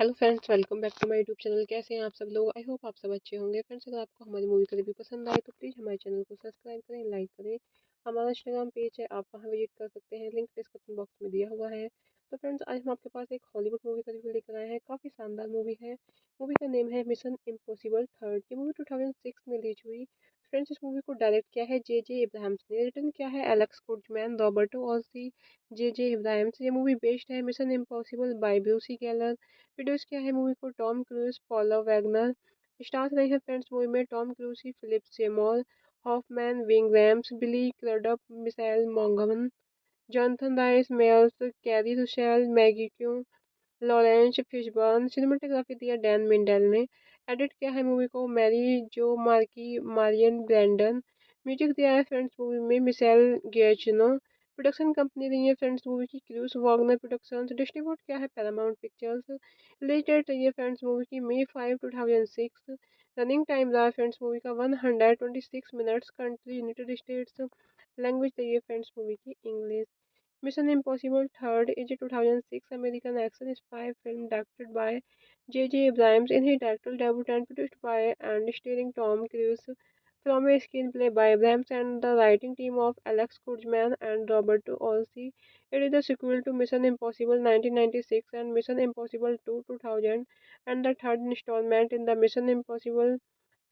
Hello friends, welcome back to my YouTube channel. कैसे हैं आप सब लोग? आई होप आप सब अच्छे होंगे। फ्रेंड्स, अगर आपको हमारी मूवी का रिव्यू पसंद आए तो प्लीज़ हमारे चैनल को सब्सक्राइब करें, लाइक करें। हमारा इंस्टाग्राम पेज है, आप वहां विजिट कर सकते हैं, लिंक डिस्क्रिप्शन बॉक्स में दिया हुआ है। तो फ्रेंड्स, आज हम आपके पास एक हॉलीवुड मूवी का रिव्यू लेकर आए हैं। काफ़ी शानदार मूवी है। मूवी का नेम है मिशन इम्पॉसिबल थर्ड। ये मूवी 2006 में रिलीज हुई। फ्रेंड्स, इस मूवी को डायरेक्ट किया है जे इब्राहिम्स ने, रिटर्न किया है Alex Kurtzman, Roberto Orci, J Abrams. ये मूवी बेस्ड है mission impossible by Bruce Geller. Produce किया है मूवी को Tom Cruise, Paula Wagner. Stars रहे हैं फ्रेंड्स मूवी में Tom Cruise, Philip Seymour Hoffman, Ving Rhames, Billy Crudup, Michelle मॉन्गमन, Jonathan Rhys Meyers, Keri Russell, Maggie Q, Laurence Fishburne. Cinematography दिया Dan Mindel ने। Edit किया है movie को Mary जो मार्की मारियन ब्रैंडन। म्यूजिक दिया है फ्रेंड्स मूवी में मिशेल गिएचिनो। प्रोडक्शन कंपनी रही है फ्रेंड्स मूवी की क्रूज वॉगनर प्रोडक्शंस। डिस्ट्रीब्यूट किया है पैरामाउंट पिक्चर्स। रिलीज डेट रही है फ्रेंड्स मूवी की मई 5 2006। रनिंग टाइम रहा फ्रेंड्स मूवी का 126 minutes. Country United states. Language रही है फ्रेंड्स मूवी की English. Mission Impossible Third is a 2006 American action spy film directed by J. Abrams in his directorial debut and produced by and starring Tom Cruise from a screenplay by Abrams and the writing team of Alex Kurtzman and Robert Olsey. It is the sequel to Mission Impossible 1996 and Mission Impossible 2 2000 and the third installment in the Mission Impossible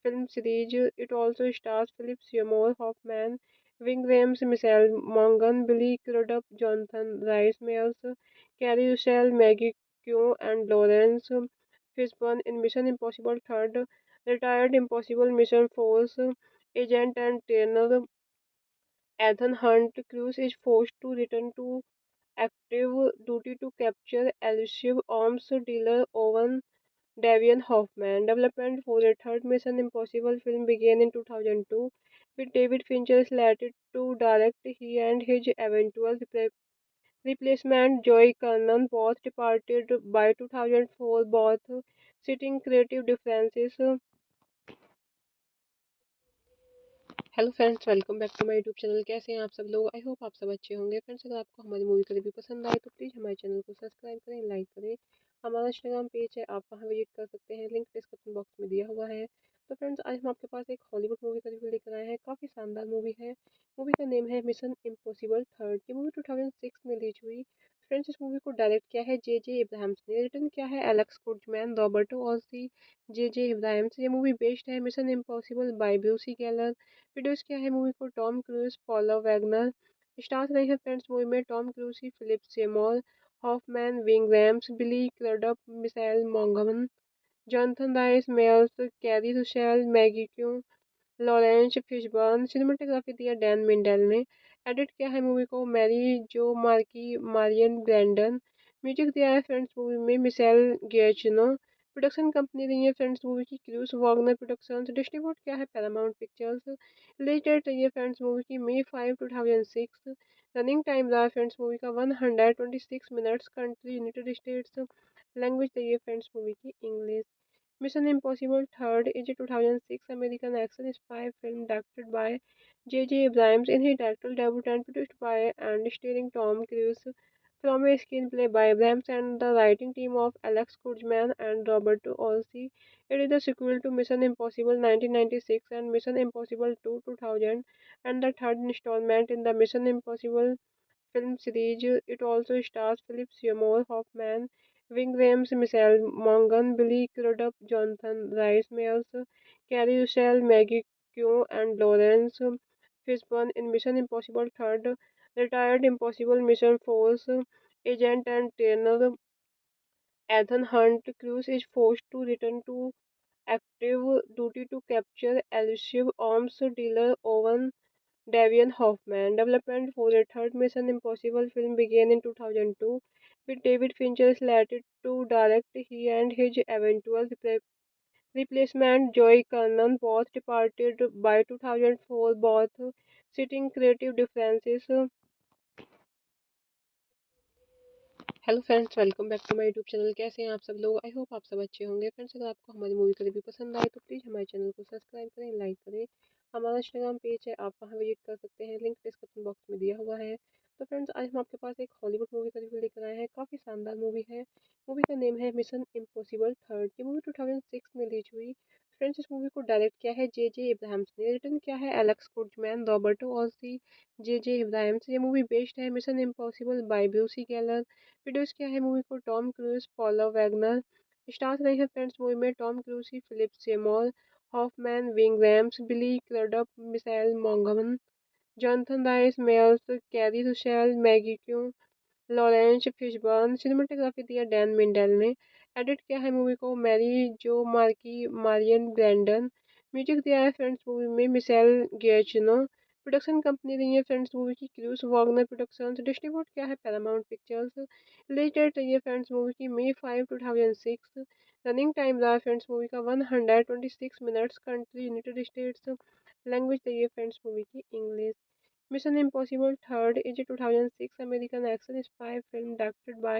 film series. It also stars Philip Seymour Hoffman, Ving Rhames, Michelle Monaghan, Billy Crudup, Jonathan Rhys Meyers, Carrie Russell, Maggie Q, and Lawrence Fishburne in Mission Impossible Third. Retired Impossible Mission Force agent and trainer Ethan Hunt Cruise is forced to return to active duty to capture elusive arms dealer Owen Davian Hoffman. Development for a third Mission Impossible film began in 2002 with David Fincher slated to direct. He and his eventual replacement Joey Kernan both departed by 2004, both citing creative differences. Hello friends, welcome back to my YouTube channel. कैसे हैं आप सब लोग? I hope आप सब अच्छे होंगे। Friends, अगर आपको हमारी मूवी का रिव्यू पसंद आए तो प्लीज़ हमारे चैनल को सब्सक्राइब करें, लाइक करें। हमारा इंस्टाग्राम पेज है, आप वहां विजिट कर सकते हैं, लिंक डिस्क्रिप्शन बॉक्स में दिया हुआ है। तो फ्रेंड्स, आज हम आपके पास एक हॉलीवुड मूवी का रिव्यू लेकर आए हैं। काफ़ी शानदार मूवी है। मूवी का नेम है मिशन इम्पॉसिबल थर्ड। ये मूवी 2006 में रिलीज हुई। फ्रेंड्स इस मूवी को डायरेक्ट किया है जे जे इब्राहिम्स ने, रिटर्न किया है Alex Kurtzman, Roberto Orci, J J Abrams. ये मूवी बेस्ड है mission impossible by Bruce Geller. Produce किया है मूवी को Tom Cruise, Paula Wagner. Stars रहे हैं फ्रेंड्स मूवी में Tom Cruise, Philip Seymour Hoffman, Ving Rhames, Billy Crudup, Michelle मोंगमन, Jonathan Rhys Meyers, Keri Russell, Maggie Q, Laurence Fishburne. Cinematography दिया Dan Mindel ने। Edit किया है movie को Mary जो मार्की मारियन ब्रैंडन। म्यूजिक दिया है फ्रेंड्स मूवी में मिशेल गिएचिनो। प्रोडक्शन कंपनी रही है फ्रेंड्स मूवी की क्रूस वॉगनर प्रोडक्शंस। डिस्ट्रीब्यूट किया है पैरामाउंट पिक्चर्स। रिलीज डेट रही है फ्रेंड्स मूवी की May 5, 2006। रनिंग टाइम रहा है फ्रेंड्स मूवी का 126 minutes. Country United states. Language रही है फ्रेंड्स मूवी की English. Mission Impossible Third is a 2006 American action spy film directed by J. J. Abrams in his directorial debut and produced by and starring Tom Cruise from a screenplay by Abrams and the writing team of Alex Kurtzman and Robert Olsey. It is the sequel to Mission Impossible 1996 and Mission Impossible 2 2000 and the third installment in the Mission Impossible film series. It also stars Philip Seymour Hoffman, Ving Rhames, Michelle Monaghan, Billy Crudup, Jonathan Rhys Meyers, Carrie Russell, Maggie Q, and Lawrence Fishburne in Mission Impossible Third. Retired Impossible Mission Force agent and trainer Ethan Hunt Cruise is forced to return to active duty to capture elusive arms dealer Owen Davian Hoffman. Development for a third Mission Impossible film began in 2002 with David Fincher slated to direct. He and his eventual replacement Joey Kernan both departed by 2004, both citing creative differences. Hello friends, welcome back to my YouTube channel. कैसे हैं आप सब लोग? I hope आप सब अच्छे होंगे। Friends अगर आपको हमारी मूवी का रिव्यू पसंद आए तो प्लीज़ हमारे चैनल को सब्सक्राइब करें, लाइक करें। हमारा इंस्टाग्राम पेज है, आप वहां विजिट कर सकते हैं, लिंक डिस्क्रिप्शन बॉक्स में दिया हुआ है। तो फ्रेंड्स आज हम आपके पास एक हॉलीवुड मूवी का रिव्यू लेकर आए हैं। काफ़ी शानदार मूवी है। मूवी का नेम है मिशन इम्पॉसिबल थर्ड। ये मूवी 2006 में रिलीज हुई। फ्रेंड्स इस मूवी को डायरेक्ट किया है जे जे इब्राहिम्स ने, रिटर्न किया है Alex Kurtzman, Roberto Orci, J J Abrams. ये मूवी बेस्ड है mission impossible by Bruce Geller. Produce किया है मूवी को Tom Cruise, Paula Wagner. Stars रहे हैं फ्रेंड्स मूवी में Tom Cruise, Philip Seymour Hoffman, Ving Rhames, Billy Crudup, Michelle मोंगमन, Jonathan Rhys Meyers, Keri Russell, Maggie Q, Laurence Fishburne. Cinematography दिया Dan Mindel ने। Edit किया है movie को Mary जो मार्की मारियन ब्रैंडन। म्यूजिक दिया है फ्रेंड्स मूवी में मिशेल गिएचिनो। प्रोडक्शन कंपनी रही है फ्रेंड्स मूवी की क्रूस वॉगनर प्रोडक्शंस। डिस्ट्रीब्यूट किया है पैरामाउंट पिक्चर्स। रिलीज डेट रही है फ्रेंड्स मूवी की May 5, 2006। रनिंग टाइम रहा फ्रेंड्स मूवी का 126 minutes. Country United states. Language रही है फ्रेंड्स मूवी की English. Mission Impossible Third is a 2006 American action spy film directed by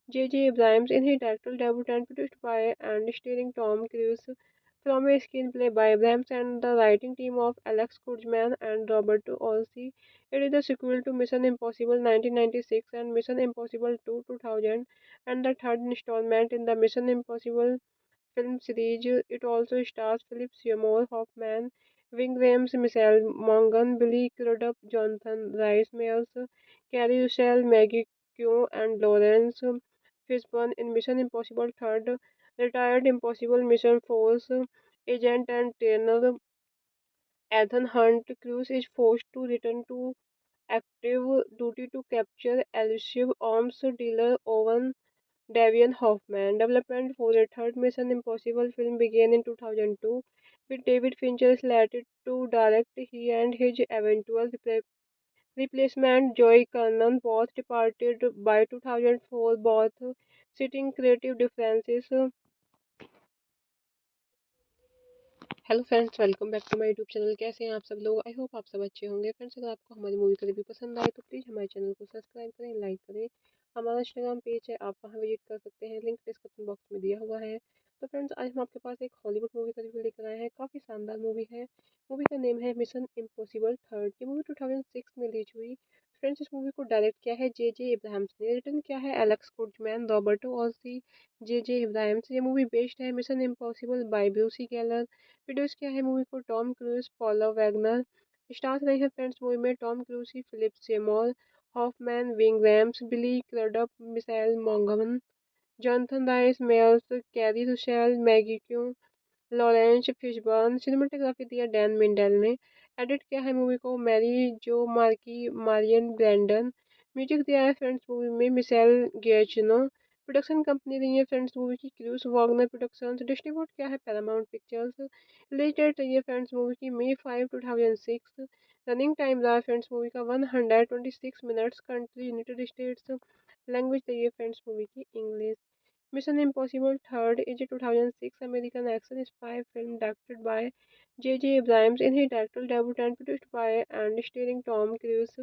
J. J. Abrams in his directorial debut and produced by and starring Tom Cruise from a screenplay by Abrams and the writing team of Alex Kurtzman and Robert Olsey. It is the sequel to Mission Impossible 1996 and Mission Impossible 2 2000 and the third installment in the Mission Impossible film series. It also stars Philip Seymour Hoffman, Ving Rhames, Michelle Monaghan, Billy Crudup, Jonathan Rhys Meyers, Carrie Russell, Maggie Q, and Lawrence Fishburne in Mission Impossible Third. Retired Impossible Mission Force agent and trainer Ethan Hunt Cruise is forced to return to active duty to capture elusive arms dealer Owen Davian Hoffman. Development for a third Mission Impossible film began in 2002 with David Fincher slated to direct. He and his eventual replacement Joey Kernan both departed by 2004, both citing creative differences. Hello friends, welcome back to my YouTube channel. कैसे हैं आप सब लोग? I hope आप सब अच्छे होंगे। Friends अगर आपको हमारी मूवी का रिव्यू पसंद आए तो प्लीज़ हमारे चैनल को सब्सक्राइब करें, लाइक करें। हमारा इंस्टाग्राम पेज है, आप वहां विजिट कर सकते हैं, लिंक डिस्क्रिप्शन बॉक्स में दिया हुआ है। तो फ्रेंड्स आज हम आपके पास एक हॉलीवुड मूवी का रिव्यू लेकर आए हैं। काफ़ी शानदार मूवी है। मूवी का नेम है मिशन इम्पॉसिबल थर्ड। ये मूवी 2006 में रिलीज हुई। फ्रेंड्स इस मूवी को डायरेक्ट किया है जे जे इब्राहिम्स ने, रिटर्न किया है Alex Kurtzman, Roberto Orci, J J Abrams. ये मूवी बेस्ड है mission impossible by Bruce Geller. Produce किया है मूवी को Tom Cruise, Paula Wagner. Stars रहे हैं फ्रेंड्स मूवी में Tom Cruise, Philip Seymour Hoffman, Wing Rams, Billy Crudup, Michelle Monaghan, Jonathan Rhys Meyers, Carrie Russell, Maggie Q, Lawrence Fishburne. Cinematography दिया Dan Mindel ने। Edit किया है movie को Mary जो marquee Marian Brandon. Music दिया है friends movie में Michel गिएचिनो। Production company रही है फ्रेंड्स मूवी की क्रूस वॉगनर प्रोडक्शंस। डिस्ट्रीब्यूट किया है पैरामाउंट पिक्चर्स। रिलीज डेट रही है फ्रेंड्स मूवी की May 5, 2006। रनिंग टाइम रहा है फ्रेंड्स मूवी का 126 minutes. Country United states. Language रही है फ्रेंड्स मूवी की English. Mission Impossible Third is a 2006 American action spy film directed by J.J. Abrams in his directorial debut and produced by and starring Tom Cruise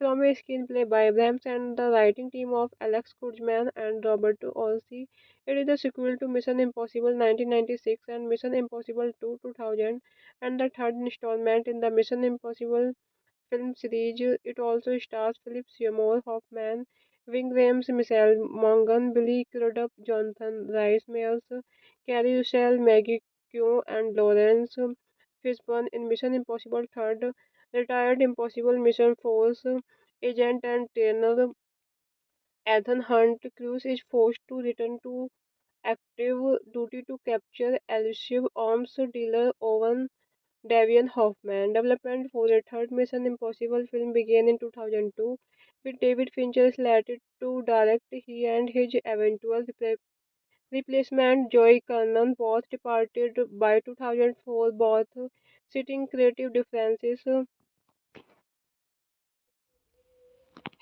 from a screenplay by Abrams and the writing team of Alex Kurtzman and Robert Olsey. It is the sequel to Mission Impossible 1996 and Mission Impossible 2 2000 and the third installment in the Mission Impossible film series. It also stars Philip Seymour Hoffman, Ving Rhames, Michelle Monaghan, Billy Crudup, Jonathan Rhys Meyers, Carrie Russell, Maggie Q, and Lawrence Fishburne in Mission Impossible Third. Retired Impossible Mission Force agent and trainer Ethan Hunt Cruise is forced to return to active duty to capture elusive arms dealer Owen Davian Hoffman. Development for a third Mission Impossible film began in 2002 with David Fincher slated to direct. He and his eventual replacement Joey Kernan both departed by 2004, both citing creative differences.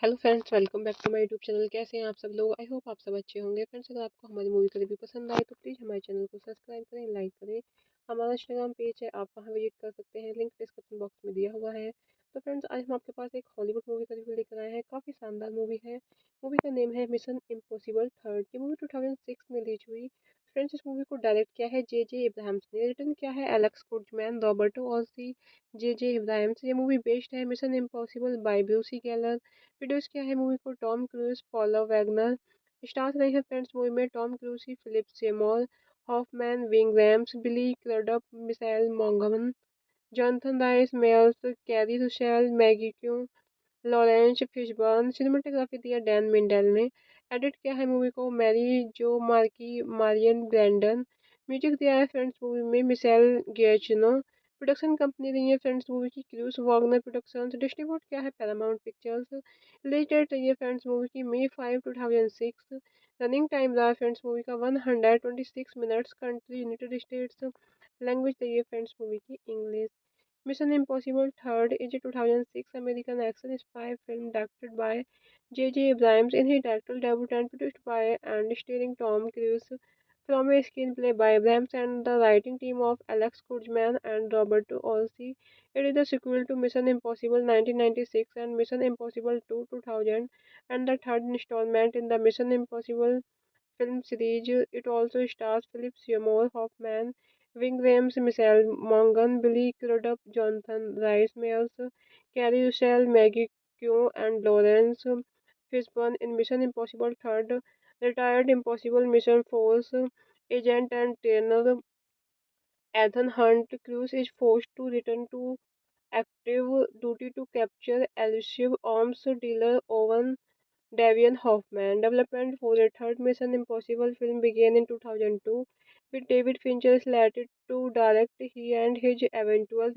Hello friends, welcome back to my YouTube channel. कैसे हैं आप सब लोग? I hope आप सब अच्छे होंगे। Friends, अगर आपको हमारी मूवी का रिव्यू पसंद आए तो प्लीज़ हमारे चैनल को सब्सक्राइब करें, लाइक करें। हमारा इंस्टाग्राम पेज है, आप वहां विजिट कर सकते हैं, लिंक डिस्क्रिप्शन बॉक्स में दिया हुआ है। तो फ्रेंड्स, आज हम आपके पास एक हॉलीवुड मूवी का रिव्यू लेकर आए हैं। काफ़ी शानदार मूवी है। मूवी का नेम है मिशन इम्पॉसिबल थर्ड। ये मूवी 2006 में रिलीज हुई। फ्रेंड्स, इस मूवी को डायरेक्ट किया है J.J. अब्राहम्स ने। रिटर्न किया है Alex Kurtzman, Roberto Orci, J.J. Abrams. ये मूवी बेस्ड है mission impossible by Bruce Geller. Produce किया है मूवी को Tom Cruise, Paula Wagner. Stars रहे हैं फ्रेंड्स मूवी में Tom Cruise, Philip Seymour Hoffman, Ving Rhames, Billy Crudup, Michelle मोंगमन, Jonathan Rhys Meyers, Keri Russell, Maggie Q, Laurence Fishburne. Cinematography दिया Dan Mindel ने। Edit किया है movie को Mary जो मार्की मारियन ब्रैंडन। म्यूजिक दिया है फ्रेंड्स मूवी में मिशेल गिएचिनो। प्रोडक्शन कंपनी रही है फ्रेंड्स मूवी की क्रूस वॉगनर प्रोडक्शंस। डिस्ट्रीब्यूट किया है पैरामाउंट पिक्चर्स। रिलीज डेट रही है फ्रेंड्स मूवी की May 5, 2006। रनिंग टाइम रहा फ्रेंड्स मूवी का 126 minutes. Country United states. Language रही है फ्रेंड्स मूवी की English. Mission Impossible Third is a 2006 American action spy film directed by J.J. Abrams in his directorial debut and produced by and starring Tom Cruise from a screenplay by Abrams and the writing team of Alex Kurtzman and Robert Olsey. It is the sequel to Mission Impossible 1996 and Mission Impossible 2 2000 and the third installment in the Mission Impossible film series. It also stars Philip Seymour Hoffman, Ving Rhames, Michelle Monaghan, Billy Crudup, Jonathan Rhys Meyers, Carrie Russell, Maggie Q, and Lawrence Fishburne in Mission Impossible Third. Retired Impossible Mission Force agent and trainer Ethan Hunt Cruise is forced to return to active duty to capture elusive arms dealer Owen Davian Hoffman. Development for a third Mission Impossible film began in 2002 with David Fincher slated to direct. He and his eventual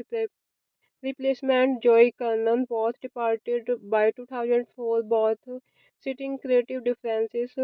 replacement Joey Kernan both departed by 2004, both citing creative differences.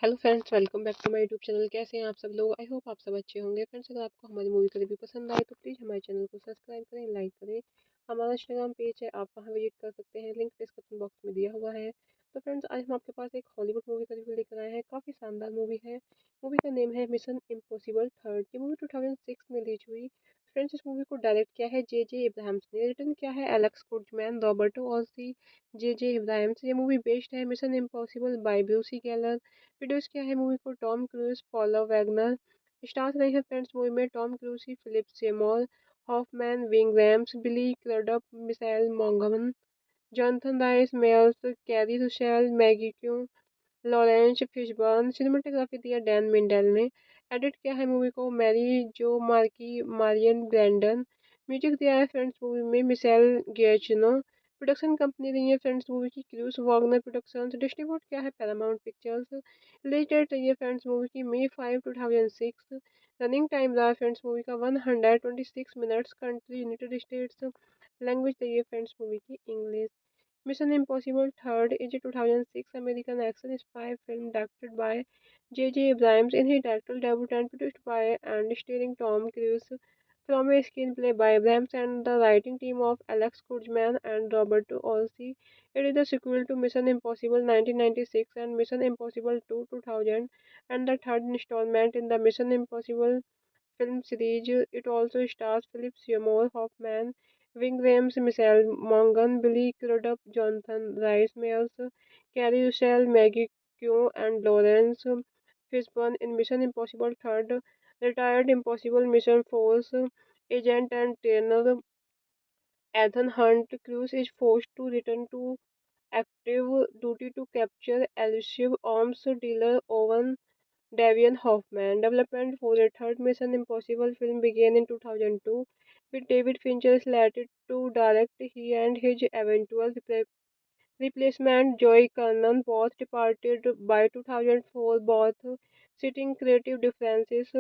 Hello friends, welcome back to my YouTube channel. कैसे हैं आप सब लोग? I hope आप सब अच्छे होंगे। Friends, अगर आपको हमारी मूवी का रिव्यू पसंद आए तो प्लीज़ हमारे चैनल को सब्सक्राइब करें, लाइक करें। हमारा इंस्टाग्राम पेज है, आप वहां विजिट कर सकते हैं, लिंक डिस्क्रिप्शन बॉक्स में दिया हुआ है। तो फ्रेंड्स, आज हम आपके पास एक हॉलीवुड मूवी का रिव्यू लेकर आए हैं। काफ़ी शानदार मूवी है। मूवी का नेम है मिशन इम्पॉसिबल थर्ड। ये मूवी 2006 में रिलीज हुई। फ्रेंड्स, इस मूवी को डायरेक्ट किया है J.J. अब्राहम्स ने। रिटर्न किया है Alex Kurtzman, Roberto Orci, J.J. Abrams. ये मूवी बेस्ड है mission impossible by Bruce Geller. Produce किया है मूवी को Tom Cruise, Paula Wagner. Stars रहे हैं फ्रेंड्स मूवी में Tom Cruise, Philip Seymour Hoffman, Ving Rhames, Billy Crudup, Michelle मोंगमन, Jonathan Rhys Meyers, Keri Russell, Maggie Q, Laurence Fishburne. Cinematography दिया Dan Mindel ने। Edit किया है movie को Mary जो मार्की मारियन ब्रैंडन। म्यूजिक दिया है फ्रेंड्स मूवी में मिशेल गिएचिनो। प्रोडक्शन कंपनी रही है फ्रेंड्स मूवी की क्रूज वॉगनर प्रोडक्शंस। डिस्ट्रीब्यूट किया है पैरामाउंट पिक्चर्स। रिलीज डेट रही है फ्रेंड्स मूवी की May 5, 2006। रनिंग टाइम रहा है फ्रेंड्स मूवी का 126 minutes. Country United states. Language रही है फ्रेंड्स मूवी की English. Mission impossible third is a 2006 American action spy film directed by J.J. Abrams in his directorial debut and produced by and starring Tom Cruise from a screenplay by Abrams and the writing team of Alex Kurtzman and Robert Olsey. It is the sequel to Mission Impossible 1996 and Mission Impossible 2 2000 and the third installment in the Mission Impossible film series. It also stars Philip Seymour Hoffman, Ving Rhames, Michelle Monaghan, Billy Crudup, Jonathan Rhys Meyers, Carrie Russell, Maggie Q, and Lawrence Fishburne in Mission Impossible 3rd. Retired Impossible Mission Force agent and trainer Ethan Hunt Cruise is forced to return to active duty to capture elusive arms dealer Owen Davian Hoffman. Development for a third Mission Impossible film began in 2002, with David Fincher slated to direct. He and his eventual replacement, Joey Kernan, both departed by 2004, both citing creative differences.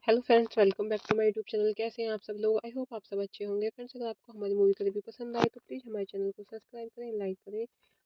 Hello friends, welcome back to my YouTube channel. कैसे हैं आप सब लोग? I hope आप सब अच्छे होंगे। Friends, अगर आपको हमारी मूवी का रिव्यू पसंद आए तो प्लीज़ हमारे चैनल को सब्सक्राइब करें, लाइक करें।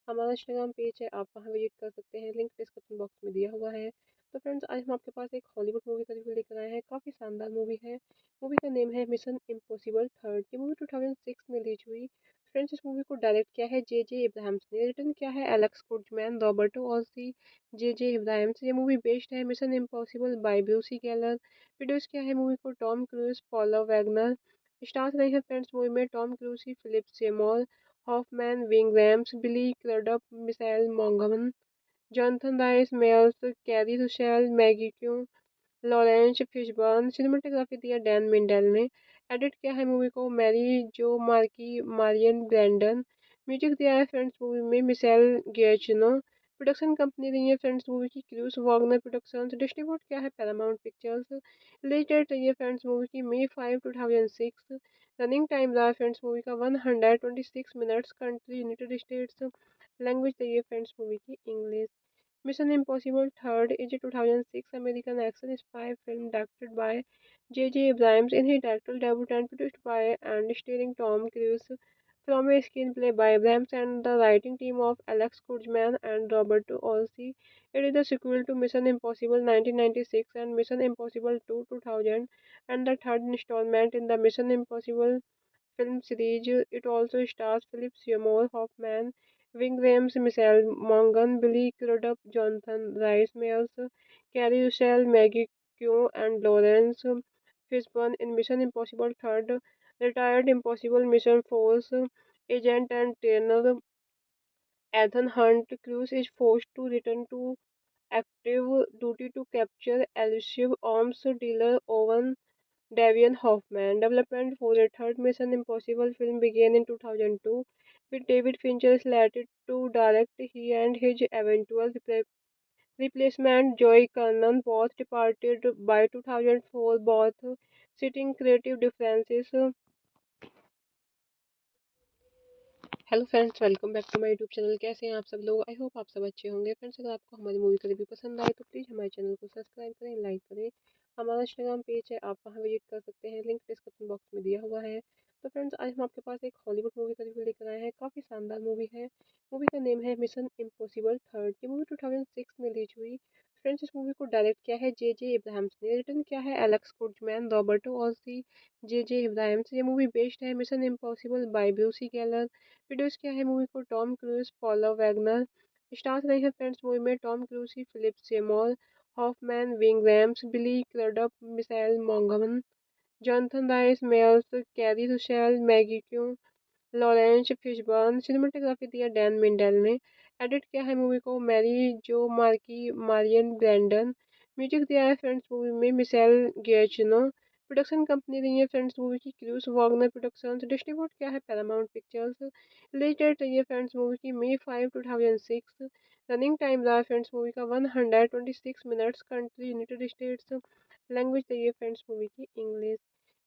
हमारा इंस्टाग्राम पेज है, आप वहां विजिट कर सकते हैं, लिंक डिस्क्रिप्शन बॉक्स में दिया हुआ है। तो फ्रेंड्स, आज हम आपके पास एक हॉलीवुड मूवी का रिव्यू लेकर आए हैं। काफ़ी शानदार मूवी है। मूवी का नेम है मिशन इम्पॉसिबल थर्ड। ये मूवी 2006 में रिलीज हुई। फ्रेंड्स, इस मूवी को डायरेक्ट किया है J.J. इब्राहिम्स ने। रिटर्न किया है Alex Kurtzman, Roberto Orci, J.J. Abrams. ये मूवी बेस्ड है mission impossible by Bruce Geller. Produce किया है मूवी को Tom Cruise, Paula Wagner. Stars रहे हैं फ्रेंड्स मूवी में Tom Cruise, Philip Seymour Hoffman, Ving Rhames, Billy Crudup, Michelle मोंगमन, Jonathan Rhys Meyers, Keri Russell, Maggie Q, Laurence Fishburne. Cinematography दिया Dan Mindel ने। Edit किया है movie को Mary जो मार्की मारियन ब्रैंडन। म्यूजिक दिया है फ्रेंड्स मूवी में मिशेल गिएचिनो। प्रोडक्शन कंपनी रही है फ्रेंड्स मूवी की क्रूज वॉगनर प्रोडक्शंस। डिस्ट्रीब्यूट किया है पैरामाउंट पिक्चर्स। रिलीज डेट रही है फ्रेंड्स मूवी की May 5, 2006। रनिंग टाइम रहा फ्रेंड्स मूवी का 126 minutes. Country United states. Language रही है फ्रेंड्स मूवी की English. Mission Impossible Third is a 2006 American action spy film directed by J.J. Abrams in his directorial debut and produced by and starring Tom Cruise from a screenplay by Abrams and the writing team of Alex Kurtzman and Robert Olsey. It is the sequel to Mission Impossible 1996 and Mission Impossible 2 2000 and the third installment in the Mission Impossible film series. It also stars Philip Seymour Hoffman, Ving Rhames, Michelle Monaghan, Billy Crudup, Jonathan Rhys Meyers, Carrie Russell, Maggie Q, and Lawrence Fishburne in Mission Impossible 3rd. Retired Impossible Mission Force agent and trainer Ethan Hunt Cruise is forced to return to active duty to capture elusive arms dealer Owen Davian Hoffman. Development for a third Mission Impossible film began in 2002, with David Fincher slated to direct. He and his eventual replacement, Joey Kernan, both departed by 2004, both citing creative differences. Hello friends, welcome back to my YouTube channel. कैसे हैं आप सब लोग? I hope आप सब अच्छे होंगे। Friends, अगर आपको हमारी मूवी का रिव्यू पसंद आए तो प्लीज़ हमारे चैनल को सब्सक्राइब करें, लाइक करें। हमारा इंस्टाग्राम पेज है, आप वहां विजिट कर सकते हैं, लिंक डिस्क्रिप्शन बॉक्स में दिया हुआ है। तो फ्रेंड्स, आज हम आपके पास एक हॉलीवुड मूवी का रिव्यू लेकर आए हैं। काफ़ी शानदार मूवी है। मूवी का नेम है मिशन इम्पॉसिबल थर्ड। ये मूवी 2006 में रिलीज हुई। फ्रेंड्स, इस मूवी को डायरेक्ट किया है J.J. इब्राहिम्स ने। रिटर्न किया है Alex Kurtzman, Roberto Orci, J.J. Abrams. ये मूवी बेस्ड है mission impossible by Bruce Geller. Produce किया है मूवी को Tom Cruise, Paula Wagner. Stars रहे हैं फ्रेंड्स मूवी में Tom Cruise, Philip Seymour Hoffman, Ving Rhames, Billy Crudup, Michelle मोंगमन, Jonathan Rhys Meyers, Keri Russell, Maggie Q, Laurence Fishburne. Cinematography दिया Dan Mindel ने। Edit किया है movie को Mary जो मार्की मारियन ब्रैंडन। म्यूजिक दिया है फ्रेंड्स मूवी में मिशेल गिएचिनो। प्रोडक्शन कंपनी रही है फ्रेंड्स मूवी की क्रूज वॉगनर प्रोडक्शंस। डिस्ट्रीब्यूट किया है पैरामाउंट पिक्चर्स। रिलेटेड रही है फ्रेंड्स मूवी की May 5, 2006। रनिंग टाइम रहा फ्रेंड्स मूवी का 126 minutes. Country United states. Language रही है फ्रेंड्स मूवी की English.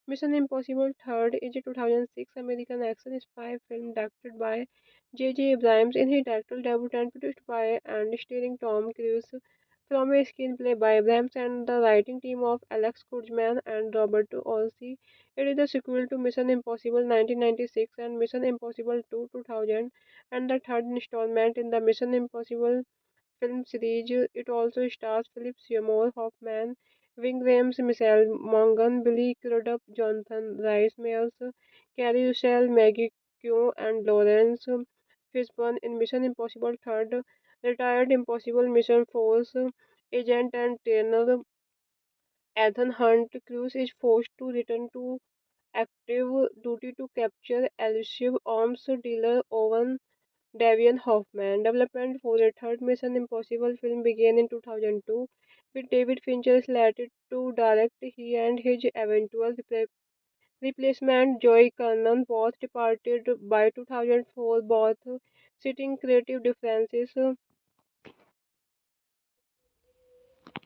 Mission impossible third is a 2006 American action spy film directed by J.J. Abrams in his directorial debut and produced by and starring Tom Cruise from a screenplay by Abrams and the writing team of Alex Kurtzman and Robert Olsey. It is the sequel to Mission Impossible 1996 and Mission Impossible 2 2000 and the third installment in the Mission Impossible film series. It also stars Philip Seymour Hoffman, Ving Rhames, Michelle Monaghan, Billy Crudup, Jonathan Rhys Meyers, Carrie Russell, Maggie Q, and Lawrence Fishburne in Mission Impossible 3rd. Retired Impossible Mission Force agent and trainer Ethan Hunt Cruise is forced to return to active duty to capture elusive arms dealer Owen Davian Hoffman. Development for a third Mission Impossible film began in 2002 with David Fincher slated to direct. He and his eventual replacement Joey Kernan both departed by 2004, both citing creative differences.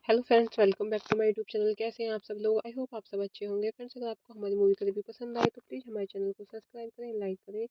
Hello friends, welcome back to my YouTube channel. कैसे हैं आप सब लोग? I hope आप सब अच्छे होंगे। Friends, अगर आपको हमारी मूवी का रिव्यू पसंद आए तो प्लीज़ हमारे चैनल को सब्सक्राइब करें, लाइक करें।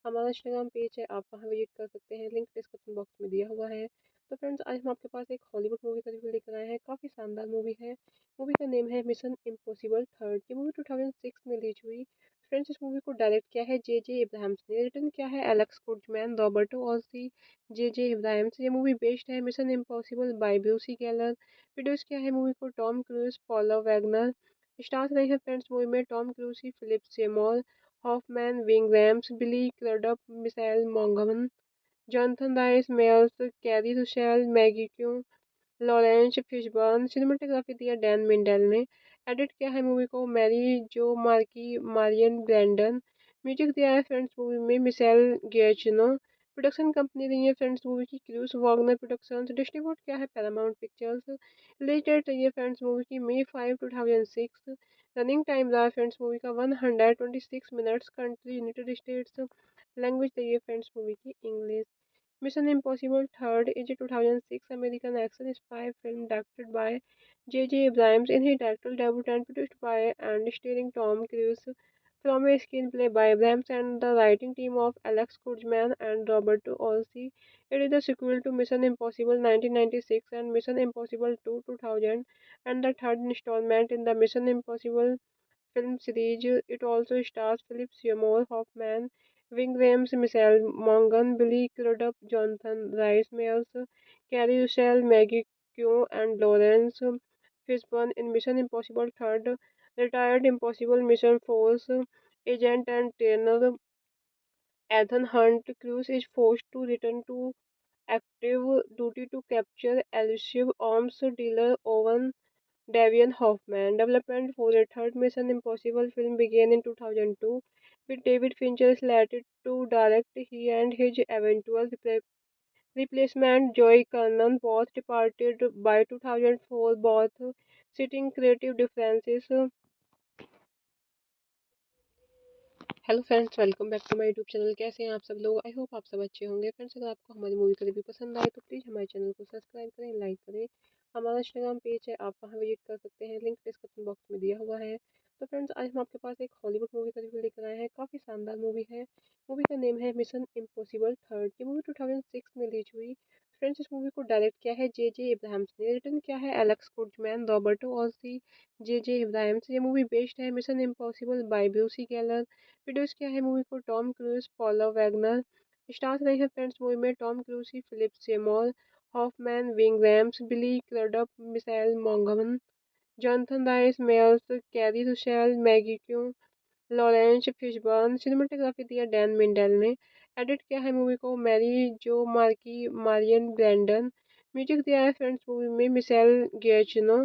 हमारा इंस्टाग्राम पेज है, आप वहां विजिट कर सकते हैं, लिंक डिस्क्रिप्शन बॉक्स में दिया हुआ है। तो फ्रेंड्स, आज हम आपके पास एक हॉलीवुड मूवी का रिव्यू लेकर आए हैं। काफ़ी शानदार मूवी है। मूवी का नेम है मिशन इम्पॉसिबल थर्ड। ये मूवी 2006 में रिलीज हुई। फ्रेंड्स, इस मूवी को डायरेक्ट किया है J.J. Abrams ने, रिटर्न किया है Alex Kurtzman, Roberto Orci, J.J. Abrams। ये मूवी बेस्ड है mission impossible by Bruce Geller. Produce किया है मूवी को Tom Cruise, Paula Wagner. Stars रहे हैं फ्रेंड्स मूवी में Tom Cruise, Philip Seymour Hoffman, Ving Rhames, Billy Crudup, Michelle मोंगमन, Jonathan Rhys Meyers, Keri Russell, Maggie Q, Laurence Fishburne. Cinematography दिया Dan Mindel ने। Edit किया है movie को Mary जो मार्की मारियन ब्रैंडन। म्यूजिक दिया है फ्रेंड्स मूवी में मिशेल गिएचिनो। प्रोडक्शन कंपनी रही है फ्रेंड्स मूवी की क्रूज वॉगनर प्रोडक्शंस। डिस्ट्रीब्यूट किया है पैरामाउंट पिक्चर्स। रिलेटेड रही है फ्रेंड्स मूवी की May 5, 2006। रनिंग टाइम रहा फ्रेंड्स मूवी का 126 minutes. Country United states. Language रही है फ्रेंड्स मूवी की English. Mission Impossible Third is a 2006 American action spy film directed by J.J. Abrams in his directorial debut and produced by and starring Tom Cruise from a screenplay by Abrams and the writing team of Alex Kurtzman and Robert Olsey. It is the sequel to Mission Impossible 1996 and Mission Impossible 2 2000 and the third installment in the Mission Impossible film series. It also stars Philip Seymour Hoffman, Ving Rhames, Michelle Monaghan, Billy Crudup, Jonathan Rhys Meyers, Carrie Russell, Maggie Q, and Lawrence Fishburne in Mission Impossible 3rd. Retired Impossible Mission Force agent and trainer Ethan Hunt Cruise is forced to return to active duty to capture elusive arms dealer Owen Davian Hoffman. Development for a third Mission Impossible film began in 2002 with David Fincher slated to direct. He and his eventual replacement Joey Kernan both departed by 2004, both citing creative differences. Hello friends, welcome back to my YouTube channel. कैसे हैं आप सब लोग? I hope आप सब अच्छे होंगे। Friends, अगर आपको हमारी मूवी का रिव्यू पसंद आए तो प्लीज़ हमारे चैनल को सब्सक्राइब करें, लाइक करें। हमारा इंस्टाग्राम पेज है, आप वहां विजिट कर सकते हैं, लिंक डिस्क्रिप्शन बॉक्स में दिया हुआ है। तो फ्रेंड्स, आज हम आपके पास एक हॉलीवुड मूवी का रिव्यू लेकर आए हैं। काफ़ी शानदार मूवी है। मूवी का नेम है मिशन इम्पॉसिबल थर्ड। ये मूवी 2006 में रिलीज हुई। फ्रेंड्स, इस मूवी को डायरेक्ट किया है J.J. Abrams ने, रिटर्न किया है Alex Kurtzman, Roberto Orci, J.J. Abrams। ये मूवी बेस्ड है mission impossible by Bruce Geller. Produce किया है मूवी को Tom Cruise, Paula Wagner. Stars रहे हैं फ्रेंड्स मूवी में Tom Cruise, Philip Seymour Hoffman, Ving Rhames, Billy Crudup, Michelle मोंगमन, Jonathan Rhys Meyers, Keri Russell, Maggie Q, Laurence Fishburne. Cinematography दिया Dan Mindel ने। Edit किया है movie को Mary जो मार्की मारियन ब्रैंडन। म्यूजिक दिया है फ्रेंड्स मूवी में मिशेल गिएचिनो।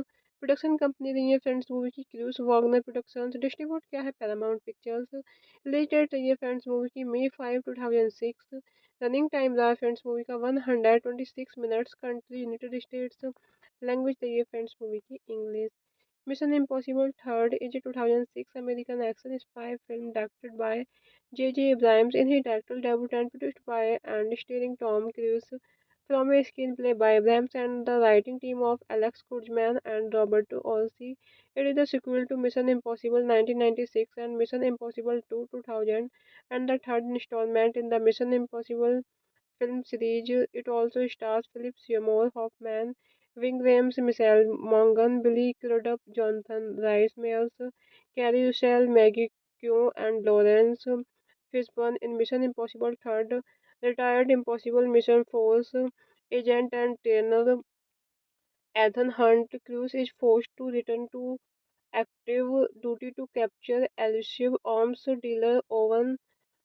प्रोडक्शन कंपनी रही है फ्रेंड्स मूवी की क्रूज वॉगनर प्रोडक्शंस। डिस्ट्रीब्यूट किया है पैरामाउंट पिक्चर्स। रिलेटेड रही है फ्रेंड्स मूवी की May 5, 2006। रनिंग टाइम रहा फ्रेंड्स मूवी का 126 minutes. Country United states. Language रही है फ्रेंड्स मूवी की English. Mission Impossible Third is a 2006 American action spy film directed by J.J. Abrams in his directorial debut and produced by and starring Tom Cruise from a screenplay by Abrams and the writing team of Alex Kurtzman and Robert Olsey. It is the sequel to Mission Impossible 1996 and Mission Impossible 2 2000 and the third installment in the Mission Impossible film series. It also stars Philip Seymour Hoffman, Ving Rhames, Michelle Monaghan, Billy Crudup, Jonathan Rhys Meyers, Carrie Russell, Maggie Q, and Lawrence Fishburne in Mission Impossible Third, retired Impossible Mission Force agent and trainer Ethan Hunt. Cruise is forced to return to active duty to capture elusive arms dealer Owen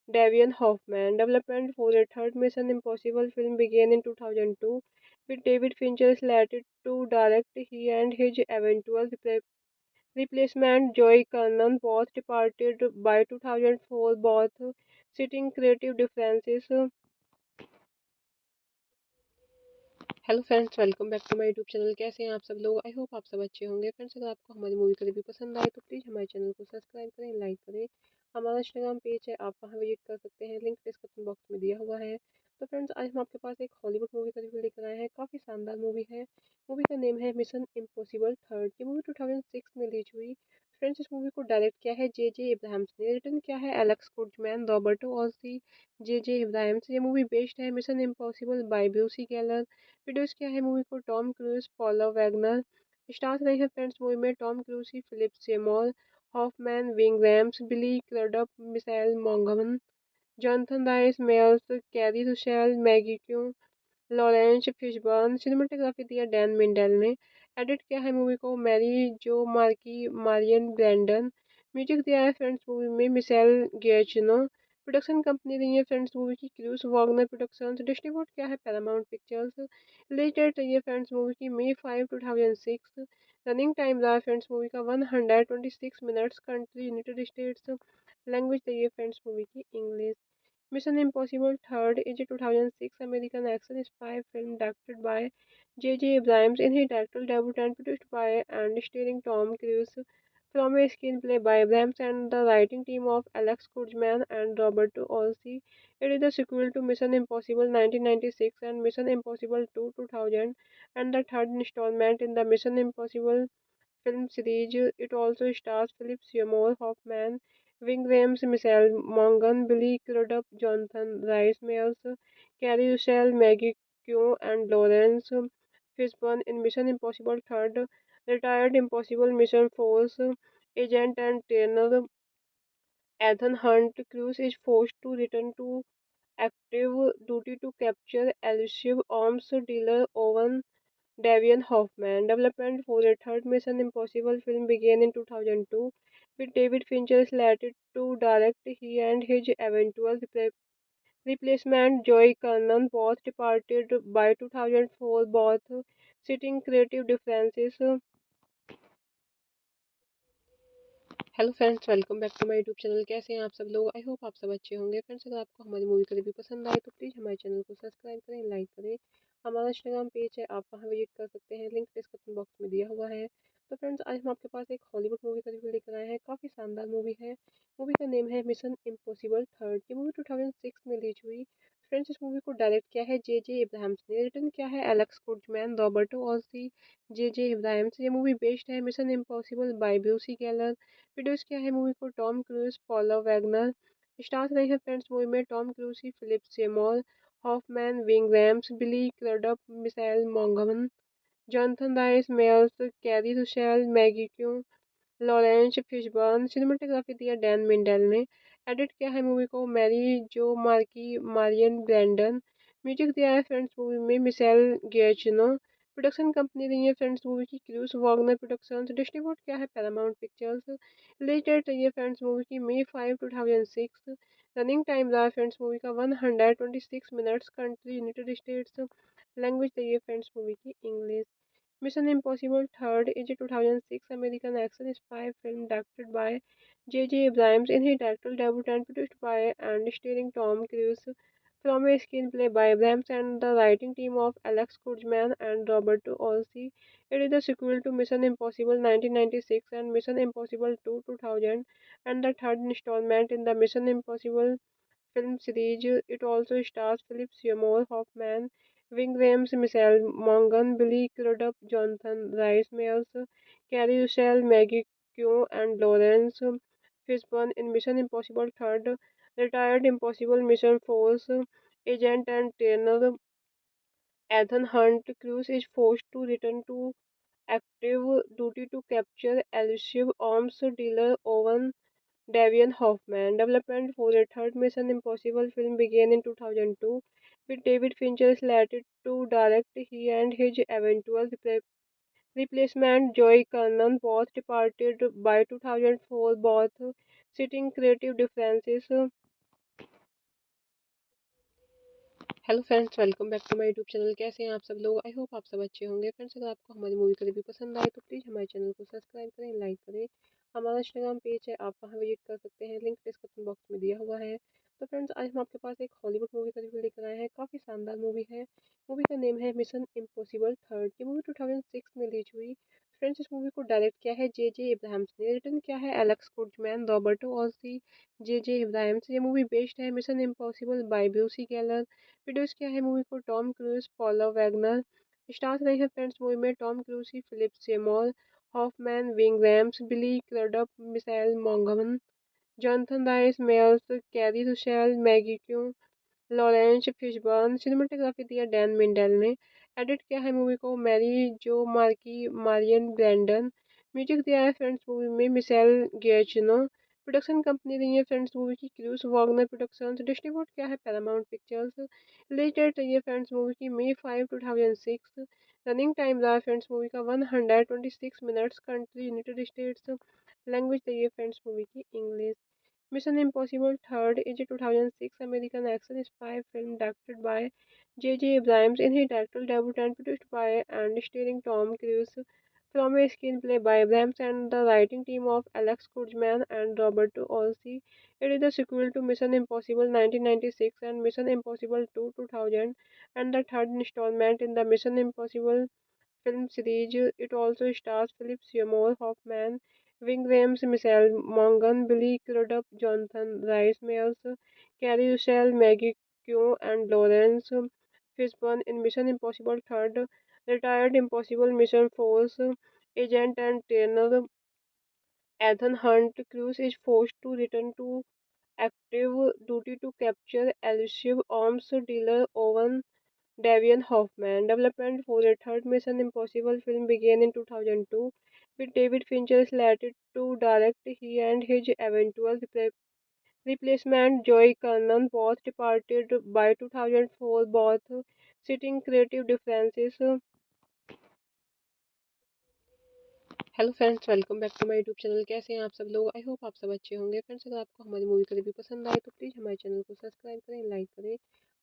Davian Hoffman. Development for a third Mission Impossible film began in 2002, with David Fincher slated to direct. He and his eventual replacement, Joey Kernan, both departed by 2004, both citing creative differences. Hello friends, welcome back to my YouTube channel. कैसे हैं आप सब लोग? I hope आप सब अच्छे होंगे। Friends, अगर आपको हमारी मूवी का रिव्यू पसंद आए तो प्लीज़ हमारे चैनल को सब्सक्राइब करें, लाइक करें। हमारा इंस्टाग्राम पेज है, आप वहां विजिट कर सकते हैं, लिंक डिस्क्रिप्शन बॉक्स में दिया हुआ है। तो फ्रेंड्स, आज हम आपके पास एक हॉलीवुड मूवी का रिव्यू लेकर आए हैं। काफ़ी शानदार मूवी है। मूवी का नेम है मिशन इम्पॉसिबल थर्ड। ये मूवी 2006 में रिलीज हुई। फ्रेंड्स, इस मूवी को डायरेक्ट किया है जे इब्राहिम्स ने, रिटर्न किया है Alex Kurtzman, Roberto Orci, J Abrams. ये मूवी बेस्ड है mission impossible by Bruce Geller. Produce किया है मूवी को Tom Cruise, Paula Wagner. Stars रहे हैं फ्रेंड्स मूवी में Tom Cruise, Philip Seymour Hoffman, Ving Rhames, Billy Crudup, Michelle मोंगमन, Jonathan Rhys Meyers, Keri Russell, Maggie Q, Laurence Fishburne. Cinematography दिया Dan Mindel ने। Edit किया है movie को Mary जो मार्की मारियन ब्रैंडन। म्यूजिक दिया है फ्रेंड्स मूवी में मिशेल गिएचिनो। प्रोडक्शन कंपनी रही है फ्रेंड्स मूवी की क्रूज वॉगनर प्रोडक्शंस। डिस्ट्रीब्यूट किया है पैरामाउंट पिक्चर्स। रिलीज डेट रही है फ्रेंड्स मूवी की May 5, 2006। रनिंग टाइम रहा फ्रेंड्स मूवी का 126 minutes. Country United states. Language रही है फ्रेंड्स मूवी की English. Mission Impossible Third is a 2006 American action spy film directed by J.J. Abrams in his directorial debut and produced by and starring Tom Cruise from a screenplay by Abrams and the writing team of Alex Kurtzman and Robert Olsey. It is the sequel to Mission Impossible 1996 and Mission Impossible 2 2000 and the third installment in the Mission Impossible film series. It also stars Philip Seymour Hoffman, Ving Rhames, Michelle Monaghan, Billy Crudup, Jonathan Rhys Meyers, Carrie Russell, Maggie Q, and Lawrence Fishburne in Mission Impossible Third, retired Impossible Mission Force agent and trainer Ethan Hunt. Cruise is forced to return to active duty to capture elusive arms dealer Owen Davian Hoffman. Development for a third Mission Impossible film began in 2002, with David Fincher slated to direct. He and his eventual replacement, Joey Kernan, both departed by 2004, both citing creative differences. Hello friends, welcome back to my YouTube channel. कैसे हैं आप सब लोग? I hope आप सब अच्छे होंगे। Friends, अगर आपको हमारी मूवी का रिव्यू पसंद आए तो प्लीज़ हमारे चैनल को सब्सक्राइब करें, लाइक करें। हमारा इंस्टाग्राम पेज है, आप वहां विजिट कर सकते हैं, लिंक डिस्क्रिप्शन बॉक्स में दिया हुआ है। तो फ्रेंड्स, आज हम आपके पास एक हॉलीवुड मूवी का रिव्यू लेकर आए हैं। काफ़ी शानदार मूवी है। मूवी का नेम है मिशन इम्पॉसिबल थर्ड। ये मूवी 2006 में रिलीज हुई। फ्रेंड्स, इस मूवी को डायरेक्ट किया है जे इब्राहिम्स ने, रिटर्न किया है Alex Kurtzman, Roberto Orci, J Abrams. ये मूवी बेस्ड है mission impossible by Bruce Geller. Produce किया है मूवी को Tom Cruise, Paula Wagner. Stars रहे हैं फ्रेंड्स मूवी में Tom Cruise, Philip Seymour Hoffman, Ving Rhames, Billy Crudup, Michelle मोंगमन, Jonathan Rhys Meyers, Keri Russell, Maggie Q, Laurence Fishburne. Cinematography दिया Dan Mindel ने। Edit किया है movie को Mary जो मार्की मारियन ब्रैंडन। म्यूजिक दिया है फ्रेंड्स मूवी में मिशेल गिएचिनो। प्रोडक्शन कंपनी रही है फ्रेंड्स मूवी की क्रूज वॉगनर प्रोडक्शंस। डिस्ट्रीब्यूट किया है पैरामाउंट पिक्चर्स। रिलीज डेट रही है फ्रेंड्स मूवी की May 5, 2006। रनिंग टाइम रहा फ्रेंड्स मूवी का 126 minutes. Country United states. Language रही है फ्रेंड्स मूवी की English. Mission Impossible Third is a 2006 American action spy film directed by J.J. Abrams in his directorial debut and produced by and starring Tom Cruise from a screenplay by Brahms and the writing team of Alex Kurtzman and Robert Olsey. It is the sequel to Mission Impossible 1996 and Mission Impossible 2 2000 and the third installment in the Mission Impossible film series. It also stars Philip Seymour Hoffman, Ving Rhames, Michelle Monaghan, Billy Crudup, Jonathan Rhys Meyers, Carrie Russell, Maggie Q, and Lawrence Fishburne in Mission Impossible 3rd, retired Impossible Mission Force agent and trainer Ethan Hunt. Cruise is forced to return to active duty to capture elusive arms dealer Owen Davian Hoffman. Development for a third Mission Impossible film began in 2002 with David Fincher slated to direct. He and his eventual replacement Joey Kernan both departed by 2004, both citing creative differences. Hello friends, welcome back to my YouTube channel. कैसे हैं आप सब लोग? I hope आप सब अच्छे होंगे। Friends, अगर आपको हमारी मूवी का रिव्यू पसंद आए तो प्लीज़ हमारे चैनल को सब्सक्राइब करें, लाइक करें। हमारा इंस्टाग्राम पेज है, आप वहां विजिट कर सकते हैं, लिंक डिस्क्रिप्शन बॉक्स में दिया हुआ है। तो फ्रेंड्स, आज हम आपके पास एक हॉलीवुड मूवी का रिव्यू लेकर आए हैं। काफ़ी शानदार मूवी है। मूवी का नेम है मिशन इम्पॉसिबल 3rd। ये मूवी 2006 में रिलीज हुई। फ्रेंड्स, इस मूवी को डायरेक्ट किया है जे इब्राहिम्स ने, रिटर्न किया है Alex Kurtzman, Roberto Orci, J Abrams. ये मूवी बेस्ड है mission impossible by Bruce Geller. Produce किया है मूवी को Tom Cruise, Paula Wagner. Stars रहे हैं फ्रेंड्स मूवी में Tom Cruise, Philip Seymour Hoffman, Ving Rhames, Billy Crudup, Michelle मोंगमन, Jonathan Rhys Meyers, Keri Russell, Maggie Q, Laurence Fishburne. Cinematography दिया Dan Mindel ने। Edit किया है movie को Mary जो मार्की मारियन ब्रैंडन। म्यूजिक दिया है फ्रेंड्स मूवी में मिशेल गिएचिनो। प्रोडक्शन कंपनी रही है फ्रेंड्स मूवी की क्रूज वॉगनर प्रोडक्शंस। डिस्ट्रीब्यूट किया है पैरामाउंट पिक्चर्स। रिलीज डेट रही है फ्रेंड्स मूवी की May 5, 2006। रनिंग टाइम रहा फ्रेंड्स मूवी का 126 minutes. Country United states. Language रही है फ्रेंड्स मूवी की English. Mission Impossible 3rd is a 2006 American action spy film directed by J. Abrams in his directorial debut and produced by and starring Tom Cruise from a screenplay by Abrams and the writing team of Alex Kurtzman and Robert Olsey. It is the sequel to Mission Impossible 1996 and Mission Impossible 2 2000 and the third installment in the Mission Impossible film series. It also stars Philip Seymour Hoffman, Ving Rhames, Michelle Monaghan, Billy Crudup, Jonathan Rhys Meyers, Carrie Russell, Maggie Q, and Lawrence Fishburne in Mission Impossible 3rd, retired Impossible Mission Force agent and trainer Ethan Hunt. Cruise is forced to return to active duty to capture elusive arms dealer Owen Davian Hoffman. Development for a third Mission Impossible film began in 2002 with David Fincher slated to direct. He and his eventual replacement Joey Kernan both departed by 2004, both citing creative differences. Hello friends, welcome back to my YouTube channel. कैसे हैं आप सब लोग? I hope आप सब अच्छे होंगे। Friends, अगर आपको हमारी मूवी का रिव्यू पसंद आए तो प्लीज़ हमारे चैनल को सब्सक्राइब करें, लाइक करें।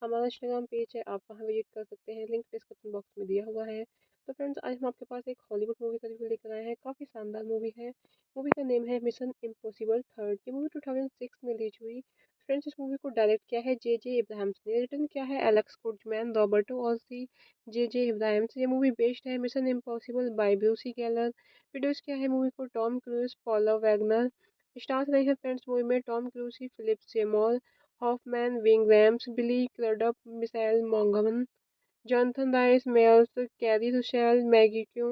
हमारा इंस्टाग्राम पेज है, आप वहां विजिट कर सकते हैं, लिंक डिस्क्रिप्शन बॉक्स में दिया हुआ है। तो फ्रेंड्स, आज हम आपके पास एक हॉलीवुड मूवी का रिव्यू लेकर आए हैं। काफ़ी शानदार मूवी है। मूवी का नेम है मिशन इम्पॉसिबल 3rd। ये मूवी 2006 में रिलीज हुई। फ्रेंड्स, इस मूवी को डायरेक्ट किया है जे इब्राहिम्स ने, रिटर्न किया है Alex Kurtzman, Roberto Orci, J Abrams. ये मूवी बेस्ड है mission impossible by Bruce Geller. Produce किया है मूवी को Tom Cruise, Paula Wagner. Stars रहे हैं फ्रेंड्स मूवी में Tom Cruise, Philip Seymour Hoffman, Ving Rhames, Billy Crudup, Michelle मोंगमन, Jonathan Rhys Meyers, Keri Russell, Maggie Q,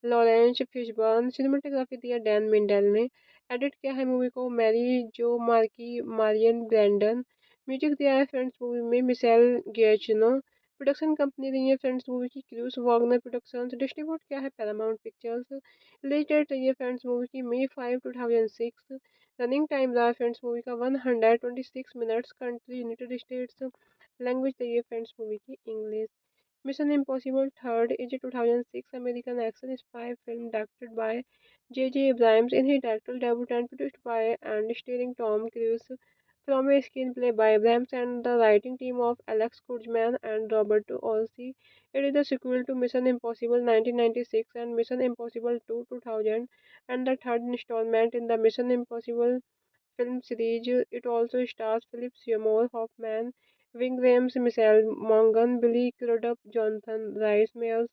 Laurence Fishburne. Cinematography दिया Dan Mindel ने। Edit किया है movie को Mary जो मार्की मारियन ब्रैंडन। म्यूजिक दिया है फ्रेंड्स मूवी में मिशेल गिएचिनो। प्रोडक्शन कंपनी रही है फ्रेंड्स मूवी की क्रूज वॉगनर प्रोडक्शंस। डिस्ट्रीब्यूट किया है पैरामाउंट पिक्चर्स। रिलीज डेट रही है फ्रेंड्स मूवी की May 5, 2006। रनिंग टाइम रहा फ्रेंड्स मूवी का 126 minutes. Country United states. Language रही है फ्रेंड्स मूवी की English. Mission Impossible 3rd is a 2006 American action spy film directed by J. Abrams in his directorial debut and produced by and starring Tom Cruise from a screenplay by Abrams and the writing team of Alex Kurtzman and Robert Olsey. It is the sequel to Mission Impossible 1996 and Mission Impossible 2 2000 and the third installment in the Mission Impossible film series. It also stars Philip Seymour Hoffman, Ving Rhames, Michelle Monaghan, Billy Crudup, Jonathan Rhys Meyers,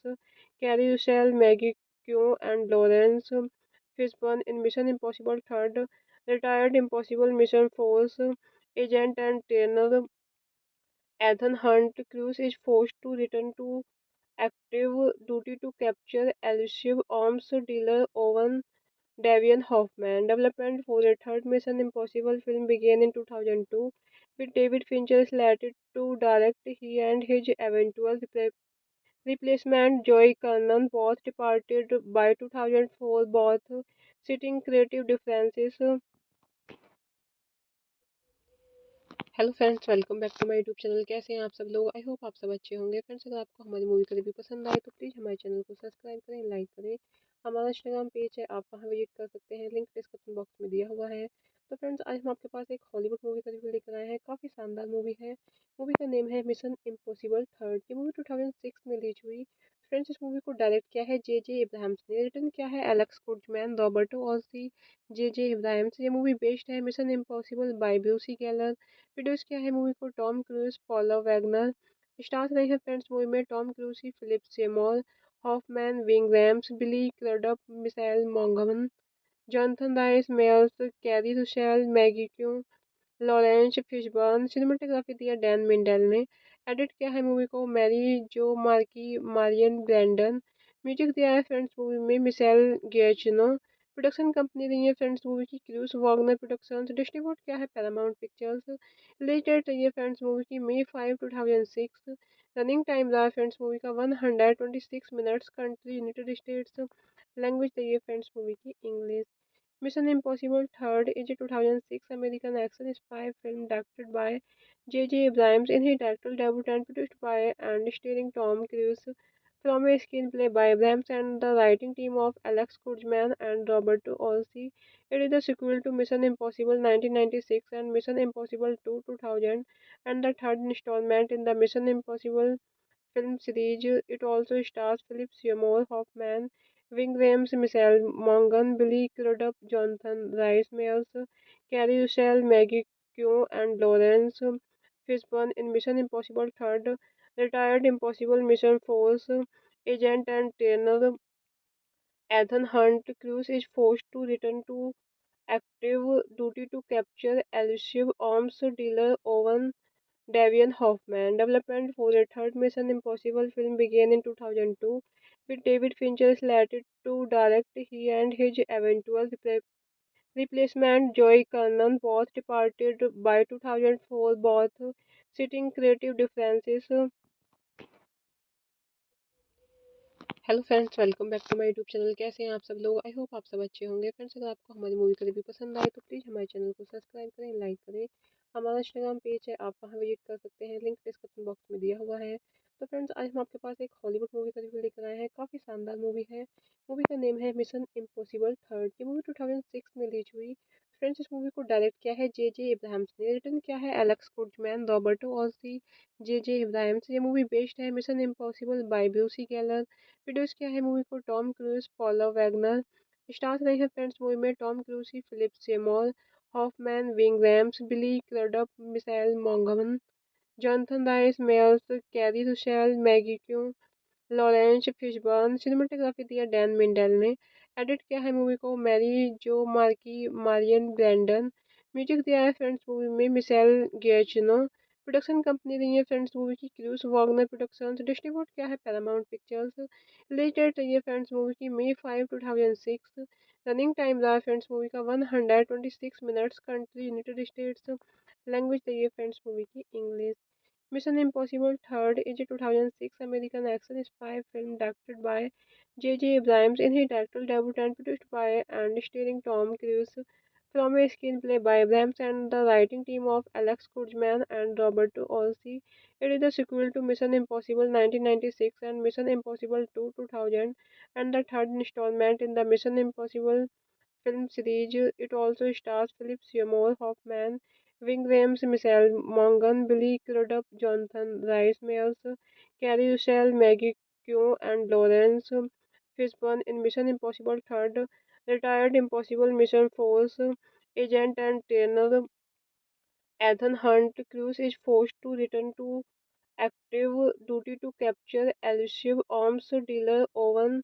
Carrie Russell, Maggie Q, and Lawrence Fishburne in Mission Impossible Third, retired Impossible Mission Force agent and trainer Ethan Hunt. Cruise is forced to return to active duty to capture elusive arms dealer Owen Davian Hoffman. Development for a third Mission Impossible film began in 2002, with David Fincher slated to direct. He and his eventual replacement Joey Kernan both departed by 2004, both citing creative differences. Hello friends, welcome back to my YouTube channel. कैसे हैं आप सब लोग? I hope आप सब अच्छे होंगे। Friends, अगर आपको हमारी मूवी का रिव्यू पसंद आए तो प्लीज़ हमारे चैनल को सब्सक्राइब करें, लाइक करें। हमारा इंस्टाग्राम पेज है, आप वहां विजिट कर सकते हैं, लिंक डिस्क्रिप्शन बॉक्स में दिया हुआ है। तो फ्रेंड्स, आज हम आपके पास एक हॉलीवुड मूवी का रिव्यू लेकर आए हैं। काफ़ी शानदार मूवी है। मूवी का नेम है मिशन इम्पॉसिबल थर्ड। ये मूवी 2006 में रिलीज हुई। फ्रेंड्स, इस मूवी को डायरेक्ट किया है जे इब्राहिम्स ने, रिटर्न किया है Alex Kurtzman, Roberto Orci, J Abrams. ये मूवी बेस्ड है mission impossible by Bruce Geller. Produce किया है मूवी को Tom Cruise, Paula Wagner. Stars रहे हैं फ्रेंड्स मूवी में Tom Cruise, Philip Seymour Hoffman, Ving Rhames, Billy Crudup, Michelle मोंगमन, Jonathan Rhys Meyers, Keri Russell, Maggie Q, Laurence Fishburne. Cinematography दिया Dan Mindel ने। Edit किया है movie को Mary जो मार्की मारियन ब्रैंडन। म्यूजिक दिया है फ्रेंड्स मूवी में मिशेल गिएचिनो। प्रोडक्शन कंपनी रही है फ्रेंड्स मूवी की क्रूस वॉगनर प्रोडक्शंस। डिस्ट्रीब्यूट किया है पैरामाउंट पिक्चर्स। रिलीज डेट रही है फ्रेंड्स मूवी की May 5, 2006। रनिंग टाइम रहा फ्रेंड्स मूवी का 126 minutes. Country United states. Language रही है फ्रेंड्स मूवी की English. Mission Impossible Third is a 2006 American action spy film directed by J. Abrams in his directorial debut and produced by and starring Tom Cruise from a screenplay by Abrams and the writing team of Alex Kurtzman and Robert Olsey. It is the sequel to Mission Impossible 1996 and Mission Impossible 2 2000 and the third installment in the Mission Impossible film series. It also stars Philip Seymour Hoffman, Ving Rhames, Michelle Monaghan, Billy Crudup, Jonathan Rhys Meyers, Carrie Russell, Maggie Q, and Lawrence Fishburne in Mission Impossible Third, retired Impossible Mission Force agent and trainer Ethan Hunt. Cruise is forced to return to active duty to capture elusive arms dealer Owen Davian Hoffman. Development for a third Mission Impossible film began in 2002, with David Fincher slated to direct. He and his eventual replacement Joey Kernan both departed by 2004, both citing creative differences. Hello friends, welcome back to my YouTube channel. कैसे हैं आप सब लोग? I hope आप सब अच्छे होंगे। Friends, अगर आपको हमारी मूवी का रिव्यू पसंद आए तो प्लीज़ हमारे चैनल को सब्सक्राइब करें, लाइक करें। हमारा इंस्टाग्राम पेज है, आप वहां विजिट कर सकते हैं, लिंक डिस्क्रिप्शन बॉक्स में दिया हुआ है। तो फ्रेंड्स, आज हम आपके पास एक हॉलीवुड मूवी का रिव्यू लेकर आए हैं। काफ़ी शानदार मूवी है। मूवी का नेम है मिशन इम्पॉसिबल थर्ड। ये मूवी 2006 में रिलीज हुई। फ्रेंड्स, इस मूवी को डायरेक्ट किया है जे इब्राहिम्स ने, रिटर्न किया है Alex Kurtzman, Roberto Orci, J Abrams. ये मूवी बेस्ड है mission impossible by Bruce Geller. Produce किया है मूवी को Tom Cruise, Paula Wagner. Stars रहे हैं फ्रेंड्स मूवी में Tom Cruise, Philip Seymour Hoffman, Ving Rhames, Billy Crudup, Michelle मोंगमन, Jonathan Rhys Meyers, Keri Russell, Maggie Q, Laurence Fishburne. Cinematography दिया Dan Mindel ने। Edit किया है movie को Mary जो मार्की मारियन ब्रैंडन। म्यूजिक दिया है फ्रेंड्स मूवी में मिशेल गिएचिनो। प्रोडक्शन कंपनी रही है फ्रेंड्स मूवी की क्रूस वॉगनर प्रोडक्शंस। डिस्ट्रीब्यूट किया है पैरामाउंट पिक्चर्स। रिलीज डेट रही है फ्रेंड्स मूवी की May 5, 2006। रनिंग टाइम रहा फ्रेंड्स मूवी का 126 minutes. Country United states. Language रही है फ्रेंड्स मूवी की English. Mission Impossible Third is a 2006 American action spy film directed by J. Abrams in his directorial debut and produced by and starring Tom Cruise from a screenplay by Abrams and the writing team of Alex Kurtzman and Robert Olsey. It is the sequel to Mission Impossible 1996 and Mission Impossible 2 2000 and the third installment in the Mission Impossible film series. It also stars Philip Seymour Hoffman, Ving Rhames, Michelle Monaghan, Billy Crudup, Jonathan Rhys Meyers, Carrie Russell, Maggie Q, and Lawrence Fishburne in Mission Impossible Third, retired Impossible Mission Force agent and trainer Ethan Hunt Cruise is forced to return to active duty to capture elusive arms dealer Owen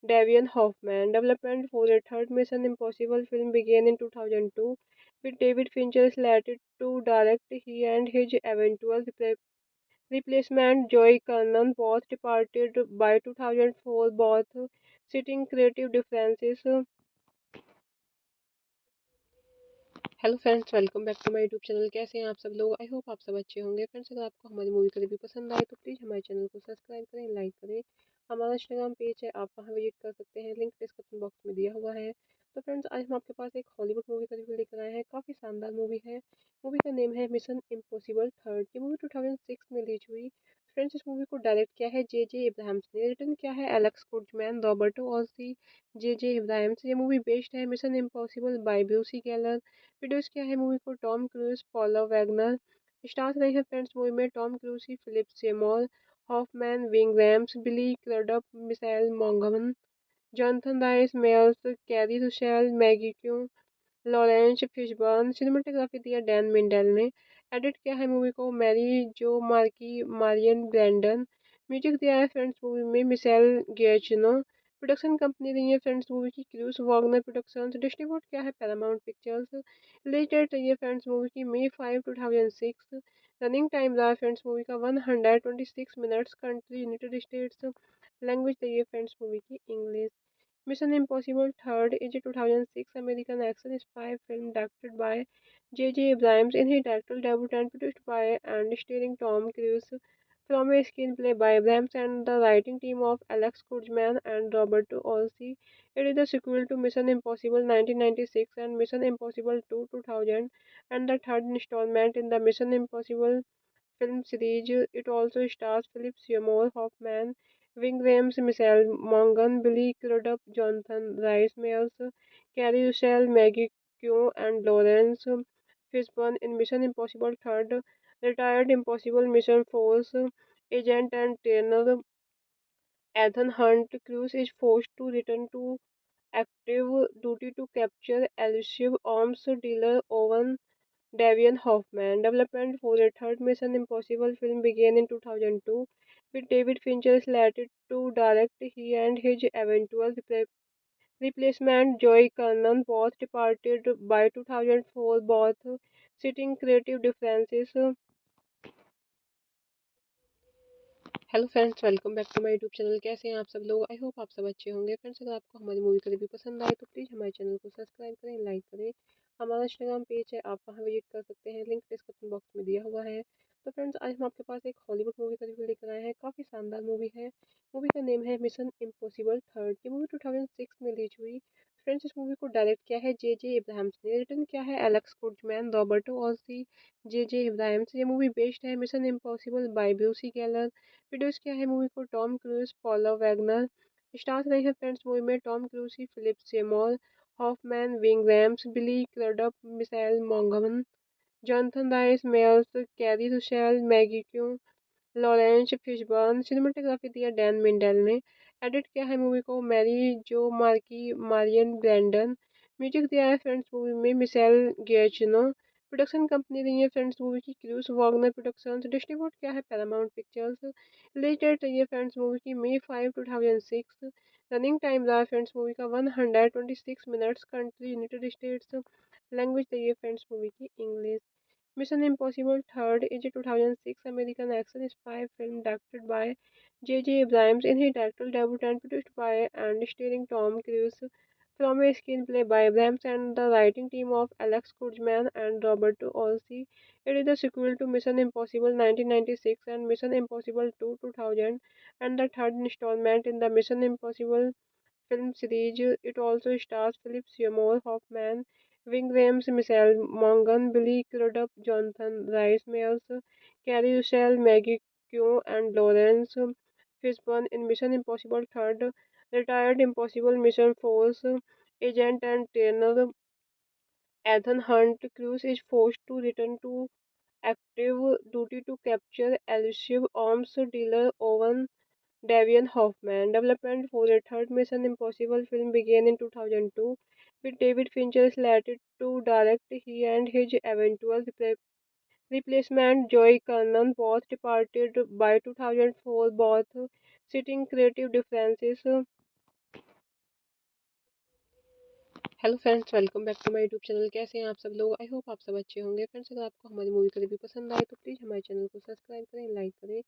Davian Hoffman. Development for a third Mission Impossible film began in 2002, with David Fincher slated to direct. He and his eventual replacement Joy Kernan both departed by 2004, both citing creative differences. Hello friends, welcome back to my YouTube channel. कैसे हैं आप सब लोग? I hope आप सब अच्छे होंगे। Friends, अगर आपको हमारी मूवी का रिव्यू पसंद आए तो प्लीज़ हमारे चैनल को सब्सक्राइब करें, लाइक करें। हमारा इंस्टाग्राम पेज है, आप वहां विजिट कर सकते हैं, लिंक डिस्क्रिप्शन बॉक्स में दिया हुआ है। तो फ्रेंड्स, आज हम आपके पास एक हॉलीवुड मूवी का रिव्यू लेकर आए हैं। काफ़ी शानदार मूवी है। मूवी का नेम है मिशन इम्पॉसिबल थर्ड। ये मूवी 2006 में रिलीज हुई। फ्रेंड्स, इस मूवी को डायरेक्ट किया है जे इब्राहिम्स ने, रिटर्न किया है Alex Kurtzman, Roberto Orci, J Abrams. ये मूवी बेस्ड है mission impossible by Bruce Geller. Produce किया है मूवी को Tom Cruise, Paula Wagner. Stars रहे हैं फ्रेंड्स मूवी में Tom Cruise, Philip Seymour Hoffman, Ving Rhames, Billy Crudup, Michelle मोंगमन, Jonathan Rhys Meyers, Keri Russell, Maggie Q, Laurence Fishburne. Cinematography दिया Dan Mindel ने। Edit किया है movie को Mary जो मार्की मारियन ब्रैंडन। म्यूजिक दिया है फ्रेंड्स मूवी में मिशेल गिएचिनो। प्रोडक्शन कंपनी रही है फ्रेंड्स मूवी की क्रूज वॉगनर प्रोडक्शंस। डिस्ट्रीब्यूट किया है पैरामाउंट पिक्चर्स। रिलीज डेट रही है फ्रेंड्स मूवी की May 5, 2006। रनिंग टाइम रहा फ्रेंड्स मूवी का 126 minutes. Country United states. Language रही है फ्रेंड्स मूवी की English. Mission Impossible Third is a 2006 American action spy film directed by J. Abrams in his directorial debut and produced by and starring Tom Cruise from a screenplay by Abrams and the writing team of Alex Kurtzman and Robert Olsey. It is the sequel to Mission Impossible 1996 and Mission Impossible 2 2000 and the third installment in the Mission Impossible film series. It also stars Philip Seymour Hoffman, Ving Rhames, Michelle Monaghan, Billy Crudup, Jonathan Rhys Meyers, Carrie Russell, Maggie Q, and Lawrence Fishburne in Mission Impossible Third. Retired Impossible Mission Force agent and trainer Ethan Hunt Cruise is forced to return to active duty to capture elusive arms dealer Owen Davian Hoffman. Development for a third Mission Impossible film began in 2002, with David Fincher slated to direct. He and his eventual replacement Joy Kernan both departed by 2004, both citing creative differences. Hello friends, welcome back to my YouTube channel. कैसे हैं आप सब लोग? I hope आप सब अच्छे होंगे। Friends, अगर आपको हमारी मूवी का रिव्यू पसंद आए तो प्लीज़ हमारे चैनल को सब्सक्राइब करें, लाइक करें। हमारा इंस्टाग्राम पेज है, आप वहां विजिट कर सकते हैं, लिंक डिस्क्रिप्शन बॉक्स में दिया हुआ है। तो फ्रेंड्स, आज हम आपके पास एक हॉलीवुड मूवी का रिव्यू लेकर आए हैं। काफ़ी शानदार मूवी है। मूवी का नेम है मिशन इम्पॉसिबल थर्ड। ये मूवी 2006 में रिलीज हुई। फ्रेंड्स, इस मूवी को डायरेक्ट किया है जे इब्राहिम्स ने, रिटर्न किया है Alex Kurtzman, Roberto Orci, J Abrams. ये मूवी बेस्ड है mission impossible by Bruce Geller. Produce किया है मूवी को Tom Cruise, Paula Wagner. Stars रहे हैं फ्रेंड्स मूवी में Tom Cruise, Philip Seymour Hoffman, Ving Rhames, Billy Crudup, Michelle मोंगमन, Jonathan Rhys Meyers, Keri Russell, Maggie Q, Laurence Fishburne. Cinematography दिया Dan Mindel ने। Edit किया है movie को Mary जो मार्की मारियन ब्रैंडन। म्यूजिक दिया है फ्रेंड्स मूवी में मिशेल गिएचिनो। प्रोडक्शन कंपनी रही है फ्रेंड्स मूवी की क्रूज वॉगनर प्रोडक्शंस। डिस्ट्रीब्यूट किया है पैरामाउंट पिक्चर्स। रिलीज डेट रही है फ्रेंड्स मूवी की May 5, 2006। रनिंग टाइम रहा फ्रेंड्स मूवी का 126 minutes. Country United states. Language रही है फ्रेंड्स मूवी की English. Mission Impossible Third is a 2006 American action spy film directed by J. Abrams in his directorial debut and produced by and starring Tom Cruise from a screenplay by Abrams and the writing team of Alex Kurtzman and Robert Olsey. It is the sequel to Mission Impossible 1996 and Mission Impossible 2 2000 and the third installment in the Mission Impossible film series. It also stars Philip Seymour Hoffman, Ving Rhames, Michelle Monaghan, Billy Crudup, Jonathan Rhys Meyers, Carrie Russell, Maggie Q, and Lawrence Fishburne in Mission Impossible Third. Retired Impossible Mission Force agent and trainer Ethan Hunt Cruise is forced to return to active duty to capture elusive arms dealer Owen Davian Hoffman. Development for a third Mission Impossible film began in 2002, with David Fincher slated to direct. He and his eventual Replacement Joy Kannan, both departed by 2004, both citing creative differences. Hello friends, welcome back to my YouTube channel. कैसे हैं आप सब लोग? I hope आप सब अच्छे होंगे। Friends, अगर आपको हमारी मूवी का रिव्यू पसंद आए तो प्लीज़ हमारे चैनल को सब्सक्राइब करें, लाइक करें।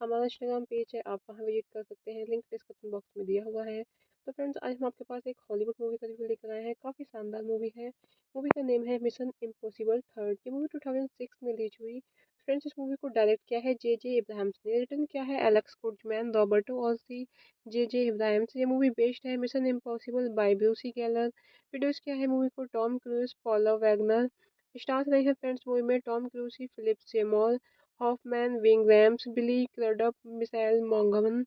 हमारा इंस्टाग्राम पेज है, आप वहां विजिट कर सकते हैं, लिंक डिस्क्रिप्शन बॉक्स में दिया हुआ है। तो फ्रेंड्स, आज हम आपके पास एक हॉलीवुड मूवी का रिव्यू लेकर आए हैं। काफ़ी शानदार मूवी है। मूवी का नेम है मिशन इम्पॉसिबल थर्ड। ये मूवी 2006 में रिलीज हुई। फ्रेंड्स, इस मूवी को डायरेक्ट किया है जे इब्राहिम्स ने, रिटर्न किया है Alex Kurtzman, Roberto Orci, J Abrams. ये मूवी बेस्ड है mission impossible by Bruce Geller. Produce किया है मूवी को Tom Cruise, Paula Wagner. Stars रहे हैं फ्रेंड्स मूवी में Tom Cruise, Philip Seymour Hoffman, Ving Rhames, Billy Crudup, Michelle मोंगमन,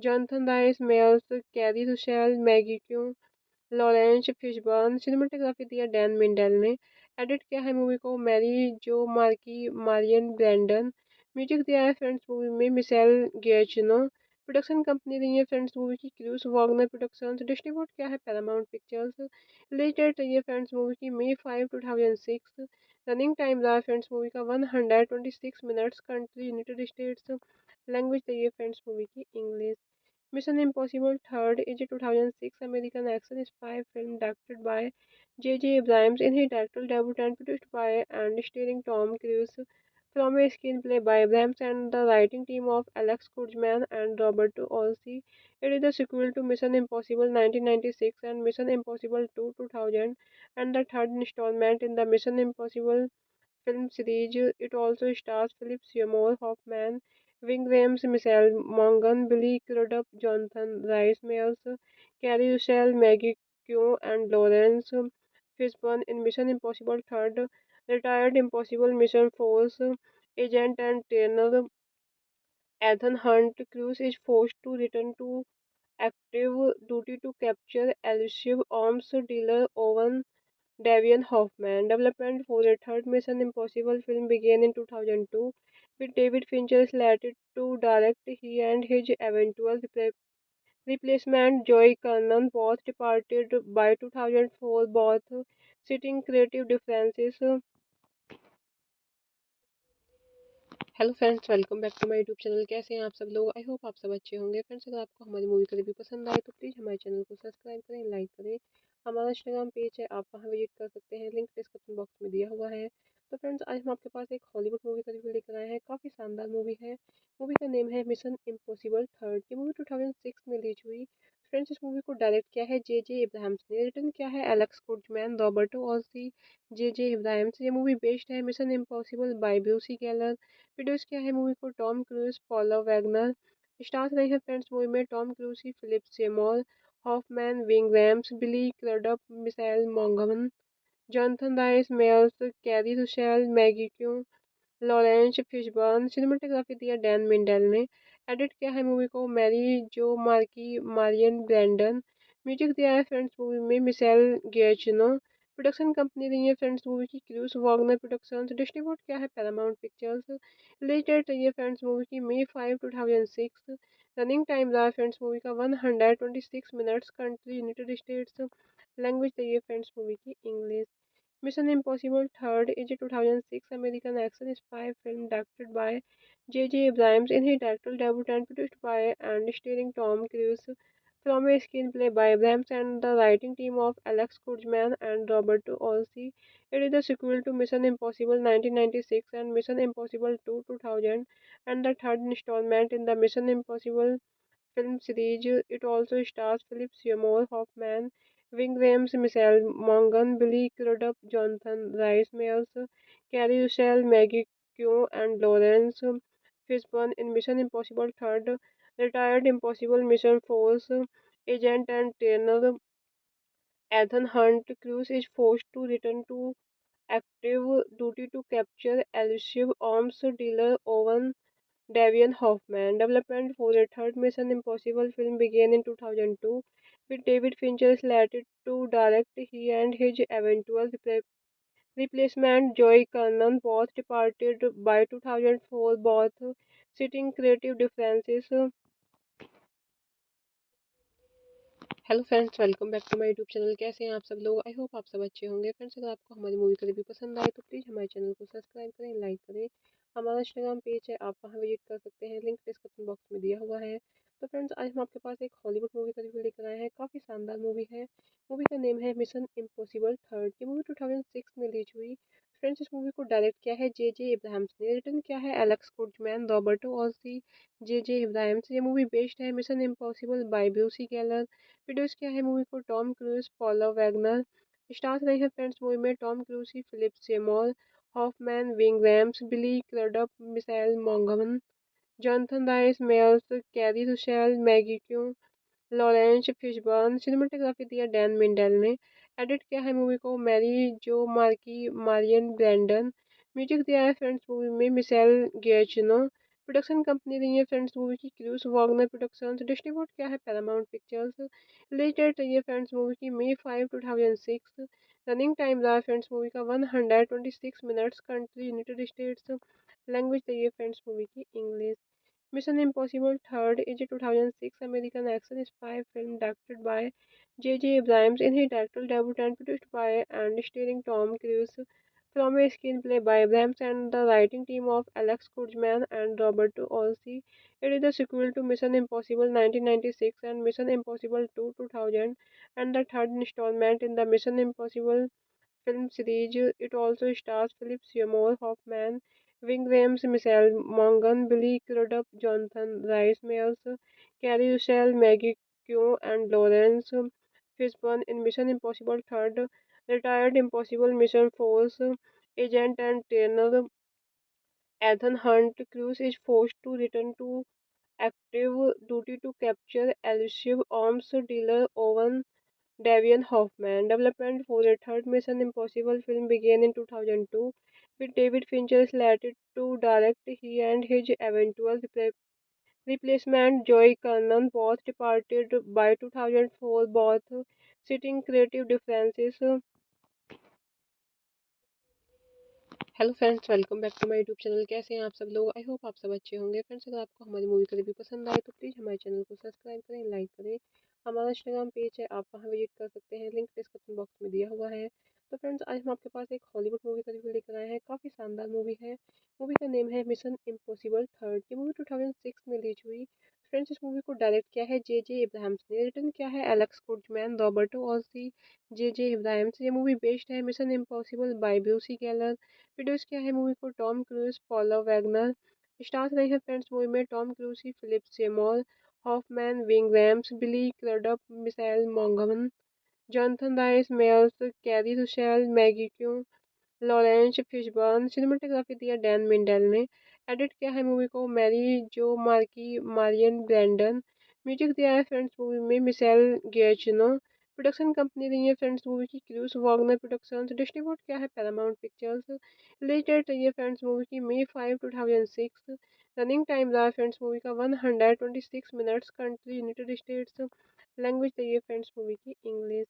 Jonathan Rhys Meyers, Keri Russell, Maggie Q, Laurence Fishburne. Cinematography दिया Dan Mindel ने। Edit किया है movie को Mary जो मार्की मारियन ब्रैंडन। म्यूजिक दिया है फ्रेंड्स मूवी में मिशेल गिएचिनो। प्रोडक्शन कंपनी रही है फ्रेंड्स मूवी की क्रूज वॉगनर प्रोडक्शंस। डिस्ट्रीब्यूट किया है पैरामाउंट पिक्चर्स। रिलीज डेट रही है फ्रेंड्स मूवी की May 5, 2006। रनिंग टाइम रहा फ्रेंड्स मूवी का 126 minutes. Country United states. Language रही है फ्रेंड्स मूवी की English. Mission Impossible Third is a 2006 American action spy film directed by J. Abrams in his directorial debut and produced by and starring Tom Cruise from a screenplay by Abrams and the writing team of Alex Kurtzman and Robert Olsey. It is the sequel to Mission Impossible 1996 and Mission Impossible 2 2000 and the third installment in the Mission Impossible film series. It also stars Philip Seymour Hoffman, Ving Rhames, Michelle Monaghan, Billy Crudup, Jonathan Rhys Meyers, Carrie Russell, Maggie Q, and Lawrence Fishburne in Mission Impossible Third. Retired Impossible Mission Force agent and trainer Ethan Hunt Cruise is forced to return to active duty to capture elusive arms dealer Owen Davian Hoffman. Development for a third Mission Impossible film began in 2002 with David Fincher slated to direct. He and his eventual replacement Joy Kernan both departed by 2004, both citing creative differences. Hello friends, welcome back to my YouTube channel. कैसे हैं आप सब लोग? I hope आप सब अच्छे होंगे। Friends, अगर आपको हमारी मूवी का रिव्यू पसंद आए तो प्लीज़ हमारे चैनल को सब्सक्राइब करें, लाइक करें। हमारा इंस्टाग्राम पेज है, आप वहां विजिट कर सकते हैं, लिंक डिस्क्रिप्शन बॉक्स में दिया हुआ है। तो फ्रेंड्स, आज हम आपके पास एक हॉलीवुड मूवी का रिव्यू लेकर आए हैं। काफ़ी शानदार मूवी है। मूवी का नेम है मिशन इम्पॉसिबल थर्ड। ये मूवी 2006 में रिलीज हुई। फ्रेंड्स, इस मूवी को डायरेक्ट किया है जे इब्राहिम्स ने, रिटर्न किया है Alex Kurtzman, Roberto Orci, J Abrams. ये मूवी बेस्ड है mission impossible by Bruce Geller. Produce किया है मूवी को Tom Cruise, Paula Wagner. Stars रहे हैं फ्रेंड्स मूवी में Tom Cruise, Philip Seymour Hoffman, Ving Rhames, Billy Crudup, Michelle मोंगमन, Jonathan Rhys Meyers, Keri Russell, Maggie Q, Laurence Fishburne. Cinematography दिया Dan Mindel ने। Edit किया है movie को Mary जो मार्की मारियन ब्रैंडन। म्यूजिक दिया है फ्रेंड्स मूवी में मिशेल गिएचिनो। प्रोडक्शन कंपनी रही है फ्रेंड्स मूवी की क्रूज वॉगनर प्रोडक्शंस। डिस्ट्रीब्यूट किया है पैरामाउंट पिक्चर्स। रिलीज डेट रही है फ्रेंड्स मूवी की May 5, 2006। रनिंग टाइम रहा फ्रेंड्स मूवी का 126 minutes. Country United states. Language रही है फ्रेंड्स मूवी की English. Mission Impossible Third is a 2006 American action spy film directed by J. Abrams in his directorial debut and produced by and starring Tom Cruise from a screenplay by Abrams and the writing team of Alex Kurtzman and Robert Olsey. It is the sequel to Mission Impossible 1996 and Mission Impossible 2 2000 and the third installment in the Mission Impossible film series. It also stars Philip Seymour Hoffman, Ving Rhames, Michelle Monaghan, Billy Crudup, Jonathan Rhys Meyers, Carrie Russell, Maggie Q, and Lawrence Fishburne in Mission Impossible Third. Retired Impossible Mission Force agent and trainer Ethan Hunt Cruise is forced to return to active duty to capture elusive arms dealer Owen Davian Hoffman. Development for a third Mission Impossible film began in 2002 with David Fincher slated to direct. He and his eventual replacement Joy Kernan both departed by 2004, both citing creative differences. Hello friends, welcome back to my YouTube channel. कैसे हैं आप सब लोग? I hope आप सब अच्छे होंगे। Friends, अगर आपको हमारी मूवी का रिव्यू पसंद आए तो प्लीज़ हमारे चैनल को सब्सक्राइब करें, लाइक करें। हमारा इंस्टाग्राम पेज है, आप वहां विजिट कर सकते हैं, लिंक डिस्क्रिप्शन बॉक्स में दिया हुआ है। तो फ्रेंड्स, आज हम आपके पास एक हॉलीवुड मूवी का रिव्यू लेकर आए हैं। काफ़ी शानदार मूवी है। मूवी का नेम है मिशन इम्पॉसिबल थर्ड। ये मूवी 2006 में रिलीज हुई। फ्रेंड्स, इस मूवी को डायरेक्ट किया है जे इब्राहिम्स ने, रिटर्न किया है Alex Kurtzman, Roberto Orci, J Abrams. ये मूवी बेस्ड है mission impossible by Bruce Geller. Produce किया है मूवी को Tom Cruise, Paula Wagner. Stars रहे हैं फ्रेंड्स मूवी में Tom Cruise, Philip Seymour Hoffman, Ving Rhames, Billy Crudup, Michelle मोंगमन, Jonathan Rhys Meyers, Keri Russell, Maggie Q, Laurence Fishburne. Cinematography दिया Dan Mindel ने। Edit किया है movie को Mary जो मार्की, मारियन ब्रैंडन। म्यूजिक दिया है फ्रेंड्स मूवी में मिशेल गिएचिनो। प्रोडक्शन कंपनी रही है फ्रेंड्स मूवी की क्रूस वॉगनर प्रोडक्शंस। डिस्ट्रीब्यूट किया है पैरामाउंट पिक्चर्स। रिलीज डेट रही है फ्रेंड्स मूवी की May 5, 2006। रनिंग टाइम रहा फ्रेंड्स मूवी का 126 minutes. Country United states. Language रही है फ्रेंड्स मूवी की English. Mission Impossible Third is a 2006 American action spy film directed by J. Abrams in his directorial debut and produced by and starring Tom Cruise from a screenplay by Abrams and the writing team of Alex Kurtzman and Robert Olsey. It is the sequel to Mission Impossible 1996 and Mission Impossible 2 2000 and the third installment in the Mission Impossible film series. It also stars Philip Seymour Hoffman, Ving Rhames, Michelle Monaghan, Billy Crudup, Jonathan Rhys Meyers, Carrie Russell, Maggie Q, and Lawrence Fishburne in Mission Impossible Third. Retired Impossible Mission Force agent and trainer Ethan Hunt Cruise is forced to return to active duty to capture elusive arms dealer Owen Davian Hoffman. Development for a third Mission Impossible film began in 2002 with David Fincher slated to direct. He and his eventual replacement Joey Kernan both departed by 2004, both citing creative differences. Hello friends, welcome back to my YouTube channel. कैसे हैं आप सब लोग? I hope आप सब अच्छे होंगे। Friends, अगर आपको हमारी मूवी का रिव्यू पसंद आए तो प्लीज़ हमारे चैनल को सब्सक्राइब करें, लाइक करें। हमारा इंस्टाग्राम पेज है, आप वहां विजिट कर सकते हैं, लिंक डिस्क्रिप्शन बॉक्स में दिया हुआ है। तो फ्रेंड्स, आज हम आपके पास एक हॉलीवुड मूवी का रिव्यू लेकर आए हैं। काफ़ी शानदार मूवी है। मूवी का नेम है मिशन इम्पॉसिबल थर्ड। ये मूवी 2006 में रिलीज हुई। फ्रेंड्स, इस मूवी को डायरेक्ट किया है जे इब्राहिम्स ने, रिटर्न किया है Alex Kurtzman, Roberto Orci, J Abrams. ये मूवी बेस्ड है mission impossible by Bruce Geller. Produce किया है मूवी को Tom Cruise, Paula Wagner. Stars रहे हैं फ्रेंड्स मूवी में Tom Cruise, Philip Seymour Hoffman, Ving Rhames, Billy Crudup, Michelle मोंगमन, Jonathan Rhys Meyers, Keri Russell, Maggie Q, Laurence Fishburne. Cinematography दिया Dan Mindel ने। Edit किया है movie को Mary जो मार्की, मारियन ब्रैंडन। म्यूजिक दिया है फ्रेंड्स मूवी में मिशेल गिएचिनो। प्रोडक्शन कंपनी रही है फ्रेंड्स मूवी की क्रूस वॉगनर प्रोडक्शंस। डिस्ट्रीब्यूट किया है पैरामाउंट पिक्चर्स। रिलीज डेट रही है फ्रेंड्स मूवी की May 5, 2006। रनिंग टाइम रहा फ्रेंड्स मूवी का 126 minutes. Country United states. Language रही है फ्रेंड्स मूवी की English.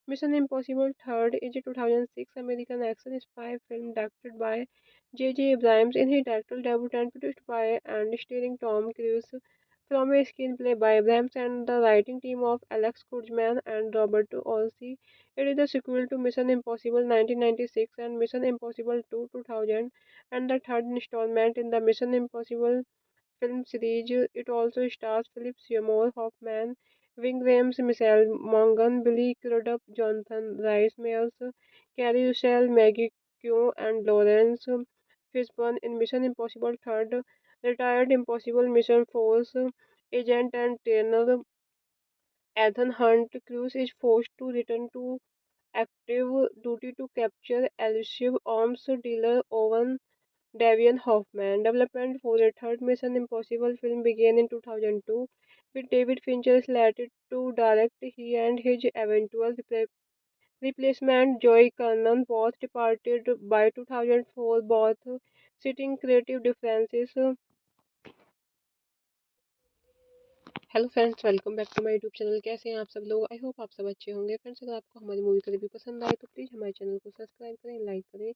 Mission Impossible Third is a 2006 American action spy film directed by J. Abrams in his directorial debut and produced by and starring Tom Cruise from a screenplay by Abrams and the writing team of Alex Kurtzman and Robert Olsey. It is the sequel to Mission Impossible 1996 and Mission Impossible 2 2000 and the third installment in the Mission Impossible film series. It also stars Philip Seymour Hoffman, Ving Rhames, Michelle Monaghan, Billy Crudup, Jonathan Rhys Meyers, Carrie Russell, Maggie Q, and Lawrence Fishburne in Mission Impossible Third. Retired Impossible Mission Force agent and trainer Ethan Hunt Cruise is forced to return to active duty to capture elusive arms dealer Owen Davian Hoffman. Development for a third Mission Impossible film began in 2002 with David Fincher slated to direct. He and his eventual replacement Joey Kernan both departed by 2004, both citing creative differences. Hello friends, welcome back to my YouTube channel. कैसे हैं आप सब लोग? I hope आप सब अच्छे होंगे। Friends, अगर आपको हमारी मूवी का रिव्यू पसंद आए तो प्लीज़ हमारे चैनल को सब्सक्राइब करें, लाइक करें।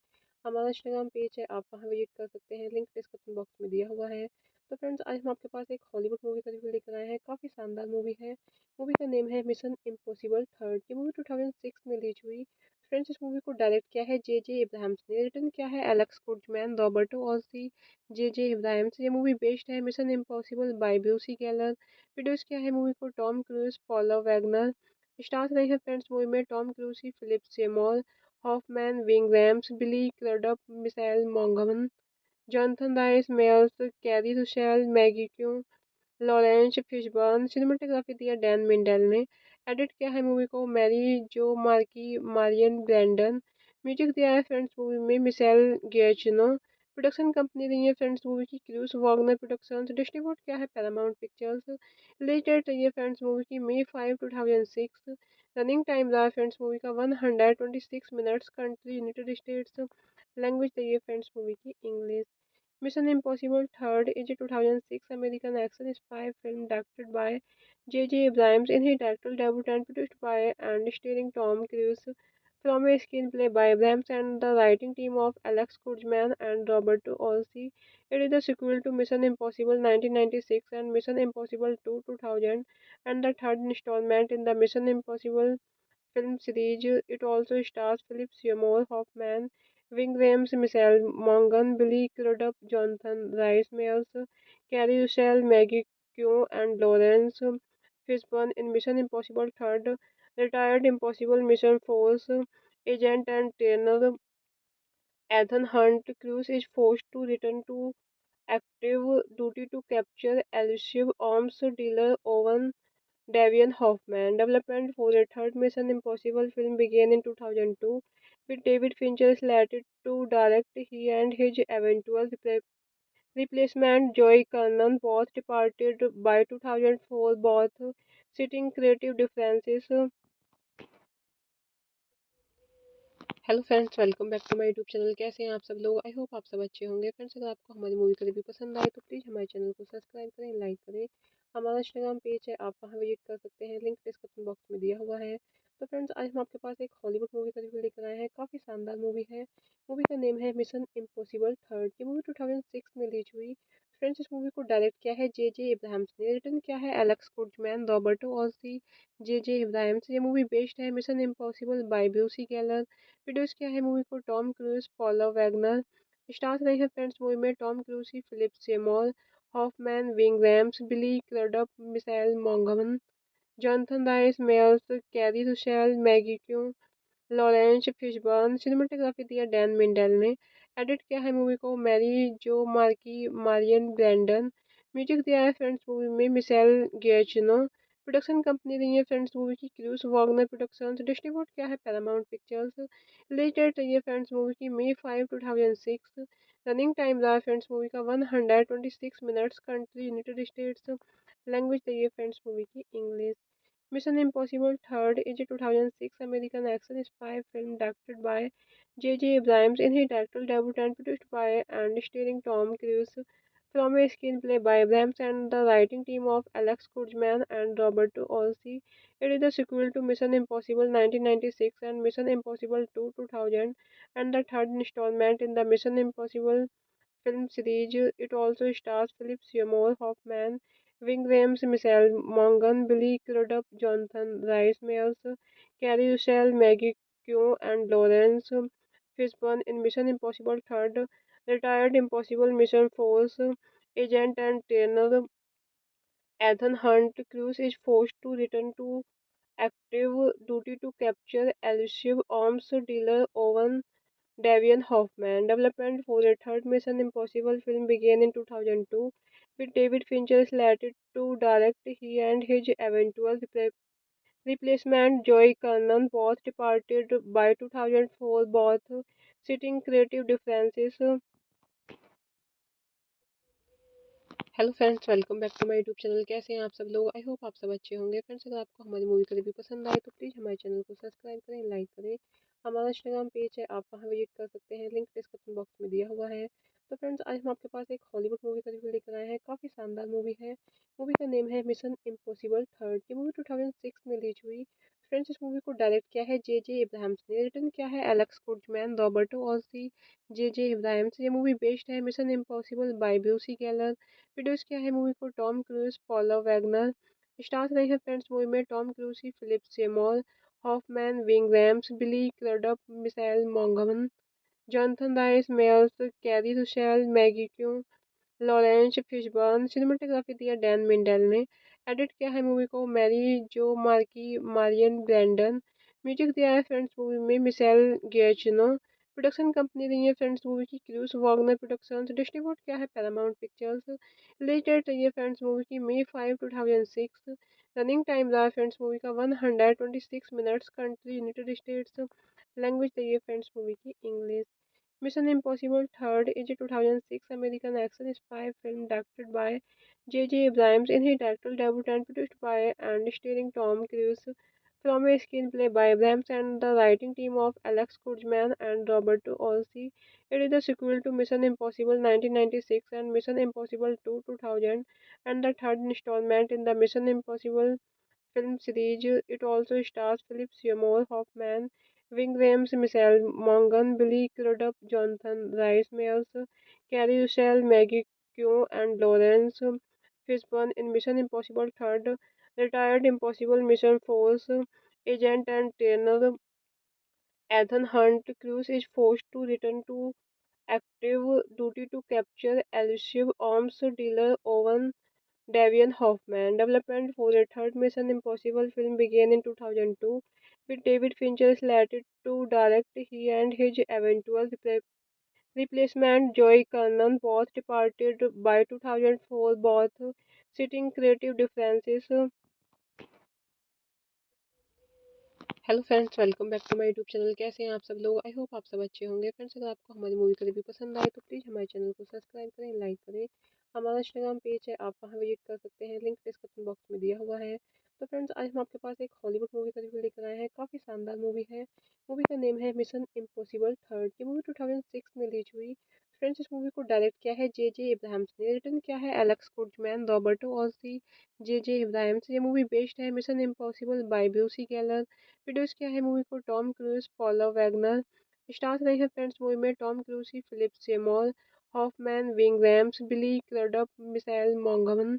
हमारा इंस्टाग्राम पेज है, आप वहां विजिट कर सकते हैं, लिंक डिस्क्रिप्शन बॉक्स में दिया हुआ है। तो फ्रेंड्स, आज हम आपके पास एक हॉलीवुड मूवी का रिव्यू लेकर आए हैं। काफ़ी शानदार मूवी है। मूवी का नेम है मिशन इम्पॉसिबल थर्ड। ये मूवी 2006 में रिलीज हुई। फ्रेंड्स, इस मूवी को डायरेक्ट किया है जे इब्राहिम्स ने, रिटर्न किया है Alex Kurtzman, Roberto Orci, J Abrams. ये मूवी बेस्ड है mission impossible by Bruce Geller. Produce किया है मूवी को Tom Cruise, Paula Wagner. Stars रहे हैं फ्रेंड्स मूवी में Tom Cruise, Philip Seymour Hoffman, Ving Rhames, Billy Crudup, Michelle मोंगमन, Jonathan Rhys Meyers, Keri Russell, Maggie Q, Laurence Fishburne. Cinematography दिया Dan Mindel ने। Edit किया है movie को Mary जो मार्की मारियन ब्रैंडन। म्यूजिक दिया है फ्रेंड्स मूवी में मिशेल गिएचिनो। प्रोडक्शन कंपनी रही है फ्रेंड्स मूवी की क्रूस वॉगनर प्रोडक्शंस। डिस्ट्रीब्यूट किया है पैरामाउंट पिक्चर्स। रिलीज डेट रही है फ्रेंड्स मूवी की May 5, 2006। रनिंग टाइम रहा फ्रेंड्स मूवी का 126 minutes. Country United states. Language रही है फ्रेंड्स मूवी की English. Mission Impossible Third is a 2006 American action spy film directed by J. Abrams in his directorial debut and produced by and starring Tom Cruise from a screenplay by Abrams and the writing team of Alex Kurtzman and Robert Olsey. It is the sequel to Mission Impossible 1996 and Mission Impossible 2 2000 and the third installment in the Mission Impossible film series. It also stars Philip Seymour Hoffman, Ving Rhames, Michelle Monaghan, Billy Crudup, Jonathan Rhys Meyers, Carrie Russell, Maggie Q, and Lawrence Fishburne in Mission Impossible Third. Retired Impossible Mission Force agent and trainer Ethan Hunt Cruise is forced to return to active duty to capture elusive arms dealer Owen Davian Hoffman. Development for a third Mission Impossible film began in 2002 with David Fincher slated to direct. He and his eventual replacement Joey Kernan both departed by 2004, both citing creative differences. Hello friends, welcome back to my YouTube channel. कैसे हैं आप सब लोग? I hope आप सब अच्छे होंगे। Friends, अगर आपको हमारी मूवी का रिव्यू पसंद आए तो प्लीज़ हमारे चैनल को सब्सक्राइब करें, लाइक करें। हमारा इंस्टाग्राम पेज है, आप वहां विजिट कर सकते हैं, लिंक डिस्क्रिप्शन बॉक्स में दिया हुआ है। तो फ्रेंड्स, आज हम आपके पास एक हॉलीवुड मूवी का रिव्यू लेकर आए हैं। काफ़ी शानदार मूवी है। मूवी का नेम है मिशन इम्पॉसिबल थर्ड। ये मूवी 2006 में रिलीज हुई। फ्रेंड्स, इस मूवी को डायरेक्ट किया है जे इब्राहिम्स ने, रिटर्न किया है Alex Kurtzman, Roberto Orci, J Abrams. ये मूवी बेस्ड है mission impossible by Bruce Geller. Produce किया है मूवी को Tom Cruise, Paula Wagner. Stars रहे हैं फ्रेंड्स मूवी में Tom Cruise, Philip Seymour Hoffman, Ving Rhames, Billy Crudup, Michelle मोंगमन, Jonathan Rhys Meyers, Keri Russell, Maggie Q, Laurence Fishburne. Cinematography दिया Dan Mindel ने। Edit किया है movie को Mary जो मार्की मारियन ब्रैंडन। म्यूजिक दिया है फ्रेंड्स मूवी में मिशेल गिएचिनो। प्रोडक्शन कंपनी रही है फ्रेंड्स मूवी की क्रूस वॉगनर प्रोडक्शंस। डिस्ट्रीब्यूट किया है पैरामाउंट पिक्चर्स। रिलीज डेट रही है फ्रेंड्स मूवी की May 5, 2006। रनिंग टाइम रहा फ्रेंड्स मूवी का 126 minutes. Country United states. Language रही है फ्रेंड्स मूवी की English. Mission Impossible Third is a 2006 American action spy film directed by J. Abrams in his directorial debut and produced by and starring Tom Cruise from a screenplay by Abrams and the writing team of Alex Kurtzman and Robert Olsey. It is the sequel to Mission Impossible 1996 and Mission Impossible 2 2000 and the third installment in the Mission Impossible film series. It also stars Philip Seymour Hoffman, Ving Rhames, Michelle Monaghan, Billy Crudup, Jonathan Rhys Meyers, Carrie Russell, Maggie Q, and Lawrence Fishburne in Mission Impossible Third. Retired Impossible Mission Force agent and trainer Ethan Hunt Cruise is forced to return to active duty to capture elusive arms dealer Owen Davian Hoffman. Development for a third Mission Impossible film began in 2002 with David Fincher slated to direct. He and his eventual replacement Joey Kernan both departed by 2004, both citing creative differences. Hello friends, welcome back to my YouTube channel. कैसे हैं आप सब लोग? I hope आप सब अच्छे होंगे। Friends, अगर आपको हमारी मूवी का रिव्यू पसंद आए तो प्लीज़ हमारे चैनल को सब्सक्राइब करें, लाइक करें। हमारा इंस्टाग्राम पेज है, आप वहां विजिट कर सकते हैं, लिंक डिस्क्रिप्शन बॉक्स में दिया हुआ है। तो फ्रेंड्स, आज हम आपके पास एक हॉलीवुड मूवी का रिव्यू लेकर आए हैं। काफ़ी शानदार मूवी है। मूवी का नेम है मिशन इम्पॉसिबल थर्ड। ये मूवी 2006 में रिलीज हुई। फ्रेंड्स, इस मूवी को डायरेक्ट किया है जे इब्राहिम्स ने, रिटर्न किया है Alex Kurtzman, Roberto Orci, J Abrams. ये मूवी बेस्ड है mission impossible by Bruce Geller. Produce किया है मूवी को Tom Cruise, Paula Wagner. Stars रहे हैं फ्रेंड्स मूवी में Tom Cruise, Philip Seymour Hoffman, Ving Rhames, Billy Crudup, Michelle मोंगमन, Jonathan Rhys Meyers, Keri Russell, Maggie Q, Laurence Fishburne. Cinematography दिया Dan Mindel ने। Edit किया है movie को Mary जो मार्की मारियन ब्रैंडन। म्यूजिक दिया है फ्रेंड्स मूवी में मिशेल गिएचिनो। प्रोडक्शन कंपनी रही है फ्रेंड्स मूवी की क्रूज वॉगनर प्रोडक्शंस। डिस्ट्रीब्यूट किया है पैरामाउंट पिक्चर्स। रिलीज डेट रही है फ्रेंड्स मूवी की May 5, 2006। रनिंग टाइम रहा है फ्रेंड्स मूवी का 126 minutes. Country United states. Language रही है फ्रेंड्स मूवी की English. Mission Impossible Third is a 2006 American action spy film directed by J.J. Abrams in his directorial debut and produced by and starring Tom Cruise from a screenplay by Abrams and the writing team of Alex Kurtzman and Robert Olsey. It is the sequel to Mission Impossible 1996 and Mission Impossible 2 2000 and the third installment in the Mission Impossible film series. It also stars Philip Seymour Hoffman, Ving Rhames, Michelle Monaghan, Billy Crudup, Jonathan Rhys Meyers, Carrie Russell, Maggie Q, and Lawrence Fishburne in Mission Impossible Third. Retired Impossible Mission Force agent and trainer Ethan Hunt Cruise is forced to return to active duty to capture elusive arms dealer Owen Davian Hoffman. Development for a third Mission Impossible film began in 2002 with David Fincher slated to direct. He and his eventual replacement Joey Kernan both departed by 2004, both citing creative differences. Hello friends, welcome back to my YouTube channel. कैसे हैं आप सब लोग? I hope आप सब अच्छे होंगे। Friends, अगर आपको हमारी मूवी का रिव्यू पसंद आए तो प्लीज़ हमारे चैनल को सब्सक्राइब करें, लाइक करें। हमारा इंस्टाग्राम पेज है, आप वहां विजिट कर सकते हैं, लिंक डिस्क्रिप्शन बॉक्स में दिया हुआ है। तो फ्रेंड्स, आज हम आपके पास एक हॉलीवुड मूवी का रिव्यू लेकर आए हैं। काफ़ी शानदार मूवी है। मूवी का नेम है मिशन इम्पॉसिबल थर्ड। ये मूवी 2006 में रिलीज हुई। फ्रेंड्स, इस मूवी को डायरेक्ट किया है J.J. अब्राहम्स ने। रिटर्न किया है Alex Kurtzman, Roberto Orci, J.J. Abrams. ये मूवी बेस्ड है mission impossible by Bruce Geller. Produce किया है मूवी को Tom Cruise, Paula Wagner. Stars रहे हैं फ्रेंड्स मूवी में Tom Cruise, Philip Seymour Hoffman, Ving Rhames, Billy Crudup, Michelle मोंगमन,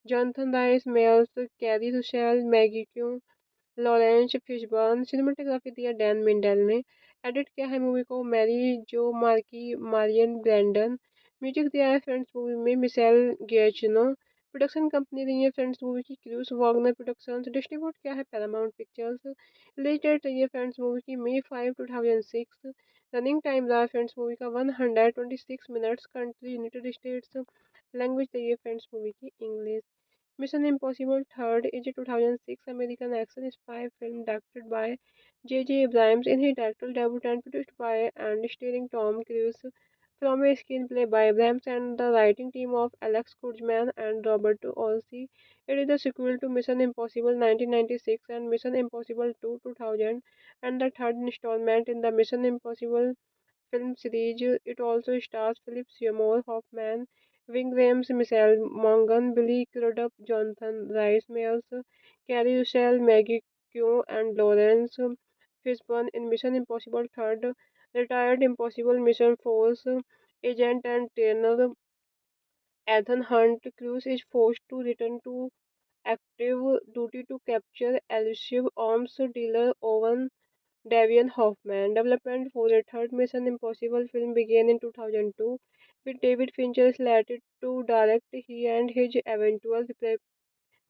Jonathan Rhys Meyers, Keri Russell, Maggie Q, Laurence Fishburne. Cinematography दिया Dan Mindel ने। Edit किया है movie को Mary जो मार्की मारियन ब्रैंडन। म्यूजिक दिया है फ्रेंड्स मूवी में मिशेल गिएचिनो। प्रोडक्शन कंपनी रही है फ्रेंड्स मूवी की क्रूज वॉगनर प्रोडक्शंस। डिस्ट्रीब्यूट किया है पैरामाउंट पिक्चर्स। रिलीज डेट रही है फ्रेंड्स मूवी की May 5, 2006। रनिंग टाइम रहा फ्रेंड्स मूवी का 126 minutes. Country United states. Language रही है फ्रेंड्स मूवी की English. Mission Impossible Third is a 2006 American action spy film directed by J.J. Abrams in his directorial debut and produced by and starring Tom Cruise from a screenplay by Abrams and the writing team of Alex Kurtzman and Robert Olsey. It is the sequel to Mission Impossible 1996 and Mission Impossible 2 2000 and the third installment in the Mission Impossible film series. It also stars Philip Seymour Hoffman, Ving Rhames, Michelle Monaghan, Billy Crudup, Jonathan Rhys Meyers, Carrie Russell, Maggie Q, and Lawrence Fishburne in Mission Impossible Third. Retired Impossible Mission Force agent and trainer Ethan Hunt Cruise is forced to return to active duty to capture elusive arms dealer Owen Davian Hoffman. Development for a third Mission Impossible film began in 2002 with David Fincher slated to direct. He and his eventual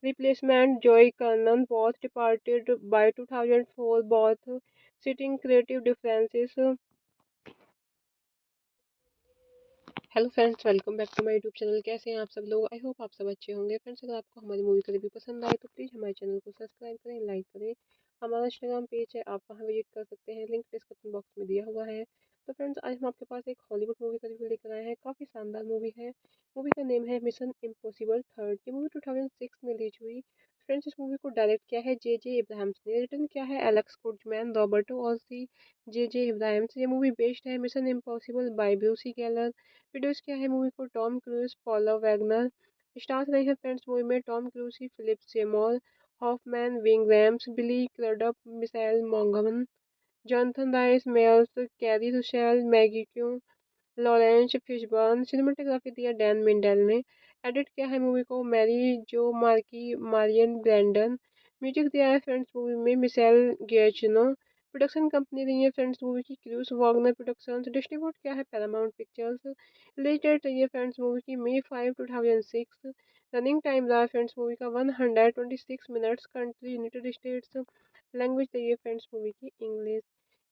replacement Joey Kernan both departed by 2004, both citing creative differences. Hello friends, welcome back to my YouTube channel. कैसे हैं आप सब लोग? I hope आप सब अच्छे होंगे। Friends, अगर आपको हमारी मूवी का रिव्यू पसंद आए तो प्लीज़ हमारे चैनल को सब्सक्राइब करें, लाइक करें। हमारा इंस्टाग्राम पेज है, आप वहां विजिट कर सकते हैं, लिंक डिस्क्रिप्शन बॉक्स में दिया हुआ है। तो फ्रेंड्स, आज हम आपके पास एक हॉलीवुड मूवी का रिव्यू लेकर आए हैं। काफ़ी शानदार मूवी है। मूवी का नेम है मिशन इम्पॉसिबल थर्ड। ये मूवी 2006 में रिलीज हुई। फ्रेंड्स, इस मूवी को डायरेक्ट किया है J.J. अब्राहम्स ने। रिटर्न किया है Alex Kurtzman, Roberto Orci, J.J. Abrams. ये मूवी बेस्ड है mission impossible by Bruce Geller. Produce किया है मूवी को Tom Cruise, Paula Wagner. Stars रहे हैं फ्रेंड्स मूवी में Tom Cruise, Philip Seymour Hoffman, Ving Rhames, Billy Crudup, Michelle मोंगमन, Jonathan Rhys Meyers, Keri Russell, Maggie Q, Laurence Fishburne. Cinematography दिया Dan Mindel ने। Edit किया है movie को Mary जो मार्की मारियन ब्रैंडन। म्यूजिक दिया है फ्रेंड्स मूवी में मिशेल गिएचिनो। प्रोडक्शन कंपनी रही है फ्रेंड्स मूवी की क्रूस वॉगनर प्रोडक्शंस। डिस्ट्रीब्यूट किया है पैरामाउंट पिक्चर्स। रिलीज डेट रही है फ्रेंड्स मूवी की May 5, 2006। रनिंग टाइम रहा फ्रेंड्स मूवी का 126 minutes. Country United states. Language रही है फ्रेंड्स मूवी की English.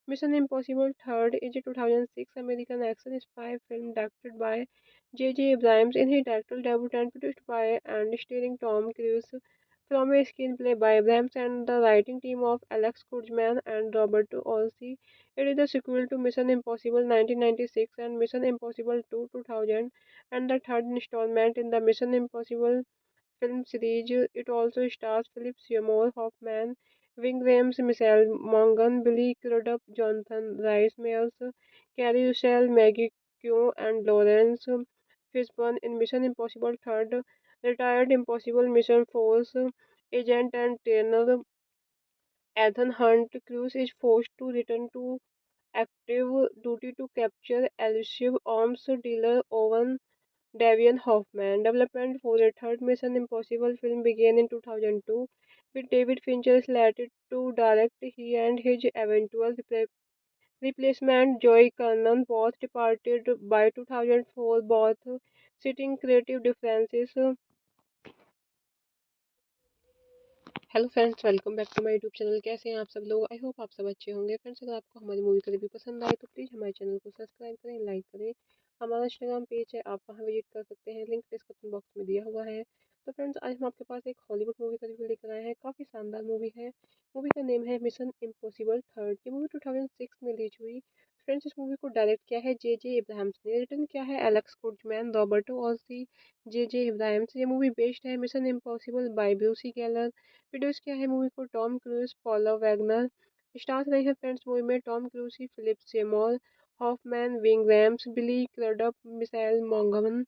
Mission impossible third is a 2006 American action spy film directed by J.J. Abrams in his directorial debut and produced by and starring Tom Cruise from a screenplay by Abrams and the writing team of Alex Kurtzman and Robert Olsey. It is the sequel to Mission Impossible 1996 and Mission Impossible 2 2000 and the third installment in the Mission Impossible film series. It also stars Philip Seymour Hoffman, Ving Rhames, Michelle Monaghan, Billy Crudup, Jonathan Rhys Meyers, Carrie Russell, Maggie Q, and Lawrence Fishburne in Mission Impossible 3rd. Retired Impossible Mission Force agent and trainer Ethan Hunt Cruise is forced to return to active duty to capture elusive arms dealer Owen Davian Hoffman. Development for a third Mission Impossible film began in 2002, with David Fincher slated to direct. He and his eventual replacement, Joey Kernan, both departed by 2004, both citing creative differences. Hello friends, welcome back to my YouTube channel. कैसे हैं आप सब लोग? I hope आप सब अच्छे होंगे। Friends, अगर आपको हमारी मूवी का रिव्यू पसंद आए तो प्लीज़ हमारे चैनल को सब्सक्राइब करें, लाइक करें। हमारा इंस्टाग्राम पेज है, आप वहां विजिट कर सकते हैं, लिंक डिस्क्रिप्शन बॉक्स में दिया हुआ है। तो फ्रेंड्स, आज हम आपके पास एक हॉलीवुड मूवी का रिव्यू लेकर आए हैं। काफ़ी शानदार मूवी है। मूवी का नेम है मिशन इम्पॉसिबल थर्ड। ये मूवी 2006 में रिलीज हुई। फ्रेंड्स, इस मूवी को डायरेक्ट किया है J.J. इब्राहिम्स ने। रिटर्न किया है Alex Kurtzman, Roberto Orci, J.J. Abrams. ये मूवी बेस्ड है mission impossible by Bruce Geller. Produce किया है मूवी को Tom Cruise, Paula Wagner. Stars रहे हैं फ्रेंड्स मूवी में Tom Cruise, Philip Seymour Hoffman, Ving Rhames, Billy Crudup, Michelle मोंगमन,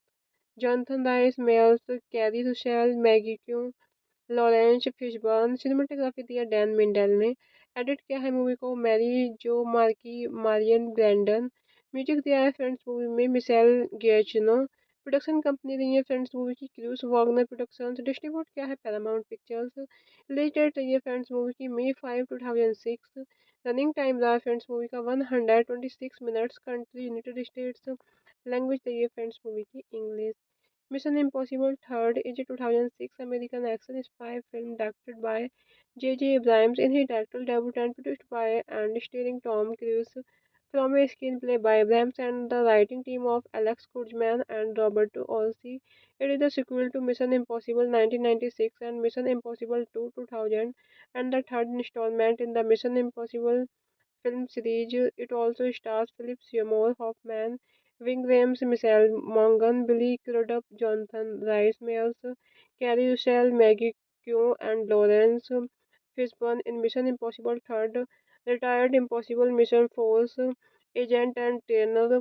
Jonathan Rhys Meyers, Keri Russell, Maggie Q, Laurence Fishburne. Cinematography दिया Dan Mindel ने। Edit किया है movie को Mary जो मार्की मारियन ब्रैंडन। म्यूजिक दिया है फ्रेंड्स मूवी में मिशेल गिएचिनो। प्रोडक्शन कंपनी रही है फ्रेंड्स मूवी की क्रूस वॉगनर प्रोडक्शंस। डिस्ट्रीब्यूट किया है पैरामाउंट पिक्चर्स। रिलीज डेट रही है फ्रेंड्स मूवी की May 5, 2006। रनिंग टाइम रहा फ्रेंड्स मूवी का 126 minutes. Country United states. Language रही है फ्रेंड्स मूवी की English. Mission Impossible Third is a 2006 American action spy film directed by J.J. Abrams in his directorial debut and produced by and starring Tom Cruise from a screenplay by Abrams and the writing team of Alex Kurtzman and Robert Olsey. It is the sequel to Mission Impossible 1996 and Mission Impossible 2 2000 and the third installment in the Mission Impossible film series. It also stars Philip Seymour Hoffman, Ving Rhames, Michelle Monaghan, Billy Crudup, Jonathan Rhys Meyers, Carrie Russell, Maggie Q, and Lawrence Fishburne in Mission Impossible 3rd. Retired Impossible Mission Force agent and trainer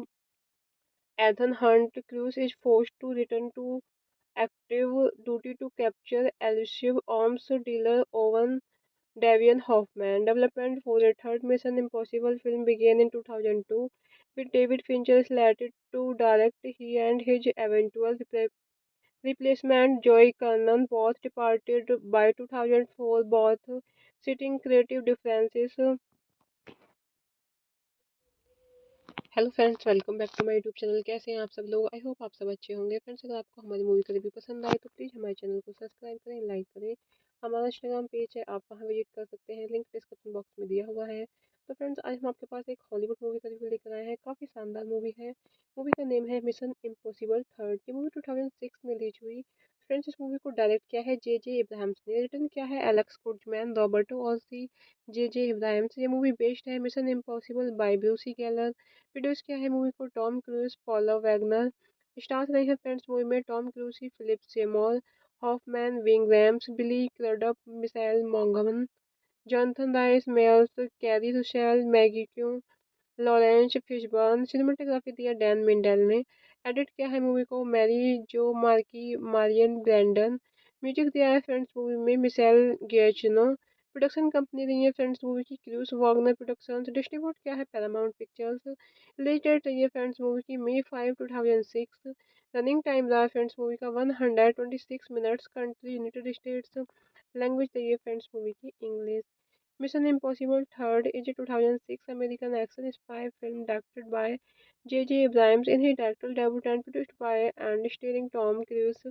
Ethan Hunt Cruise is forced to return to active duty to capture elusive arms dealer Owen Davian Hoffman. Development for a third Mission Impossible film began in 2002, with David Fincher slated to direct. He and his eventual replacement, Joey Kernan, both departed by 2004, both citing creative differences. Hello friends, welcome back to my YouTube channel. कैसे हैं आप सब लोग? I hope आप सब अच्छे होंगे। Friends, अगर आपको हमारी मूवी का रिव्यू पसंद आए तो प्लीज़ हमारे चैनल को सब्सक्राइब करें, लाइक करें। हमारा इंस्टाग्राम पेज है, आप वहां विजिट कर सकते हैं, लिंक डिस्क्रिप्शन बॉक्स में दिया हुआ है। तो फ्रेंड्स, आज हम आपके पास एक हॉलीवुड मूवी का रिव्यू लेकर आए हैं। काफ़ी शानदार मूवी है। मूवी का नेम है मिशन इम्पॉसिबल थर्ड। ये मूवी 2006 में रिलीज हुई। फ्रेंड्स, इस मूवी को डायरेक्ट किया है J.J. इब्राहिम्स ने। रिटर्न किया है Alex Kurtzman, Roberto Orci, J.J. Abrams. ये मूवी बेस्ड है mission impossible by Bruce Geller. Produce किया है मूवी को Tom Cruise, Paula Wagner. Stars रहे हैं फ्रेंड्स मूवी में Tom Cruise, Philip Seymour Hoffman, Ving Rhames, Billy Crudup, Michelle मोंगमन, Jonathan Rhys Meyers, Keri Russell, Maggie Q, Laurence Fishburne. Cinematography दिया Dan Mindel ने। Edit किया है movie को Mary जो मार्की मारियन ब्रैंडन। म्यूजिक दिया है फ्रेंड्स मूवी में मिशेल गिएचिनो। प्रोडक्शन कंपनी रही है फ्रेंड्स मूवी की क्रूस वॉगनर प्रोडक्शंस। डिस्ट्रीब्यूट किया है पैरामाउंट पिक्चर्स। रिलीज डेट रही है फ्रेंड्स मूवी की May 5, 2006। रनिंग टाइम रहा फ्रेंड्स मूवी का 126 minutes. Country United states. Language रही है फ्रेंड्स मूवी की English. Mission impossible third is a 2006 American action spy film directed by J.J. Abrams in his directorial debut and produced by and starring Tom Cruise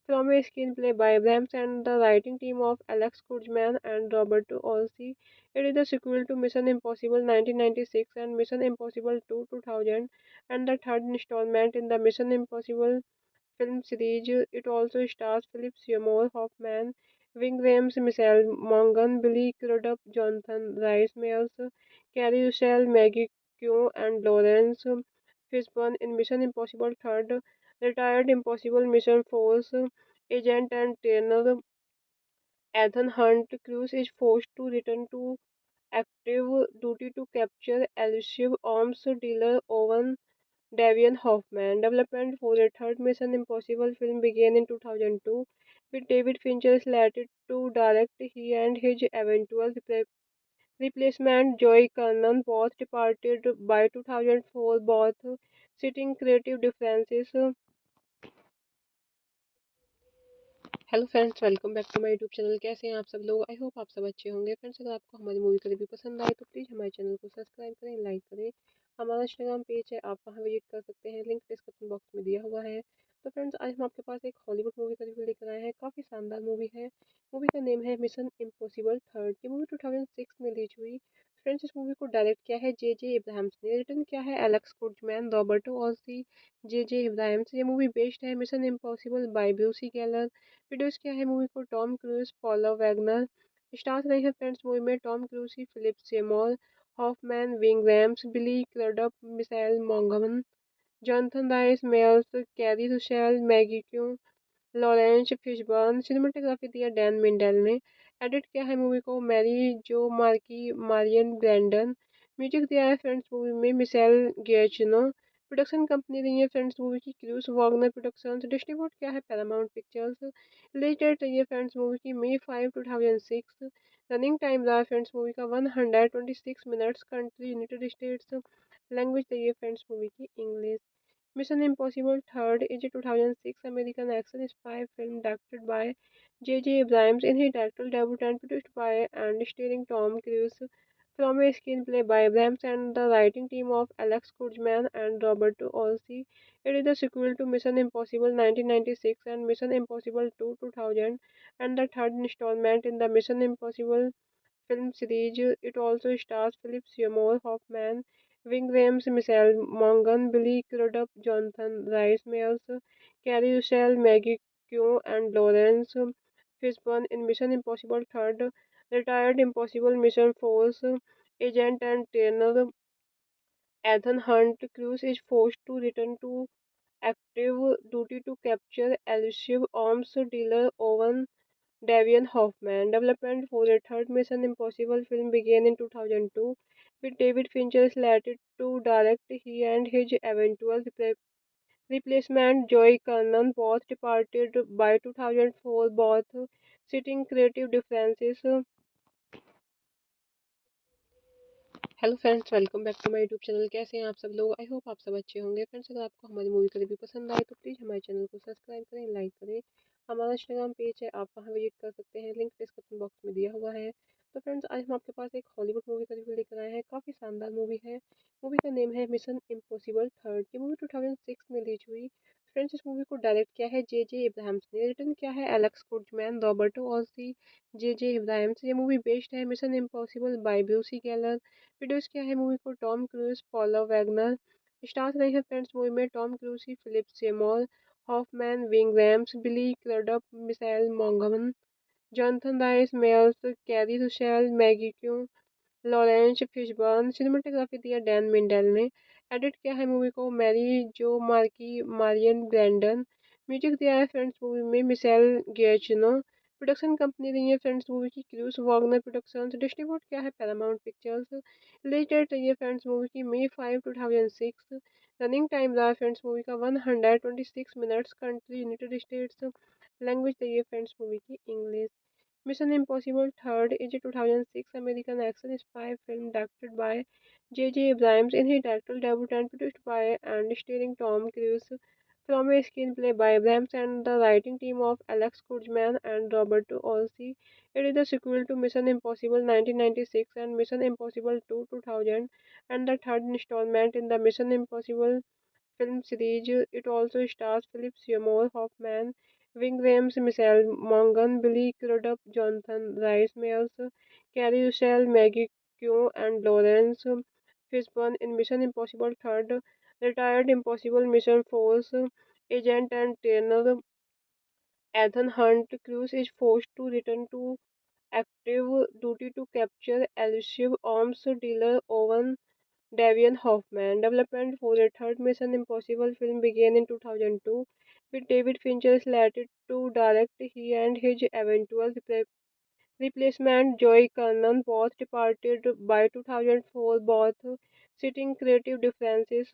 from a screenplay by Abrams and the writing team of Alex Kurtzman and Robert Olsey. It is the sequel to Mission Impossible 1996 and Mission Impossible 2 2000 and the third installment in the Mission Impossible film series. It also stars Philip Seymour Hoffman, Ving Rhames, Michelle Monaghan, Billy Crudup, Jonathan Rhys Meyers, Carrie Russell, Maggie Q, and Lawrence Fishburne in Mission Impossible 3rd. Retired Impossible Mission Force agent and trainer Ethan Hunt Cruise is forced to return to active duty to capture elusive arms dealer Owen Davian Hoffman. Development for a third Mission Impossible film began in 2002 with David Fincher slated to direct. He and his eventual replacement Joey Kernan both departed by 2004, both citing creative differences. Hello friends, welcome back to my YouTube channel. कैसे हैं आप सब लोग? I hope आप सब अच्छे होंगे। Friends, अगर आपको हमारी मूवी का रिव्यू पसंद आए तो प्लीज़ हमारे चैनल को सब्सक्राइब करें, लाइक करें। हमारा इंस्टाग्राम पेज है, आप वहां विजिट कर सकते हैं, लिंक डिस्क्रिप्शन बॉक्स में दिया हुआ है। तो फ्रेंड्स, आज हम आपके पास एक हॉलीवुड मूवी का रिव्यू लेकर आए हैं। काफ़ी शानदार मूवी है। मूवी का नेम है मिशन इम्पॉसिबल थर्ड। ये मूवी 2006 में रिलीज हुई। फ्रेंड्स, इस मूवी को डायरेक्ट किया है J.J. इब्राहिम्स ने, रिटर्न किया है Alex Kurtzman, Roberto Orci, J.J. Abrams. ये मूवी बेस्ड है mission impossible by Bruce Geller. Produce किया है मूवी को Tom Cruise, Paula Wagner. Stars रहे हैं फ्रेंड्स मूवी में Tom Cruise, Philip Seymour Hoffman, Ving Rhames, Billy Crudup, Michelle मोंगमन, Jonathan Rhys Meyers, Keri Russell, Maggie Q, Laurence Fishburne. Cinematography दिया Dan Mindel ने। Edit किया है movie को Mary जो मार्की मारियन ब्रैंडन। म्यूजिक दिया है फ्रेंड्स मूवी में मिशेल गिएचिनो। प्रोडक्शन कंपनी रही है फ्रेंड्स मूवी की क्रूज वॉगनर प्रोडक्शंस। डिस्ट्रीब्यूट किया है पैरामाउंट पिक्चर्स। रिलीज डेट रही है फ्रेंड्स मूवी की May 5 2006। रनिंग टाइम रहा फ्रेंड्स मूवी का 126 minutes. Country United states. Language रही है फ्रेंड्स मूवी की English. Mission Impossible Third is a 2006 American action spy film directed by J.J. Abrams in his directorial debut and produced by and starring Tom Cruise from a screenplay by Abrams and the writing team of Alex Kurtzman and Robert Olsey. It is the sequel to Mission Impossible 1996 and Mission Impossible 2 2000 and the third installment in the Mission Impossible film series. It also stars Philip Seymour Hoffman, Ving Rhames, Michelle Monaghan, Billy Crudup, Jonathan Rhys Meyers, Carrie Russell, Maggie Q, and Lawrence Fishburne in Mission Impossible 3rd. Retired Impossible Mission Force agent and trainer Ethan Hunt Cruise is forced to return to active duty to capture elusive arms dealer Owen Davian Hoffman. Development for a third Mission Impossible film began in 2002 with David Fincher slated to direct. He and his eventual replacement Joey Kernan both departed by 2004, both citing creative differences. Hello friends, welcome back to my YouTube channel. कैसे हैं आप सब लोग? I hope आप सब अच्छे होंगे। Friends, अगर आपको हमारी मूवी का रिव्यू पसंद आए तो प्लीज़ हमारे चैनल को सब्सक्राइब करें, लाइक करें। हमारा इंस्टाग्राम पेज है, आप वहां विजिट कर सकते हैं, लिंक डिस्क्रिप्शन बॉक्स में दिया हुआ है। तो फ्रेंड्स, आज हम आपके पास एक हॉलीवुड मूवी का रिव्यू लेकर आए हैं। काफ़ी शानदार मूवी है। मूवी का नेम है मिशन इम्पॉसिबल थर्ड। ये मूवी 2006 में रिलीज हुई। फ्रेंड्स, इस मूवी को डायरेक्ट किया है J.J. इब्राहिम्स ने, रिटर्न किया है Alex Kurtzman, Roberto Orci, J.J. Abrams. ये मूवी बेस्ड है mission impossible by Bruce Geller. Produce किया है मूवी को Tom Cruise, Paula Wagner. Stars रहे हैं फ्रेंड्स मूवी में Tom Cruise, Philip Seymour Hoffman, Ving Rhames, Billy Crudup, Michelle मोंगमन, Jonathan Rhys Meyers, Keri Russell, Maggie Q, Laurence Fishburne. Cinematography दिया Dan Mindel ने। Edit किया है movie को Mary जो मार्की मारियन ब्रैंडन। म्यूजिक दिया है फ्रेंड्स मूवी में मिशेल गिएचिनो। प्रोडक्शन कंपनी रही है फ्रेंड्स मूवी की क्रूज वॉगनर प्रोडक्शंस। डिस्ट्रीब्यूट किया है पैरामाउंट पिक्चर्स। रिलीज डेट रही है फ्रेंड्स मूवी की May 5 2006। रनिंग टाइम रहा फ्रेंड्स मूवी का 126 minutes. Country United states. Language रही है फ्रेंड्स मूवी की English. Mission Impossible Third is a 2006 American action spy film directed by J.J. Abrams in his directorial debut and produced by and starring Tom Cruise from a screenplay by Brahms and the writing team of Alex Kurtzman and Robert Olsey. It is the sequel to Mission Impossible 1996 and Mission Impossible 2 2000 and the third installment in the Mission Impossible film series. It also stars Philip Seymour Hoffman, Ving Rhames, Michelle Monaghan, Billy Crudup, Jonathan Rhys Meyers, Carrie Russell, Maggie Q, and Lawrence Fishburne in Mission Impossible 3rd, retired Impossible Mission Force agent and trainer Ethan Hunt. Cruise is forced to return to active duty to capture elusive arms dealer Owen Davian Hoffman. Development for a third Mission Impossible film began in 2002, with David Fincher slated to direct. He and his eventual replacement Joey Kernan both departed by 2004, both citing creative differences.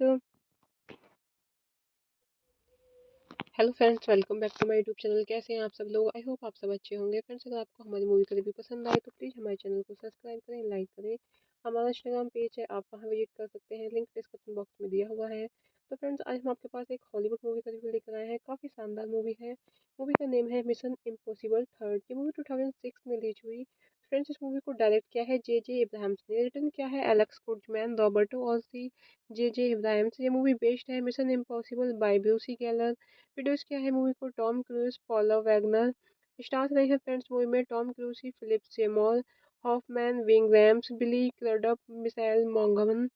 Hello friends, welcome back to my YouTube channel. कैसे हैं आप सब लोग? I hope आप सब अच्छे होंगे। Friends, अगर आपको हमारी मूवी का रिव्यू पसंद आए तो प्लीज़ हमारे चैनल को सब्सक्राइब करें, लाइक करें। हमारा इंस्टाग्राम पेज है, आप वहां विजिट कर सकते हैं, लिंक डिस्क्रिप्शन बॉक्स में दिया हुआ है। तो फ्रेंड्स, आज हम आपके पास एक हॉलीवुड मूवी का रिव्यू लेकर आए हैं। काफ़ी शानदार मूवी है। मूवी का नेम है मिशन इम्पॉसिबल 3rd। ये मूवी 2006 में रिलीज हुई। फ्रेंड्स, इस मूवी को डायरेक्ट किया है जे इब्राहिम्स ने, रिटर्न किया है Alex Kurtzman, Roberto Orci, J Abrams. ये मूवी बेस्ड है mission impossible by Bruce Geller. Produce किया है मूवी को Tom Cruise, Paula Wagner. Stars रहे हैं फ्रेंड्स मूवी में Tom Cruise, Philip Seymour Hoffman, Ving Rhames, Billy Crudup, Michelle मोंगमन,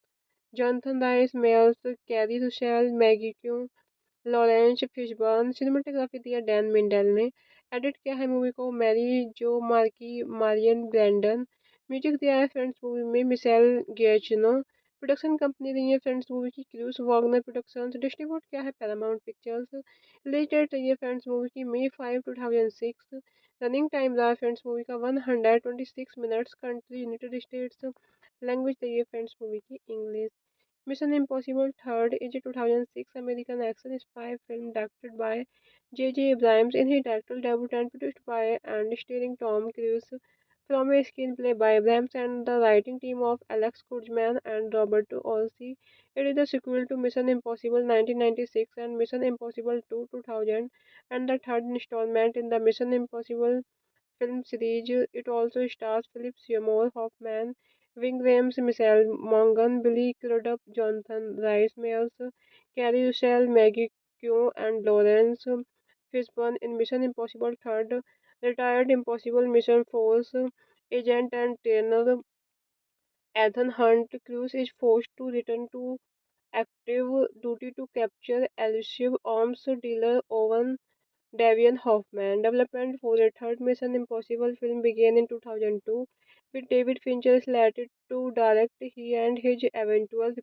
Jonathan Rhys Meyers, Keri Russell, Maggie Q, Laurence Fishburne. Cinematography दिया Dan Mindel ने। Edit किया है movie को Mary जो मार्की मारियन ब्रैंडन। म्यूजिक दिया है फ्रेंड्स मूवी में मिशेल गिएचिनो। प्रोडक्शन कंपनी रही है फ्रेंड्स मूवी की क्रूज वॉगनर प्रोडक्शंस। डिस्ट्रीब्यूट किया है पैरामाउंट पिक्चर्स। रिलीज डेट रही है फ्रेंड्स मूवी की May 5, 2006। रनिंग टाइम रहा फ्रेंड्स मूवी का 126 minutes. Country United states. Language रही है फ्रेंड्स मूवी की English. Mission Impossible 3rd is a 2006 American action spy film directed by J. Abrams in his directorial debut and produced by and starring Tom Cruise from a screenplay by Abrams and the writing team of Alex Kurtzman and Robert Olsey. It is the sequel to Mission Impossible 1996 and Mission Impossible 2 2000 and the third installment in the Mission Impossible film series. It also stars Philip Seymour Hoffman, Ving Rhames, Michelle Monaghan, Billy Crudup, Jonathan Rhys Meyers, Carrie Russell, Maggie Q, and Lawrence Fishburne in Mission Impossible 3rd, retired Impossible Mission Force agent and trainer Ethan Hunt. Cruise is forced to return to active duty to capture elusive arms dealer Owen Davian Hoffman. Development for a third Mission Impossible film began in 2002, with David Fincher slated to direct. He and his eventual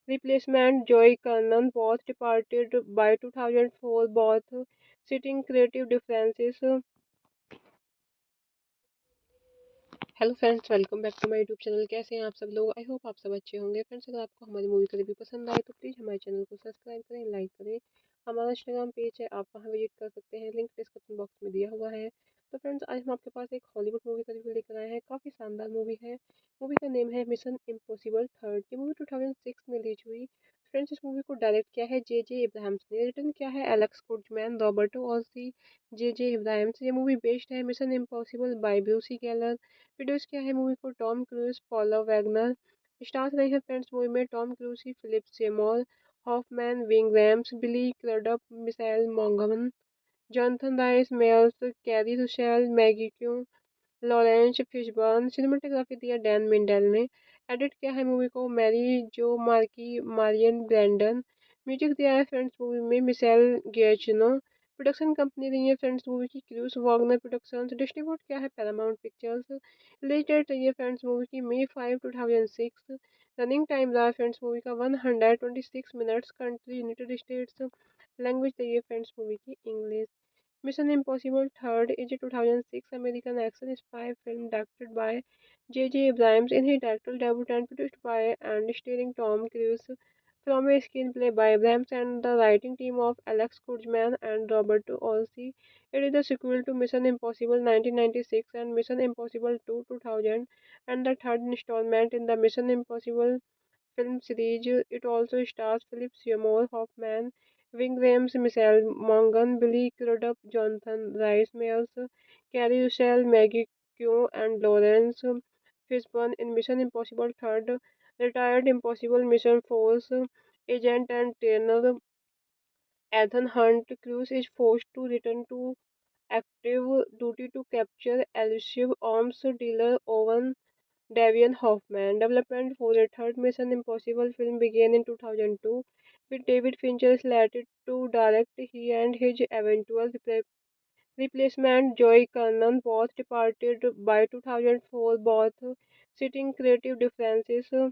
replacement Joey Kernan both departed by 2004, both citing creative differences. Hello friends, welcome back to my YouTube channel. कैसे हैं आप सब लोग? I hope आप सब अच्छे होंगे। Friends, अगर आपको हमारी मूवी का रिव्यू पसंद आए तो प्लीज़ हमारे चैनल को सब्सक्राइब करें, लाइक करें। हमारा इंस्टाग्राम पेज है, आप वहां विजिट कर सकते हैं, लिंक डिस्क्रिप्शन बॉक्स में दिया हुआ है। तो फ्रेंड्स, आज हम आपके पास एक हॉलीवुड मूवी का रिव्यू लेकर आए हैं। काफ़ी शानदार मूवी है। मूवी का नेम है मिशन इम्पॉसिबल 3rd। ये मूवी 2006 में रिलीज हुई। फ्रेंड्स, इस मूवी को डायरेक्ट किया है जे इब्राहिम्स ने, रिटर्न किया है Alex Kurtzman, Roberto Orci, J Abrams. ये मूवी बेस्ड है mission impossible by Bruce Geller. Produce किया है मूवी को Tom Cruise, Paula Wagner. Stars रहे हैं फ्रेंड्स मूवी में Tom Cruise, Philip Seymour Hoffman, Ving Rhames, Billy Crudup, Michelle मोंगमन, Jonathan Rhys Meyers, Keri Russell, Maggie Q, Laurence Fishburne. Cinematography दिया Dan Mindel ने। Edit किया है movie को Mary जो मार्की मारियन ब्रैंडन। म्यूजिक दिया है फ्रेंड्स मूवी में मिशेल गिएचिनो। प्रोडक्शन कंपनी रही है फ्रेंड्स मूवी की क्रूज वॉगनर प्रोडक्शंस। डिस्ट्रीब्यूट किया है पैरामाउंट पिक्चर्स। रिलीज डेट रही है फ्रेंड्स मूवी की May 5, 2006। रनिंग टाइम रहा फ्रेंड्स मूवी का 126 minutes. Country United states. Language रही है फ्रेंड्स मूवी की English. Mission Impossible 3rd is a 2006 American action spy film directed by J. Abrams in his directorial debut and produced by and starring Tom Cruise from a screenplay by Abrams and the writing team of Alex Kurtzman and Robert Olsey. It is the sequel to Mission Impossible 1996 and Mission Impossible 2 2000 and the third installment in the Mission Impossible film series. It also stars Philip Seymour Hoffman, Ving Rhames, Michelle Monaghan, Billy Crudup, Jonathan Rhys Meyers, Carrie Russell, Maggie Q, and Lawrence Fishburne in Mission Impossible Third, retired Impossible Mission Force agent and trainer Ethan Hunt. Cruise is forced to return to active duty to capture elusive arms dealer Owen Davian Hoffman. Development for a third Mission Impossible film began in 2002, with David Fincher slated to direct. He and his eventual replacement, Joey Kernan, both departed by 2004, both citing creative differences.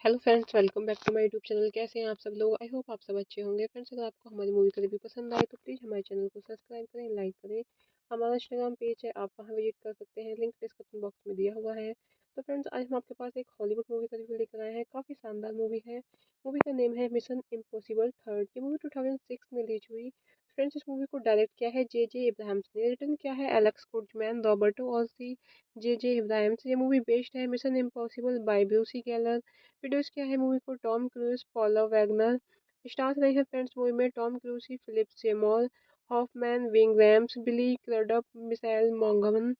Hello friends, welcome back to my YouTube channel. कैसे हैं आप सब लोग? I hope आप सब अच्छे होंगे। Friends, अगर आपको हमारी मूवी का रिव्यू पसंद आए तो प्लीज़ हमारे चैनल को सब्सक्राइब करें, लाइक करें। हमारा इंस्टाग्राम पेज है, आप वहां विजिट कर सकते हैं, लिंक डिस्क्रिप्शन बॉक्स में दिया हुआ है। तो फ्रेंड्स, आज हम आपके पास एक हॉलीवुड मूवी का रिव्यू लेकर आए हैं। काफ़ी शानदार मूवी है। मूवी का नेम है मिशन इम्पॉसिबल थर्ड। ये मूवी 2006 में रिलीज हुई। फ्रेंड्स, इस मूवी को डायरेक्ट किया है जे इब्राहिम्स ने, रिटर्न किया है Alex Kurtzman, Roberto Orci, J Abrams. ये मूवी बेस्ड है mission impossible by Bruce Geller. Produce किया है मूवी को Tom Cruise, Paula Wagner. Stars रहे हैं फ्रेंड्स मूवी में Tom Cruise, Philip Seymour Hoffman, Ving Rhames, Billy Crudup, Michelle मोंगमन,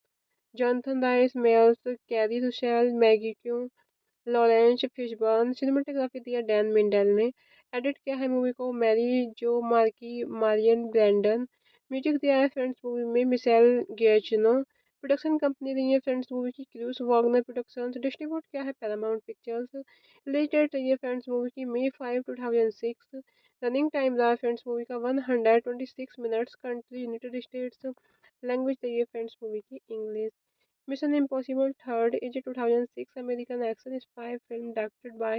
Jonathan Rhys Meyers, Keri Russell, Maggie Q, Laurence Fishburne. Cinematography दिया Dan Mindel ने। Edit किया है movie को Mary जो मार्की मारियन ब्रैंडन। म्यूजिक दिया है फ्रेंड्स मूवी में मिशेल गिएचिनो। प्रोडक्शन कंपनी रही है फ्रेंड्स मूवी की क्रूस वॉगनर प्रोडक्शंस। डिस्ट्रीब्यूट किया है पैरामाउंट पिक्चर्स। रिलीज डेट रही है फ्रेंड्स मूवी की May 5, 2006। रनिंग टाइम रहा फ्रेंड्स मूवी का 126 minutes. Country United states. Language रही है फ्रेंड्स मूवी की English. Mission Impossible Third is a 2006 American action spy film directed by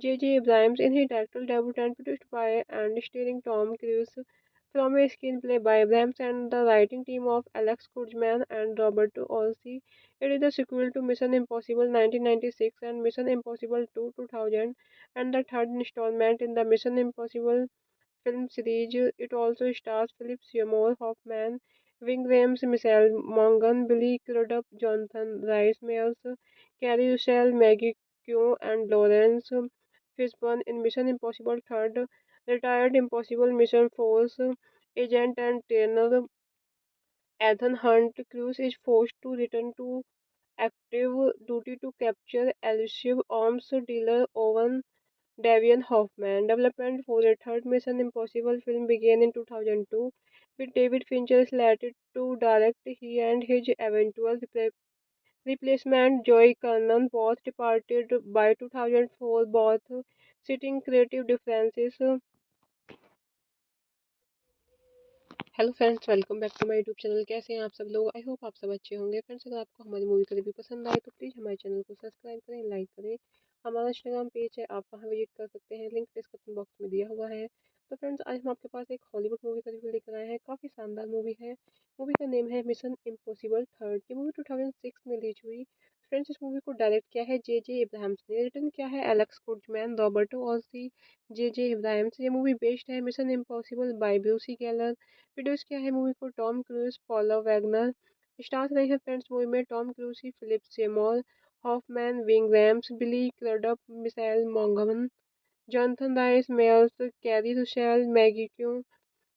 J. Abrams in his directorial debut and produced by and starring Tom Cruise from a screenplay by Abrams and the writing team of Alex Kurtzman and Robert Olsey. It is the sequel to Mission Impossible 1996 and Mission Impossible 2 2000 and the third installment in the Mission Impossible film series. It also stars Philip Seymour Hoffman, Ving Rhames, Michelle Monaghan, Billy Crudup, Jonathan Rhys Meyers, Carrie Russell, Maggie Q, and Lawrence Fishburne in Mission Impossible Third, retired Impossible Mission Force agent and trainer Ethan Hunt. Cruise is forced to return to active duty to capture elusive arms dealer Owen Davian Hoffman. Development for a third Mission Impossible film began in 2002, with David Fincher slated to direct. He and his eventual replacement, Joey Kernan, both departed by 2004, both citing creative differences. Hello friends, welcome back to my YouTube channel. कैसे हैं आप सब लोग? I hope आप सब अच्छे होंगे। Friends, अगर आपको हमारी मूवी का रिव्यू पसंद आए तो प्लीज़ हमारे चैनल को सब्सक्राइब करें, लाइक करें। हमारा इंस्टाग्राम पेज है, आप वहां विजिट कर सकते हैं, लिंक डिस्क्रिप्शन बॉक्स में दिया हुआ है। तो फ्रेंड्स, आज हम आपके पास एक हॉलीवुड मूवी का रिव्यू लेकर आए हैं। काफ़ी शानदार मूवी है। मूवी का नेम है मिशन इम्पॉसिबल थर्ड। ये मूवी 2006 में रिलीज हुई। फ्रेंड्स, इस मूवी को डायरेक्ट किया है जे इब्राहिम्स ने, रिटर्न किया है Alex Kurtzman, Roberto Orci, J Abrams. ये मूवी बेस्ड है mission impossible by Bruce Geller. Produce किया है मूवी को Tom Cruise, Paula Wagner. Stars रहे हैं फ्रेंड्स मूवी में Tom Cruise, Philip Seymour Hoffman, Ving Rhames, Billy Crudup, Michelle मोंगमन, Jonathan Rhys Meyers, Keri Russell, Maggie Q,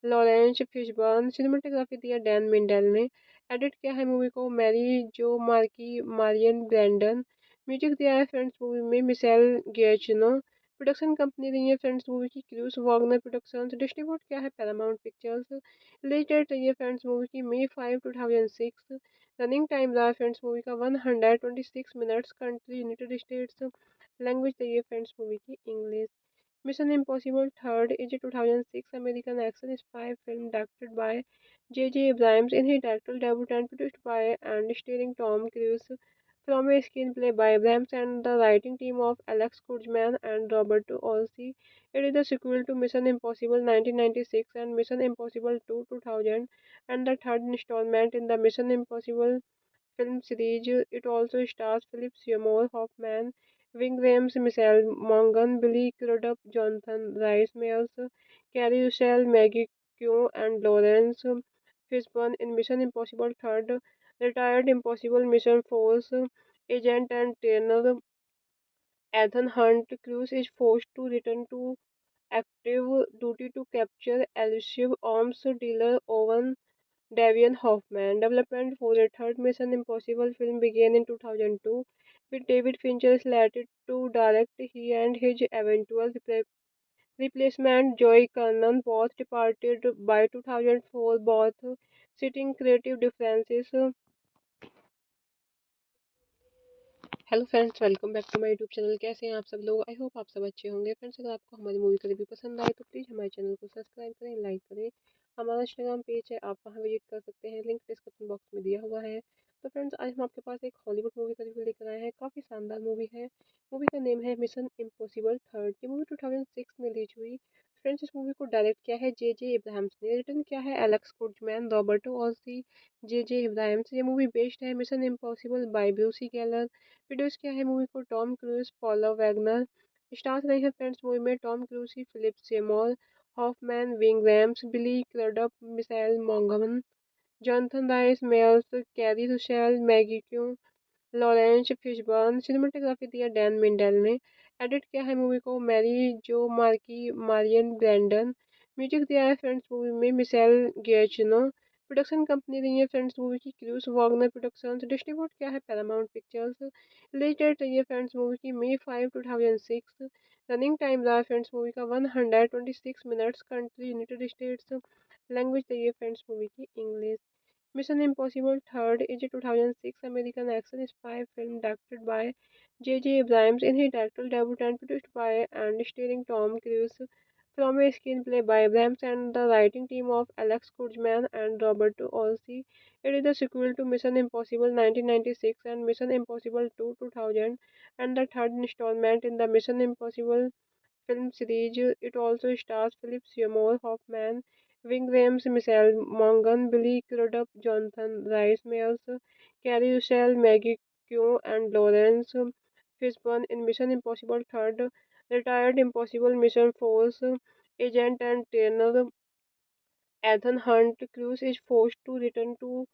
Laurence Fishburne. Cinematography दिया Dan Mindel ने। Edit किया है movie को Mary जो मार्की मारियन ब्रैंडन। म्यूजिक दिया है फ्रेंड्स मूवी में मिशेल गिएचिनो। प्रोडक्शन कंपनी रही है फ्रेंड्स मूवी की क्रूस वॉगनर प्रोडक्शंस। डिस्ट्रीब्यूट किया है पैरामाउंट पिक्चर्स। रिलीज डेट रही है फ्रेंड्स मूवी की May 5, 2006। रनिंग टाइम रहा फ्रेंड्स मूवी का 126 minutes. Country United states. Language रही है फ्रेंड्स मूवी की English. Mission Impossible Third is a 2006 American action spy film directed by J. Abrams in his directorial debut and produced by and starring Tom Cruise from a screenplay by Abrams and the writing team of Alex Kurtzman and Robert Olsey. It is the sequel to Mission Impossible 1996 and Mission Impossible 2 2000 and the third installment in the Mission Impossible film series. It also stars Philip Seymour Hoffman, Ving Rhames, Michelle Monaghan, Billy Crudup, Jonathan Rhys Meyers, Carrie Russell, Maggie Q, and Lawrence Fishburne in Mission Impossible Third, retired Impossible Mission Force agent and trainer Ethan Hunt Cruz is forced to return to active duty to capture elusive arms dealer Owen Davian Hoffman. Development for a third Mission Impossible film began in 2002, with David Fincher slated to direct. He and his eventual replacement Joy Kernan both departed by 2004, both citing creative differences. Hello friends, welcome back to my YouTube channel. कैसे हैं आप सब लोग? I hope आप सब अच्छे होंगे। Friends, अगर आपको हमारी मूवी का रिव्यू पसंद आए तो प्लीज़ हमारे चैनल को सब्सक्राइब करें, लाइक करें। हमारा इंस्टाग्राम पेज है, आप वहां विजिट कर सकते हैं, लिंक डिस्क्रिप्शन बॉक्स में दिया हुआ है। तो फ्रेंड्स, आज हम आपके पास एक हॉलीवुड मूवी का रिव्यू लेकर आए हैं। काफ़ी शानदार मूवी है। मूवी का नेम है मिशन इम्पॉसिबल थर्ड। ये मूवी 2006 में रिलीज हुई। फ्रेंड्स, इस मूवी को डायरेक्ट किया है जे इब्राहिम्स ने, रिटर्न किया है Alex Kurtzman, Roberto Orci, J Abrams. ये मूवी बेस्ड है mission impossible by Bruce Geller. Produce किया है मूवी को Tom Cruise, Paula Wagner. Stars रहे हैं फ्रेंड्स मूवी में Tom Cruise, Philip Seymour Hoffman, Ving Rhames, Billy Crudup, Michelle मोंगमन, Jonathan Rhys Meyers, Keri Russell, Maggie Q, Laurence Fishburne. Cinematography दिया Dan Mindel ने। Edit किया है movie को Mary जो मार्की मारियन ब्रैंडन। म्यूजिक दिया है फ्रेंड्स मूवी में मिशेल गिएचिनो। प्रोडक्शन कंपनी रही है फ्रेंड्स मूवी की क्रूस वॉगनर प्रोडक्शंस। डिस्ट्रीब्यूट किया है पैरामाउंट पिक्चर्स। रिलीज डेट रही है फ्रेंड्स मूवी की May 5, 2006। रनिंग टाइम रहा फ्रेंड्स मूवी का 126 minutes. Country United states. Language रही है फ्रेंड्स मूवी की English. Mission Impossible Third is a 2006 American action spy film directed by J. Abrams in his directorial debut and produced by and starring Tom Cruise from a screenplay by Abrams and the writing team of Alex Kurtzman and Robert Olsey. It is the sequel to Mission Impossible 1996 and Mission Impossible 2 2000 and the third installment in the Mission Impossible film series. It also stars Philip Seymour Hoffman, Ving Rhames, Michelle Monaghan, Billy Crudup, Jonathan Rhys Meyers, Carrie Russell, Maggie Q, and Lawrence Fishburne in Mission Impossible Third. Retired Impossible Mission Force agent and trainer Ethan Hunt Cruz is forced to return to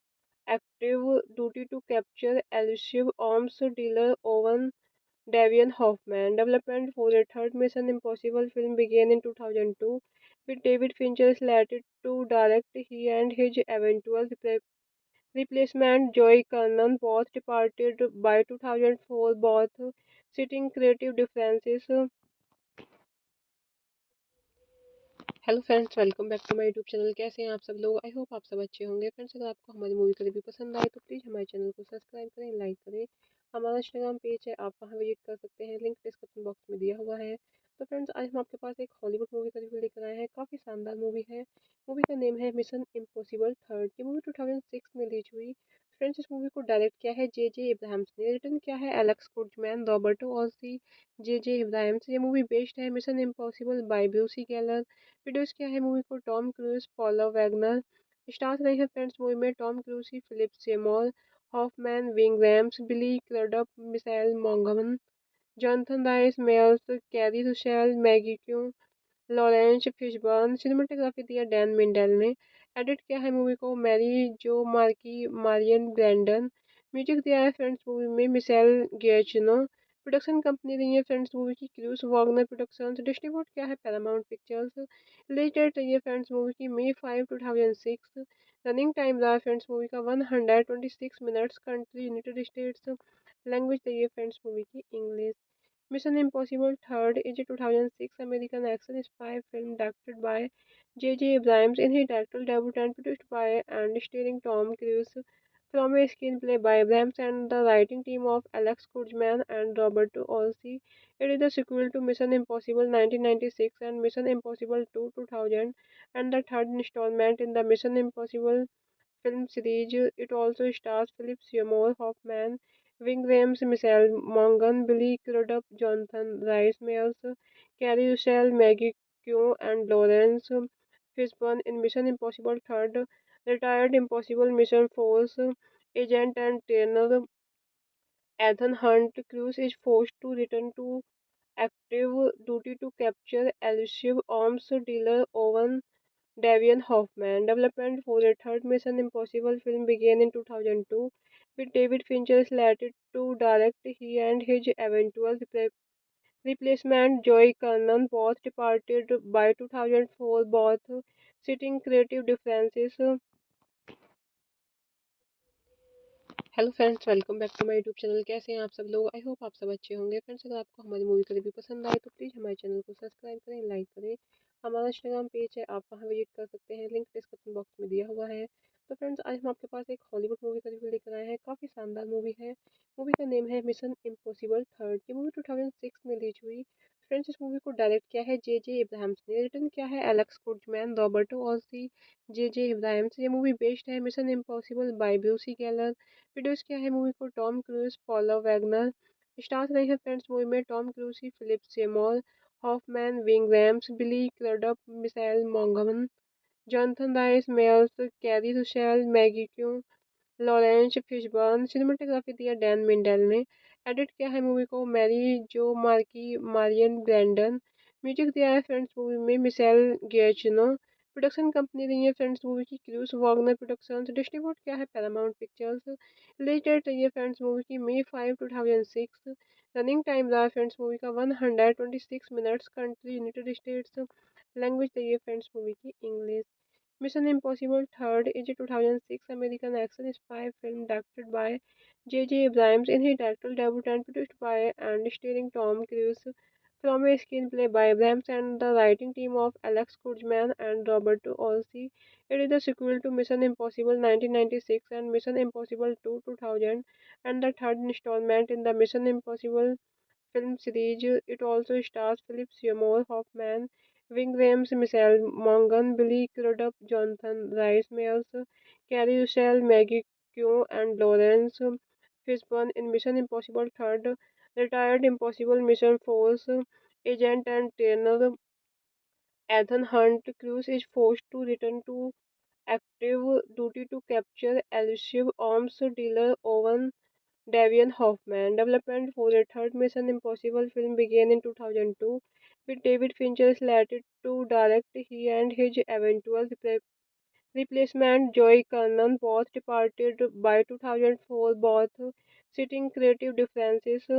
active duty to capture elusive arms dealer Owen Davian Hoffman. Development for a third Mission Impossible film began in 2002, with David Fincher slated to direct. He and his eventual replacement Joy Kernan both departed by 2004, both citing creative differences. Hello friends, welcome back to my YouTube channel. कैसे हैं आप सब लोग? I hope आप सब अच्छे होंगे। Friends, अगर आपको हमारी मूवी का रिव्यू पसंद आए तो प्लीज़ हमारे चैनल को सब्सक्राइब करें, लाइक करें। हमारा इंस्टाग्राम पेज है, आप वहां विजिट कर सकते हैं, लिंक डिस्क्रिप्शन बॉक्स में दिया हुआ है। तो फ्रेंड्स, आज हम आपके पास एक हॉलीवुड मूवी का रिव्यू लेकर आए हैं। काफ़ी शानदार मूवी है। मूवी का नेम है मिशन इम्पॉसिबल थर्ड। ये मूवी 2006 में रिलीज हुई। फ्रेंड्स, इस मूवी को डायरेक्ट किया है जे इब्राहिम्स ने, रिटर्न किया है Alex Kurtzman, Roberto Orci, J Abrams. ये मूवी बेस्ड है mission impossible by Bruce Geller. Produce किया है मूवी को Tom Cruise, Paula Wagner. Stars रहे हैं फ्रेंड्स मूवी में Tom Cruise, Philip Seymour Hoffman, Ving Rhames, Billy Crudup, Michelle मोंगमन, Jonathan Rhys Meyers, Keri Russell, Maggie Q, Laurence Fishburne. Cinematography दिया Dan Mindel ने। Edit किया है movie को Mary जो मार्की मारियन ब्रैंडन। म्यूजिक दिया है फ्रेंड्स मूवी में मिशेल गिएचिनो। प्रोडक्शन कंपनी रही है फ्रेंड्स मूवी की क्रूस वॉगनर प्रोडक्शंस। डिस्ट्रीब्यूट किया है पैरामाउंट पिक्चर्स। रिलीज डेट रही है फ्रेंड्स मूवी की May 5, 2006। रनिंग टाइम रहा फ्रेंड्स मूवी का 126 minutes. Country United states. Language रही है फ्रेंड्स मूवी की English. Mission Impossible Third is a 2006 American action spy film directed by J. Abrams in his directorial debut and produced by and starring Tom Cruise from a screenplay by Abrams and the writing team of Alex Kurtzman and Robert Olsey. It is the sequel to Mission Impossible 1996 and Mission Impossible 2 2000 and the third installment in the Mission Impossible film series. It also stars Philip Seymour Hoffman, Ving Rhames, Michelle Monaghan, Billy Crudup, Jonathan Rhys Meyers, Carrie Russell, Maggie Q, and Lawrence Fishburne in Mission Impossible Third. Retired Impossible Mission Force agent and trainer Ethan Hunt Cruz is forced to return to active duty to capture elusive arms dealer Owen Davian Hoffman. Development for a third Mission Impossible film began in 2002, with David Fincher slated to direct. He and his eventual Replacement Joy Kannan, both departed by 2004, both citing creative differences. Hello friends, welcome back to my YouTube channel. कैसे हैं आप सब लोग? I hope आप सब अच्छे होंगे। Friends, अगर आपको हमारी मूवी का रिव्यू पसंद आए तो प्लीज़ हमारे चैनल को सब्सक्राइब करें, लाइक करें। हमारा इंस्टाग्राम पेज है, आप वहां विजिट कर सकते हैं, लिंक डिस्क्रिप्शन बॉक्स में दिया हुआ है। तो फ्रेंड्स, आज हम आपके पास एक हॉलीवुड मूवी का रिव्यू लेकर आए हैं। काफ़ी शानदार मूवी है। मूवी का नेम है मिशन इम्पॉसिबल थर्ड। ये मूवी 2006 में रिलीज हुई। फ्रेंड्स, इस मूवी को डायरेक्ट किया है जे इब्राहिम्स ने, रिटर्न किया है Alex Kurtzman, Roberto Orci, J Abrams. ये मूवी बेस्ड है mission impossible by Bruce Geller. Produce किया है मूवी को Tom Cruise, Paula Wagner. Stars रहे हैं फ्रेंड्स मूवी में Tom Cruise, Philip Seymour Hoffman, Ving Rhames, Billy Crudup, Michelle मोंगमन, Jonathan Rhys Meyers, Keri Russell, Maggie Q, Laurence Fishburne. Cinematography दिया Dan Mindel ने। Edit किया है movie को Mary जो मार्की मारियन ब्रैंडन। म्यूजिक दिया है फ्रेंड्स मूवी में मिशेल गिएचिनो। प्रोडक्शन कंपनी रही है फ्रेंड्स मूवी की क्रूज वॉगनर प्रोडक्शंस। डिस्ट्रीब्यूट किया है पैरामाउंट पिक्चर्स। रिलीज डेट रही है फ्रेंड्स मूवी की May 5, 2006। रनिंग टाइम रहा फ्रेंड्स मूवी का 126 minutes. Country United states. Language रही है फ्रेंड्स मूवी की English. Mission Impossible Third is a 2006 American action spy film directed by J. Abrams in his directorial debut and produced by and starring Tom Cruise from a screenplay by Abrams and the writing team of Alex Kurtzman and Robert Olsey. It is the sequel to Mission Impossible 1996 and Mission Impossible 2 2000 and the third installment in the Mission Impossible film series. It also stars Philip Seymour Hoffman, Ving Rhames, Michelle Monaghan, Billy Crudup, Jonathan Rhys Meyers, Carrie Russell, Maggie Q, and Lawrence Fishburne in Mission Impossible Third. Retired Impossible Mission Force agent and trainer Ethan Hunt Cruise is forced to return to active duty to capture elusive arms dealer Owen Davian Hoffman. Development for a third Mission Impossible film began in 2002 with David Fincher slated to direct. He and his eventual replacement Joy Kernan both departed by 2004, both citing creative differences.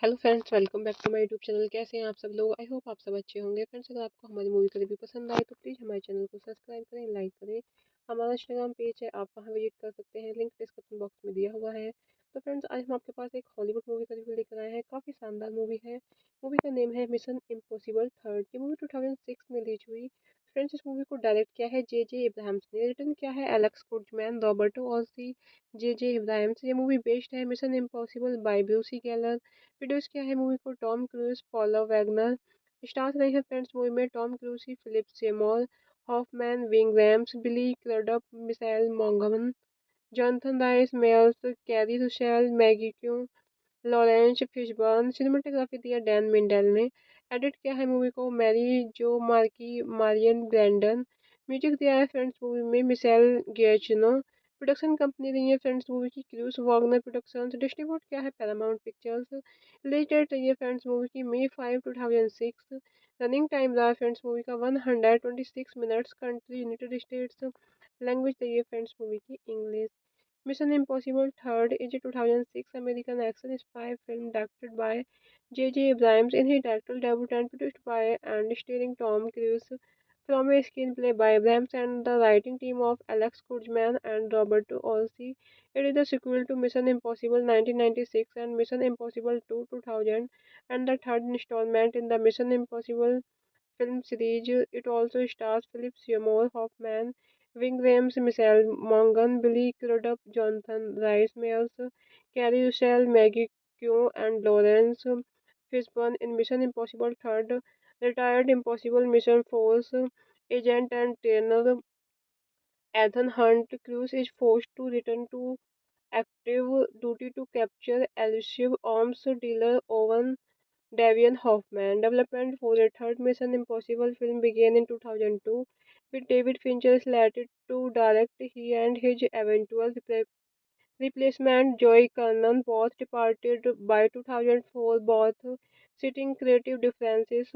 Hello friends, welcome back to my YouTube channel. कैसे हैं आप सब लोग? I hope आप सब अच्छे होंगे। Friends, अगर आपको हमारी मूवी का रिव्यू पसंद आए तो प्लीज़ हमारे चैनल को सब्सक्राइब करें, लाइक करें। हमारा इंस्टाग्राम पेज है, आप वहां विजिट कर सकते हैं, लिंक डिस्क्रिप्शन बॉक्स में दिया हुआ है। तो फ्रेंड्स, आज हम आपके पास एक हॉलीवुड मूवी का रिव्यू लेकर आए हैं। काफ़ी शानदार मूवी है। मूवी का नेम है मिशन इम्पॉसिबल थर्ड। ये मूवी 2006 में रिलीज हुई। फ्रेंड्स, इस मूवी को डायरेक्ट किया है जे इब्राहिम्स ने, रिटर्न किया है Alex Kurtzman, Roberto Orci, J Abrams. ये मूवी बेस्ड है mission impossible by Bruce Geller. Produce किया है मूवी को Tom Cruise, Paula Wagner. Stars रहे हैं फ्रेंड्स मूवी में Tom Cruise, Philip Seymour Hoffman, Ving Rhames, Billy Crudup, Michelle मोंगमन, Jonathan Rhys Meyers, Keri Russell, Maggie Q, Laurence Fishburne. Cinematography दिया Dan Mindel ने। Edit किया है movie को Mary जो मार्की मारियन ब्रैंडन। म्यूजिक दिया है फ्रेंड्स मूवी में मिशेल गिएचिनो। प्रोडक्शन कंपनी रही है फ्रेंड्स मूवी की क्रूज वॉगनर प्रोडक्शंस। डिस्ट्रीब्यूट किया है पैरामाउंट पिक्चर्स। रिलीज डेट रही है फ्रेंड्स मूवी की May 5, 2006। रनिंग टाइम रहा फ्रेंड्स मूवी का 126 minutes. Country United states. Language रही है फ्रेंड्स मूवी की English. Mission Impossible Third is a 2006 American action spy film directed by J. Abrams in his directorial debut and produced by and starring Tom Cruise from a screenplay by Abrams and the writing team of Alex Kurtzman and Robert Olsey. It is the sequel to Mission Impossible 1996 and Mission Impossible 2 2000 and the third installment in the Mission Impossible film series. It also stars Philip Seymour Hoffman, Ving Rhames, Michelle Monaghan, Billy Crudup, Jonathan Rhys Meyers, Carrie Russell, Maggie Q, and Lawrence Fishburne in Mission Impossible Third. Retired Impossible Mission Force agent and trainer Ethan Hunt Cruise is forced to return to active duty to capture elusive arms dealer Owen Davian Hoffman. Development for a third Mission Impossible film began in 2002 with David Fincher slated to direct. He and his eventual replacement Joy Kernan both departed by 2004, both citing creative differences.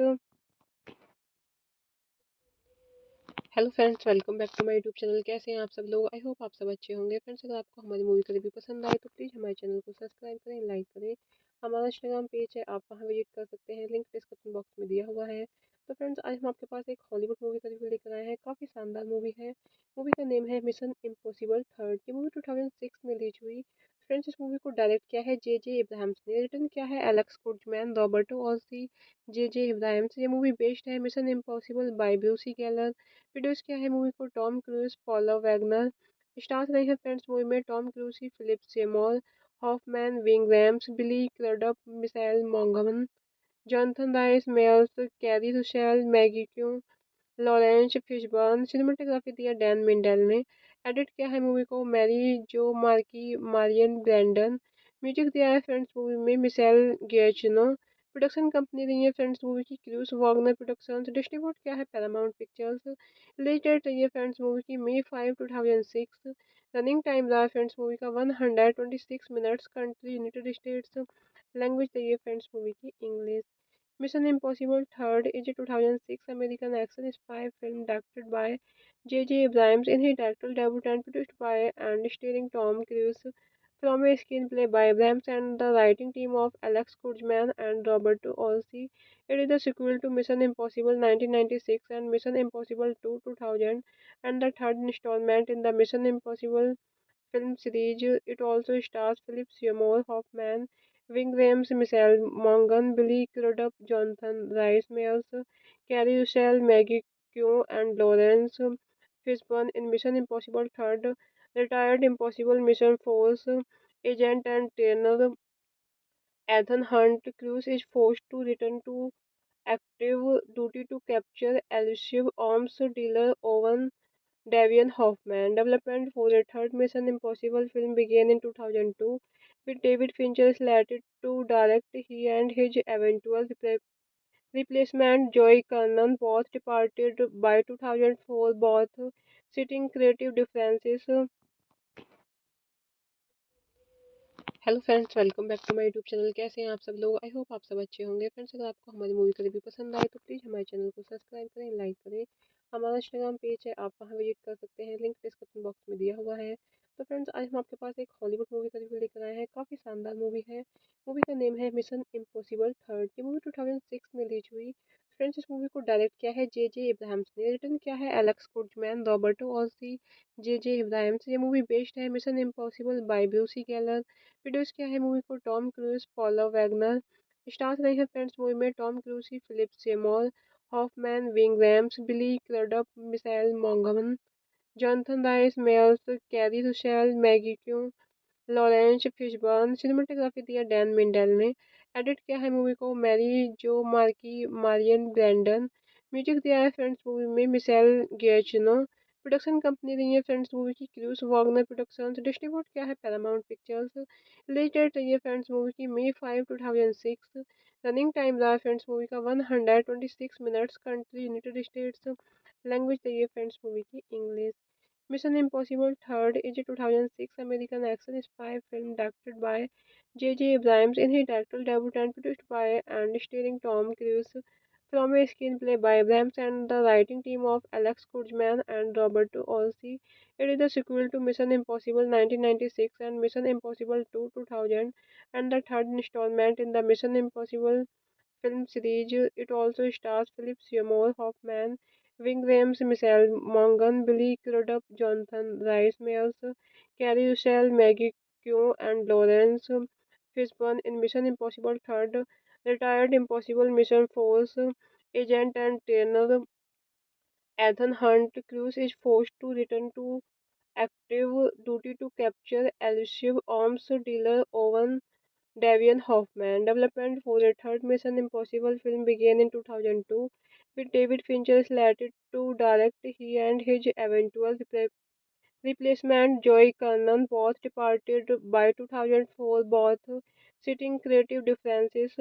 Hello friends, welcome back to my YouTube channel. कैसे हैं आप सब लोग? I hope आप सब अच्छे होंगे। Friends, अगर आपको हमारी मूवी का रिव्यू पसंद आए तो प्लीज़ हमारे चैनल को सब्सक्राइब करें, लाइक करें। हमारा इंस्टाग्राम पेज है, आप वहां विजिट कर सकते हैं, लिंक डिस्क्रिप्शन बॉक्स में दिया हुआ है। तो फ्रेंड्स, आज हम आपके पास एक हॉलीवुड मूवी का रिव्यू लेकर आए हैं। काफ़ी शानदार मूवी है। मूवी का नेम है मिशन इम्पॉसिबल थर्ड। ये मूवी 2006 में रिलीज हुई। फ्रेंड्स, इस मूवी को डायरेक्ट किया है जे इब्राहिम्स ने, रिटर्न किया है Alex Kurtzman, Roberto Orci, J Abrams. ये मूवी बेस्ड है mission impossible by Bruce Geller. Produce किया है मूवी को Tom Cruise, Paula Wagner. Stars रहे हैं फ्रेंड्स मूवी में Tom Cruise, Philip Seymour Hoffman, Ving Rhames, Billy Crudup, Michelle मोंगमन, Jonathan Rhys Meyers, Keri Russell, Maggie Q, Laurence Fishburne. Cinematography दिया Dan Mindel ने। Edit किया है movie को Mary जो मार्की मारियन ब्रैंडन। म्यूजिक दिया है फ्रेंड्स मूवी में मिशेल गिएचिनो। प्रोडक्शन कंपनी रही है फ्रेंड्स मूवी की क्रूज वॉगनर प्रोडक्शंस। डिस्ट्रीब्यूट किया है पैरामाउंट पिक्चर्स। रिलीज डेट रही है फ्रेंड्स मूवी की May 5, 2006। रनिंग टाइम रहा फ्रेंड्स मूवी का 126 minutes. Country United states. Language रही है फ्रेंड्स मूवी की English. Mission Impossible Third is a 2006 American action spy film directed by J. Abrams in his directorial debut and produced by and starring Tom Cruise from a screenplay by Abrams and the writing team of Alex Kurtzman and Robert Olsey. It is the sequel to Mission Impossible 1996 and Mission Impossible 2 2000 and the third installment in the Mission Impossible film series. It also stars Philip Seymour Hoffman, Ving Rhames, Michelle Monaghan, Billy Crudup, Jonathan Rhys Meyers, Carrie Russell, Maggie Q, and Lawrence Fishburne in Mission Impossible Third. Retired Impossible Mission Force agent and trainer Ethan Hunt Cruise is forced to return to active duty to capture elusive arms dealer Owen Davian Hoffman. Development for a third Mission Impossible film began in 2002, with David Fincher slated to direct. He and his eventual replacement, Joey Kernan, both departed by 2004, both citing creative differences. Hello friends, welcome back to my YouTube channel. कैसे हैं आप सब लोग? I hope आप सब अच्छे होंगे। Friends, अगर आपको हमारी मूवी का रिव्यू पसंद आए तो प्लीज़ हमारे चैनल को सब्सक्राइब करें, लाइक करें। हमारा इंस्टाग्राम पेज है, आप वहां विजिट कर सकते हैं, लिंक डिस्क्रिप्शन बॉक्स में दिया हुआ है। तो फ्रेंड्स, आज हम आपके पास एक हॉलीवुड मूवी का रिव्यू लेकर आए हैं। काफ़ी शानदार मूवी है। मूवी का नेम है मिशन इम्पॉसिबल थर्ड। ये मूवी 2006 में रिलीज हुई। फ्रेंड्स, इस मूवी को डायरेक्ट किया है जे इब्राहिम्स ने, रिटर्न किया है Alex Kurtzman, Roberto Orci, J Abrams. ये मूवी बेस्ड है mission impossible by Bruce Geller. Produce किया है मूवी को Tom Cruise, Paula Wagner. Stars रहे हैं फ्रेंड्स मूवी में Tom Cruise, Philip Seymour Hoffman, Ving Rhames, Billy Crudup, Michelle मोंगमन, Jonathan Rhys Meyers, Keri Russell, Maggie Q, Laurence Fishburne. Cinematography दिया Dan Mindel ने। Edit किया है movie को Mary जो मार्की मारियन ब्रैंडन। म्यूजिक दिया है फ्रेंड्स मूवी में मिशेल गिएचिनो। प्रोडक्शन कंपनी रही है फ्रेंड्स मूवी की क्रूज वॉगनर प्रोडक्शंस। डिस्ट्रीब्यूट किया है पैरामाउंट पिक्चर्स। रिलीज डेट रही है फ्रेंड्स मूवी की May 5, 2006। रनिंग टाइम रहा फ्रेंड्स मूवी का 126 minutes. Country United states. Language रही है फ्रेंड्स मूवी की English. Mission Impossible Third is a 2006 American action spy film directed by J. Abrams in his directorial debut and produced by and starring Tom Cruise from a screenplay by Abrams and the writing team of Alex Kurtzman and Robert Olsey. It is the sequel to Mission Impossible 1996 and Mission Impossible 2 2000 and the third installment in the Mission Impossible film series. It also stars Philip Seymour Hoffman, Ving Rhames, Michelle Monaghan, Billy Crudup, Jonathan Rhys Meyers, Carrie Russell, Maggie Q, and Lawrence Fishburne in Mission Impossible Third. Retired Impossible Mission Force agent and trainer Ethan Hunt Cruise is forced to return to active duty to capture elusive arms dealer Owen Davian Hoffman. Development for a third Mission Impossible film began in 2002, with David Fincher slated to direct. He and his eventual replacement, Joey Kernan, both departed by 2004, both citing creative differences.